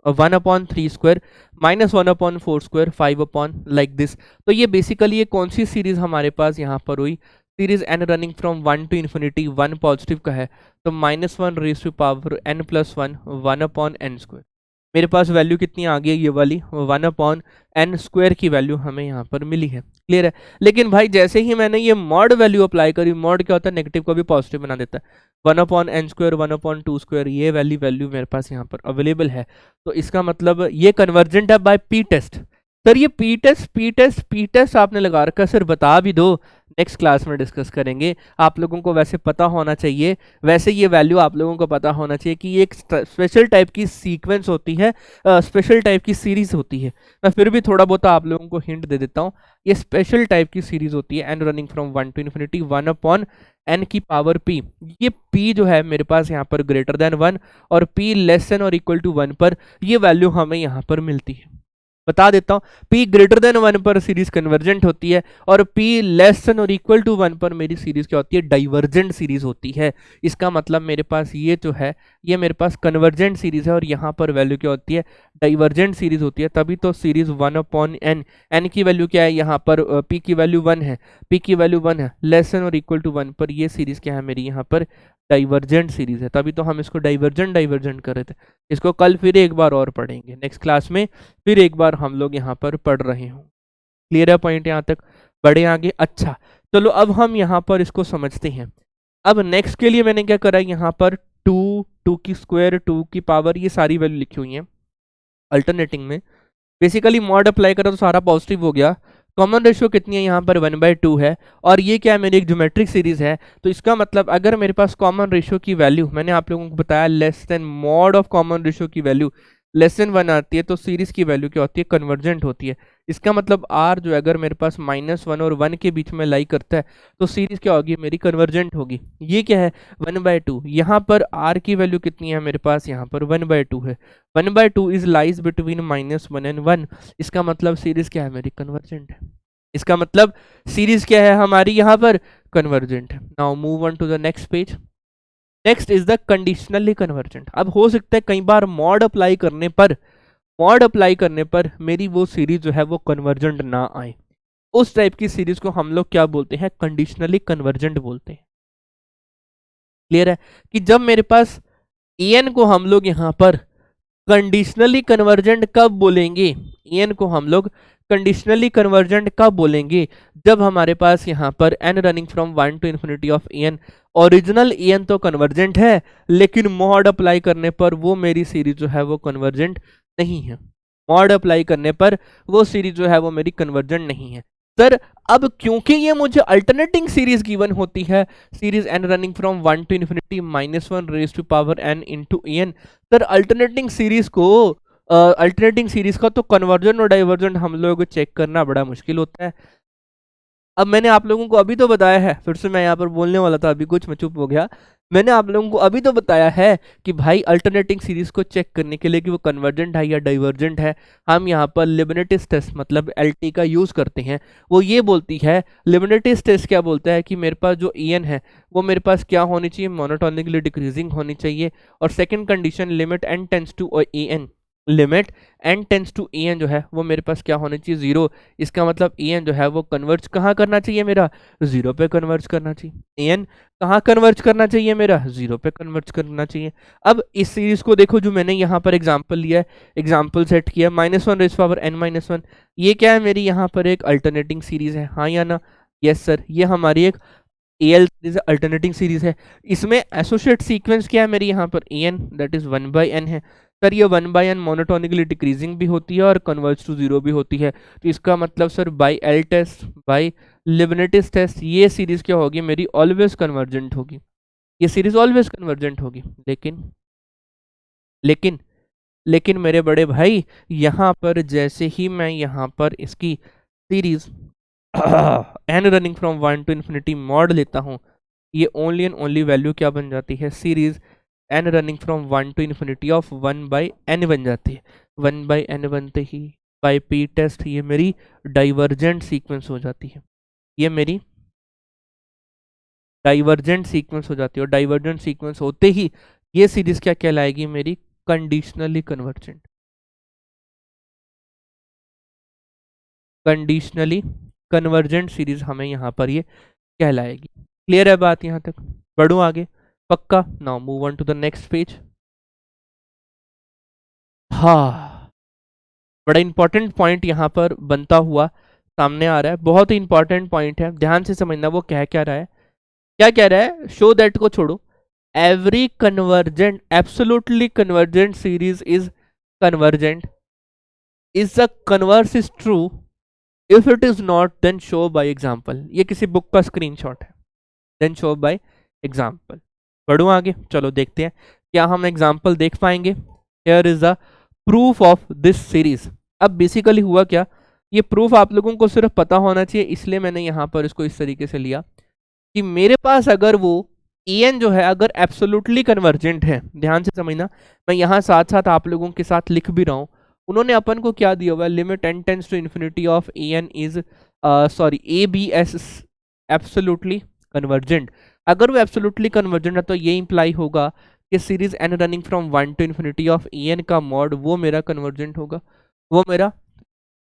1/3 स्क्वायर -1/4 स्क्वायर 5 लाइक दिस। तो ये बेसिकली ये कौन सी सीरीज हमारे पास यहाँ पर हुई? Series n running from 1 to infinity 1 positive का है तो -1 raised to power n+1 1/n square. मेरे पास वैल्यू कितनी आ गई? ये वाली 1/n स्क्वायर की वैल्यू हमें यहाँ पर मिली है। क्लियर है? लेकिन भाई जैसे ही मैंने ये मॉड वैल्यू अप्लाई करी, मॉड क्या होता है? नेगेटिव को भी पॉजिटिव बना देता है। 1/n स्क्वायर 1/2 स्क्वायर ये वाली वैल्यू मेरे पास यहाँ पर अवेलेबल है। तो इसका मतलब ये कन्वर्जेंट है बाय पी टेस्ट। सर ये पी टेस्ट आपने लगा रखा है सर, बता भी दो, नेक्स्ट क्लास में डिस्कस करेंगे। आप लोगों को वैसे पता होना चाहिए, वैसे ये वैल्यू आप लोगों को पता होना चाहिए कि ये एक स्पेशल टाइप की सीक्वेंस होती है, स्पेशल टाइप की सीरीज होती है। मैं फिर भी थोड़ा बहुत आप लोगों को हिंट दे देता हूँ। ये स्पेशल टाइप की सीरीज होती है, n running from 1 to infinity 1/n की पावर p। ये p जो है मेरे पास यहाँ पर ग्रेटर देन 1 और p लेस देन और इक्वल टू 1 पर ये वैल्यू हमें यहाँ पर मिलती है। बता देता हूँ, p ग्रेटर देन 1 पर सीरीज कन्वर्जेंट होती है और p लेस देन और इक्वल टू 1 पर मेरी सीरीज क्या होती है? डाइवर्जेंट सीरीज होती है। इसका मतलब मेरे पास ये जो है ये मेरे पास कन्वर्जेंट सीरीज है और यहाँ पर वैल्यू क्या होती है? डाइवर्जेंट सीरीज होती है। तभी तो सीरीज 1/n, n की वैल्यू क्या है यहाँ पर? p की वैल्यू 1 है, p की वैल्यू 1 है, लेस देन और इक्वल टू 1 पर ये सीरीज क्या है मेरी यहाँ पर? डाइवर्जेंट सीरीज है। तभी तो हम इसको डाइवर्जेंट कर रहे थे। इसको कल फिर एक बार और पढ़ेंगे, नेक्स्ट क्लास में फिर एक बार हम लोग यहाँ पर पढ़ रहे हूँ। क्लियर है पॉइंट यहाँ तक? बढ़े आगे। अच्छा चलो अब हम यहाँ पर इसको समझते हैं। अब नेक्स्ट के लिए मैंने क्या करा, यहाँ पर 2 की स्क्वायर 2 की पावर ये सारी वैल्यू लिखी हुई हैं अल्टरनेटिंग में। बेसिकली मॉड अप्लाई करा तो सारा पॉजिटिव हो गया। कॉमन रेशियो कितनी है यहाँ पर? 1/2 है और ये क्या है? मेरी एक ज्योमेट्रिक सीरीज है। तो इसका मतलब अगर मेरे पास कॉमन रेशियो की वैल्यू, मैंने आप लोगों को बताया less than mod of common ratio की वैल्यू लेस देन 1 आती है तो सीरीज की वैल्यू क्या होती है, कन्वर्जेंट होती है। इसका मतलब आर जो है अगर मेरे पास -1 और 1 के बीच में लाई करता है तो सीरीज क्या होगी, मेरी कन्वर्जेंट होगी। ये क्या है, 1/2। यहाँ पर आर की वैल्यू कितनी है मेरे पास, यहाँ पर 1/2 है। 1/2 इज लाइज बिटवीन -1 एंड 1। इसका मतलब सीरीज क्या है, मेरी कन्वर्जेंट है। इसका मतलब सीरीज क्या है हमारी यहाँ पर, कन्वर्जेंट है। Now move on to the next page. Next is the conditionally convergent. अब हो सकता है कई बार मॉड अप्लाई करने पर मेरी वो सीरीज जो है वो कन्वर्जेंट ना आए। उस टाइप की सीरीज को हम लोग क्या बोलते हैं, कंडीशनली कन्वर्जेंट बोलते हैं। क्लियर है कि जब मेरे पास एन को हम लोग यहाँ पर कंडीशनली कन्वर्जेंट कब बोलेंगे, एन को हम लोग कंडीशनली कन्वर्जेंट कब बोलेंगे, जब हमारे पास यहाँ पर n running from 1 to infinity of n, original n तो कन्वर्जेंट है लेकिन मॉड अप्लाई करने पर वो मेरी सीरीज जो है वो कन्वर्जेंट नहीं है। मॉड अप्लाई करने पर वो सीरीज जो है वो मेरी कन्वर्जेंट नहीं है। सर अब क्योंकि ये मुझे अल्टरनेटिंग सीरीज गिवन होती है, series N running from 1 to infinity -1 raised to power n into n, sir alternating series का तो कन्वर्जन और डाइवर्जन हम लोग चेक करना बड़ा मुश्किल होता है। अब मैंने आप लोगों को अभी तो बताया है, फिर से मैं यहाँ पर बोलने वाला था, अभी कुछ मैं चुप हो गया। मैंने आप लोगों को अभी तो बताया है कि भाई अल्टरनेटिंग सीरीज को चेक करने के लिए कि वो कन्वर्जेंट है या डाइवर्जेंट है, हम यहाँ पर लिबनिटीज टेस्ट मतलब एलटी का यूज करते हैं। वो ये बोलती है, लिबनिटीज टेस्ट क्या बोलता है कि मेरे पास जो एन है वो मेरे पास क्या होनी चाहिए, मोनोटोनिकली डिक्रीजिंग होनी चाहिए। और second condition, limit n tends to n, limit n tends to a n जो है वो मेरे पास क्या होनी चाहिए, 0। इसका मतलब ए एन जो है वो कन्वर्ज कहाँ करना चाहिए, मेरा 0 पे कन्वर्ज करना चाहिए। ए एन कहाँ कन्वर्ज करना चाहिए, मेरा 0 पे कन्वर्ज करना चाहिए। अब इस सीरीज को देखो, जो मैंने यहाँ पर एग्जांपल लिया है, एग्जांपल सेट किया, -1 रेज़ पावर n -1, ये क्या है, मेरी यहाँ पर एक अल्टरनेटिंग सीरीज है, हाँ या ना, यस सर। ये हमारी एक एल सीरीज अल्टरनेटिंग सीरीज है। इसमें एसोसिएट सीक्वेंस क्या है मेरी यहाँ पर, A N that is 1/n है। सर ये 1/n मोनोटोनिकली डिक्रीजिंग भी होती है और कन्वर्ज टू 0 भी होती है। तो इसका मतलब sir by L test, by Leibniz test, ये सीरीज क्या होगी, मेरी ऑलवेज कन्वर्जेंट होगी। ये सीरीज ऑलवेज कन्वर्जेंट होगी। लेकिन लेकिन लेकिन मेरे बड़े भाई, यहाँ पर जैसे ही मैं यहाँ पर इसकी series N running from 1 to infinity mod लेता हूँ, ये ओनली एंड ओनली वैल्यू क्या बन जाती है, series N running from 1 to infinity of 1/n बन जाती है। 1/n बनते ही बाय पी टेस्ट ये मेरी डाइवर्जेंट सीक्वेंस हो जाती है। ये मेरी डाइवर्जेंट सीक्वेंस हो जाती है और डाइवर्जेंट सीक्वेंस होते ही ये सीरीज क्या कहलाएगी, मेरी conditionally convergent. Conditionally convergent series हमें यहाँ पर ये कहलाएगी। क्लियर है बात यहाँ तक, बढ़ूँ आगे, पक्का। Now move on to the next page. हाँ, बड़ा इंपॉर्टेंट पॉइंट यहाँ पर बनता हुआ सामने आ रहा है, बहुत ही इंपॉर्टेंट पॉइंट है, ध्यान से समझना। वो कह क्या रहा है, क्या कह रहा है, शो दैट को छोड़ो, every convergent absolutely convergent series is convergent, is the converse is true, if it is not then show by example. ये किसी बुक का स्क्रीनशॉट है, देन शो बाय एग्जांपल। बढ़ूं आगे, चलो देखते हैं क्या हम एग्जांपल देख पाएंगे। Here is the proof of this series. अब बेसिकली हुआ क्या, ये प्रूफ आप लोगों को सिर्फ पता होना चाहिए, इसलिए मैंने यहाँ पर इसको इस तरीके से लिया कि मेरे पास अगर वो एन जो है अगर एब्सोल्युटली कन्वर्जेंट है, ध्यान से समझना, मैं यहाँ साथ साथ आप लोगों के साथ लिख भी रहा हूँ। उन्होंने अपन को क्या दिया हुआ है, limit n tends to infinity of A n is sorry A B S absolutely convergent. अगर वो एब्सोल्युटली कन्वर्जेंट है तो ये इंप्लाई होगा कि series N running from 1 to infinity of A n का मॉड वो मेरा कन्वर्जेंट होगा, वो मेरा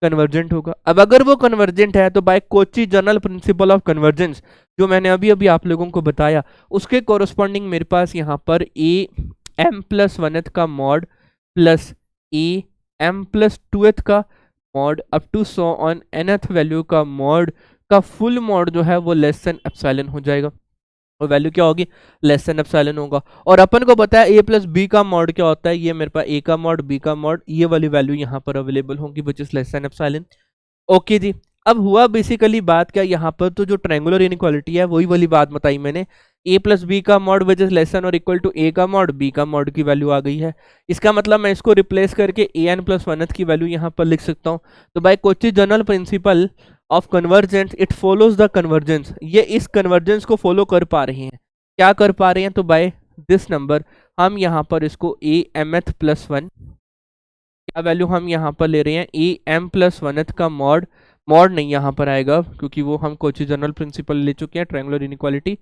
कन्वर्जेंट होगा। अब अगर वो कन्वर्जेंट है तो by Cauchy general principle of convergence, जो मैंने अभी अभी आप लोगों को बताया, उसके कोरस्पॉन्डिंग मेरे पास यहाँ पर ए एम प्लस 1th का mod plus a m plus 2th का mod up to so on nth value का मॉड का फुल मॉड जो है वो लेस देन एप्सिलॉन हो जाएगा, और वैल्यू क्या होगी, लेस देन एप्सिलॉन होगा। और अपन को पता है ए प्लस बी का मॉड क्या होता है, ये मेरे पास ए का मॉड बी का मॉड, ये वाली वैल्यू यहाँ पर अवेलेबल होगी which is less than epsilon. Okay जी, अब हुआ बेसिकली बात क्या, यहाँ पर तो जो ट्रायंगुलर इनइक्वालिटी है वही वाली बात बताई मैंने ए प्लस बी का mod which is less than और इक्वल टू ए का मॉड, बी का मॉड की वैल्यू आ गई है। इसका मतलब मैं इसको रिप्लेस करके ए एन प्लस वन की वैल्यू यहाँ पर लिख सकता हूँ। तो by Cauchy general principle of convergence it follows the convergence, ये इस कन्वर्जेंस को फॉलो कर पा रहे हैं। क्या कर पा रहे हैं? तो बाय दिस नंबर हम यहाँ पर इसको ए एम एथ प्लस वन, क्या वैल्यू हम यहाँ पर ले रहे हैं? ए एम प्लस वन का मॉड, मॉड नहीं यहाँ पर आएगा क्योंकि वो हम कोची जनरल प्रिंसिपल ले चुके हैं, ट्रायंगुलर इनइक्वालिटी,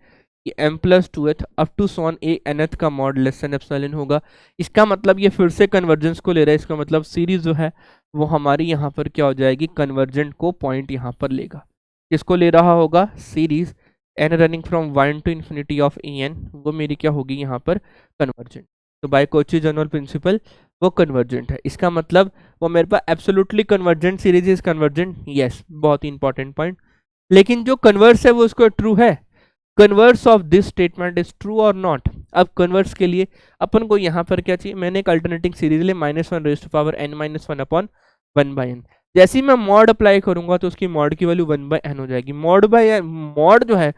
कि m plus two th up to so on a n th का मॉड लेस देन एप्सिलॉन होगा। इसका मतलब ये फिर से कन्वर्जेंस को ले रहा है, इसका मतलब सीरीज जो है वो हमारी यहाँ पर क्या हो जाएगी? कन्वर्जेंट को पॉइंट यहाँ पर लेगा। किसको ले रहा होगा? Series N running from one to infinity of A n, वो मेरी क्या होगी यहाँ पर? कन्वर्जेंट। तो बाय कोची जनरल प्रिंसिपल वो कन्वर्जेंट है। इसका मतलब वो मेरे पास absolutely convergent series is convergent, yes, बहुत ही इंपॉर्टेंट पॉइंट। लेकिन जो कन्वर्स है वो उसको ट्रू है। Converse of this statement is true और नॉट। अब कन्वर्स के लिए अपन को यहाँ पर क्या चाहिए? मैंने एक अल्टरनेटिंग सीरीज ले minus one raise to power n minus one upon one by n. जैसे ही मैं मॉड अप्लाई करूंगा तो उसकी मॉड की वैल्यू वन बाई एन हो जाएगी। मॉड बाई मॉड जो है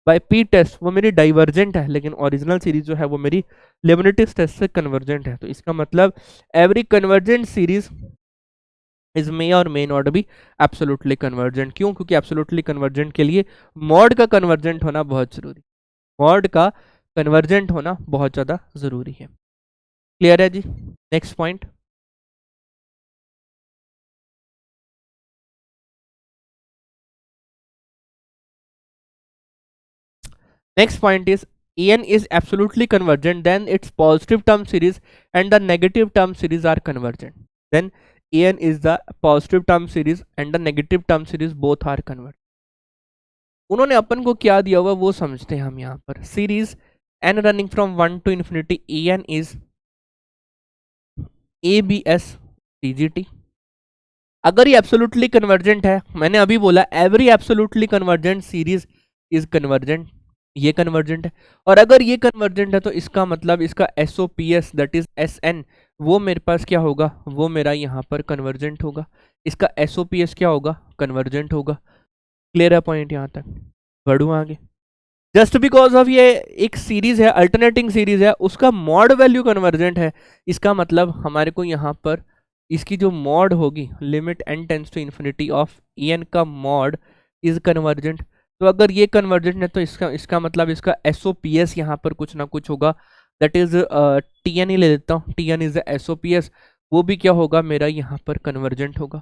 बाय पी टेस्ट वो मेरी डाइवर्जेंट है, लेकिन ओरिजिनल सीरीज जो है वो मेरी लेबनिट्ज़ टेस्ट से कन्वर्जेंट है। तो इसका मतलब एवरी कन्वर्जेंट सीरीज इज मे और may not be absolutely convergent. क्यों? क्योंकि एब्सोल्युटली कन्वर्जेंट के लिए मॉड का कन्वर्जेंट होना बहुत जरूरी, मॉड का कन्वर्जेंट होना बहुत ज्यादा जरूरी है। क्लियर है जी? Next point, next point is an is absolutely convergent then its positive term series and the negative term series are convergent, then an is the positive term series and the negative term series both are convergent। उन्होंने अपन को क्या दिया हुआ वो समझते हैं हम यहाँ पर। Series n running from one to infinity an is abs dgt। अगर ये एब्सोल्युटली कन्वर्जेंट है, मैंने अभी बोला every absolutely convergent series is convergent, ये कन्वर्जेंट है। और अगर ये कन्वर्जेंट है तो इसका मतलब इसका SOPS दैट इज SN वो मेरे पास क्या होगा? वो मेरा यहाँ पर कन्वर्जेंट होगा। इसका SOPS क्या होगा? कन्वर्जेंट होगा। क्लियर है पॉइंट यहाँ तक? बढ़ूँ आगे। जस्ट बिकॉज ऑफ ये एक सीरीज है, अल्टरनेटिंग सीरीज है, उसका मॉड वैल्यू कन्वर्जेंट है, इसका मतलब हमारे को यहाँ पर इसकी जो मॉड होगी limit n tends to infinity of en का मॉड इज कन्वर्जेंट। तो अगर ये कन्वर्जेंट है तो इसका मतलब इसका SOPS यहाँ पर कुछ ना कुछ होगा, दैट इज TN ही ले लेता हूँ, TN इज द SOPS, वो भी क्या होगा? मेरा यहाँ पर कन्वर्जेंट होगा।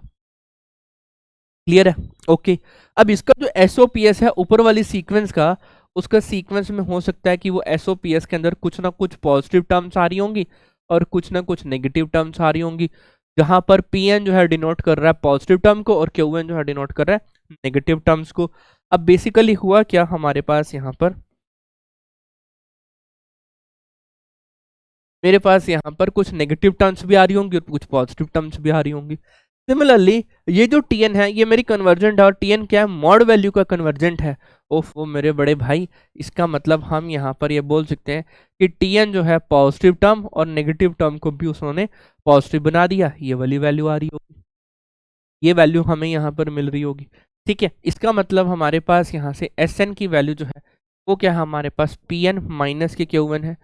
क्लियर है? ओके। अब इसका जो SOPS है ऊपर वाली सीक्वेंस का, उसका सीक्वेंस में हो सकता है कि वो SOPS के अंदर कुछ ना कुछ पॉजिटिव टर्म्स आ रही होंगी और कुछ ना कुछ नेगेटिव टर्म्स आ रही होंगी, जहां पर PN जो है डिनोट कर रहा है पॉजिटिव टर्म को और QN जो है डिनोट कर रहा है नेगेटिव टर्म्स को। अब बेसिकली हुआ क्या हमारे पास यहाँ पर? मेरे पास यहाँ पर कुछ नेगेटिव टर्म्स भी आ रही होंगी और कुछ पॉजिटिव टर्म्स भी आ रही होंगी। सिमिलरली ये जो TN है ये मेरी कन्वर्जेंट है, और TN क्या है? मॉड वैल्यू का कन्वर्जेंट है। ओफ वो मेरे बड़े भाई, इसका मतलब हम यहाँ पर ये बोल सकते हैं कि TN जो है पॉजिटिव टर्म और नेगेटिव टर्म को भी उसने पॉजिटिव बना दिया। ये वाली वैल्यू आ रही होगी, ये वैल्यू हमें यहाँ पर मिल रही होगी। ठीक है, इसका मतलब हमारे पास यहाँ से SN की वैल्यू जो है वो क्या है? हमारे पास PN माइनस के QN है,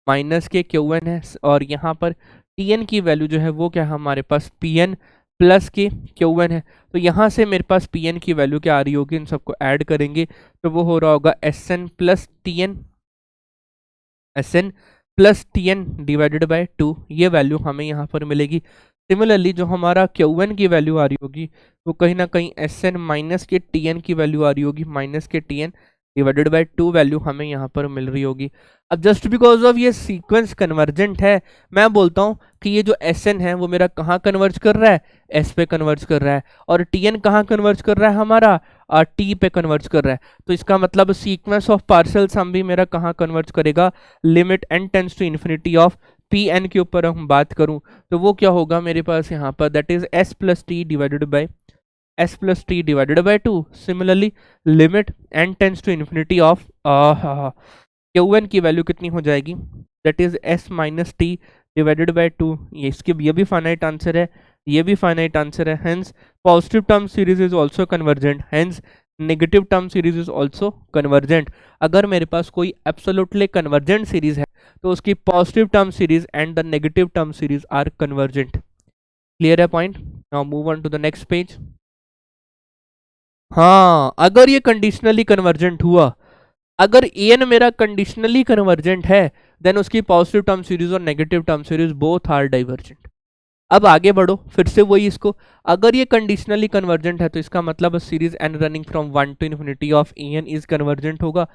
माइनस के QN है, और यहाँ पर TN की वैल्यू जो है वो क्या है? हमारे पास PN प्लस के QN है। तो यहाँ से मेरे पास PN की वैल्यू क्या आ रही होगी? इन सबको ऐड करेंगे तो वो हो रहा होगा SN plus TN, SN plus TN divided by 2, ये वैल्यू हमें यहाँ पर मिलेगी। सिमिलरली जो हमारा QN की वैल्यू आ रही होगी वो कहीं ना कहीं SN माइनस के TN की वैल्यू आ रही होगी, माइनस के TN डिवाइडेड बाय 2 वैल्यू हमें यहाँ पर मिल रही होगी। अब जस्ट बिकॉज ऑफ ये सीक्वेंस कन्वर्जेंट है, मैं बोलता हूँ कि ये जो SN है वो मेरा कहाँ कन्वर्ज कर रहा है? S पे कन्वर्ज कर रहा है, और TN कहाँ कन्वर्ज कर रहा है? हमारा T पे कन्वर्ज कर रहा है। तो इसका मतलब सीक्वेंस ऑफ पार्शियल सम भी मेरा कहाँ कन्वर्ज करेगा? Limit n tends to infinity of PN के ऊपर हम बात करूँ तो वो क्या होगा मेरे पास यहाँ पर? That is S plus t divided by S plus t divided by 2। Similarly limit n tends to infinity of QN की वैल्यू कितनी हो जाएगी? That is S minus t divided by 2। ये भी फाइनाइट आंसर है, ये भी फाइनाइट आंसर है। Hence positive term series is also convergent, hence negative term series is also convergent. अगर मेरे पास कोई एब्सोल्युटली कन्वर्जेंट सीरीज है तो उसकी positive term series and the negative term series are convergent. Clear है point? Now move on to the next page. हाँ, अगर ये कंडीशनली कन्वर्जेंट हुआ, अगर एन मेरा कंडीशनली कन्वर्जेंट है, देन उसकी पॉजिटिव टर्म सीरीज और negative term series both are divergent. अब आगे बढ़ो, फिर से वही इसको, अगर ये कंडीशनली कन्वर्जेंट है तो इसका मतलब series N running from 1 to infinity of n is convergent होगा,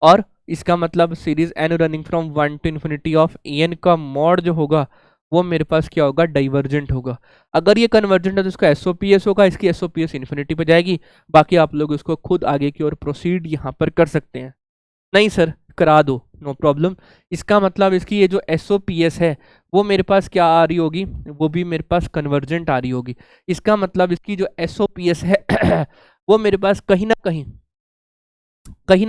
और इसका मतलब series N running from 1 to infinity of n का मॉड जो होगा वो मेरे पास क्या होगा, डाइवर्जेंट होगा। अगर ये कन्वर्जेंट है तो इसका एसओपीएस होगा, इसकी एसओपीएस इन्फिनिटी पे जाएगी। बाकी आप लोग इसको खुद आगे की ओर प्रोसीड यहाँ पर कर सकते हैं। नहीं सर, करा दो, नो प्रॉब्लम। इसका मतलब इसकी ये जो एसओपीएस है वो मेरे पास क्या आ रही होगी, वो भी मेरे पास कन्वर्जेंट आ रही होगी। इसका मतलब इसकी जो एसओपीएस है वो मेरे पास कहीं ना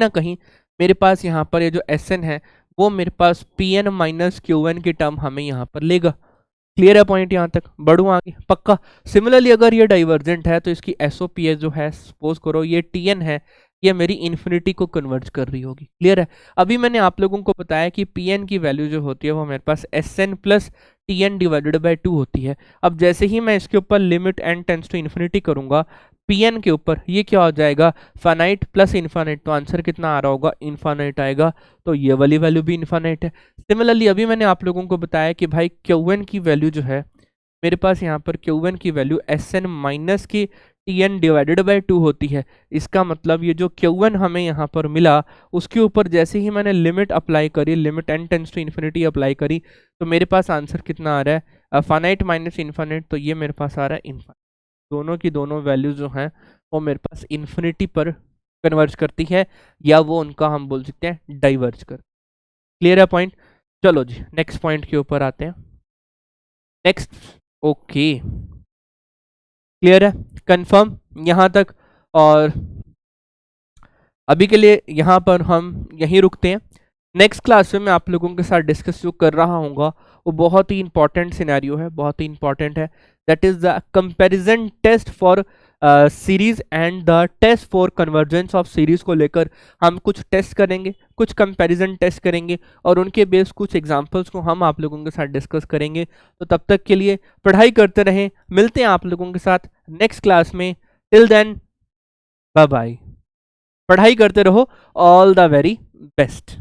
कहीं मेरे पास यहाँ पर ये जो एस एन है वो मेरे पास p n minus q n की टर्म हमें यहाँ पर लेगा। क्लियर है पॉइंट यहाँ तक? बढ़ूँ आगे? पक्का। सिमिलरली अगर ये डाइवर्जेंट है तो इसकी एसओपीएस जो है, सपोज करो ये टी एन है, ये मेरी इन्फिनिटी को कन्वर्ज कर रही होगी। क्लियर है? अभी मैंने आप लोगों को बताया कि पी एन की वैल्यू जो होती है वो मेरे पास s n plus t n divided by 2 होती है। अब जैसे ही मैं इसके ऊपर limit n tends to infinity करूंगा, पी एन के ऊपर ये क्या हो जाएगा, फाइनाइट प्लस इन्फानाइट, तो आंसर कितना आ रहा होगा, इन्फानाइट आएगा। तो ये वाली वैल्यू भी इन्फानाइट है। सिमिलरली अभी मैंने आप लोगों को बताया कि भाई क्यू एन की वैल्यू जो है मेरे पास यहाँ पर क्यू एन की वैल्यू एस एन माइनस की टी एन डिवाइडेड बाई 2 होती है। इसका मतलब ये जो क्यू एन हमें यहाँ पर मिला उसके ऊपर जैसे ही मैंने लिमिट अप्लाई करी, limit n tends to infinity apply करी, तो मेरे पास आंसर कितना आ रहा है, फाइनाइट माइनस इन्फानाइट, तो ये मेरे पास आ रहा है इन्फानाइट। दोनों की दोनों वैल्यू जो हैं वो मेरे पास इन्फिनिटी पर कन्वर्ज करती है, या वो उनका हम बोल सकते हैं डाइवर्ज कर। क्लियर है पॉइंट? चलो जी नेक्स्ट पॉइंट के ऊपर आते हैं। नेक्स्ट, ओके क्लियर है, कंफर्म यहाँ तक? और अभी के लिए यहाँ पर हम यहीं रुकते हैं। नेक्स्ट क्लास में मैं आप लोगों के साथ डिस्कस जो कर रहा हूँ वो बहुत ही इंपॉर्टेंट सिनेरियो है, बहुत ही इंपॉर्टेंट है। That is the comparison test for series and the test for convergence of series को लेकर हम कुछ टेस्ट करेंगे, कुछ कंपैरिजन टेस्ट करेंगे, और उनके बेस कुछ एग्जांपल्स को हम आप लोगों के साथ डिस्कस करेंगे। तो तब तक के लिए पढ़ाई करते रहें, मिलते हैं आप लोगों के साथ नेक्स्ट क्लास में। टिल देन बाय बाय, पढ़ाई करते रहो, ऑल द वेरी बेस्ट।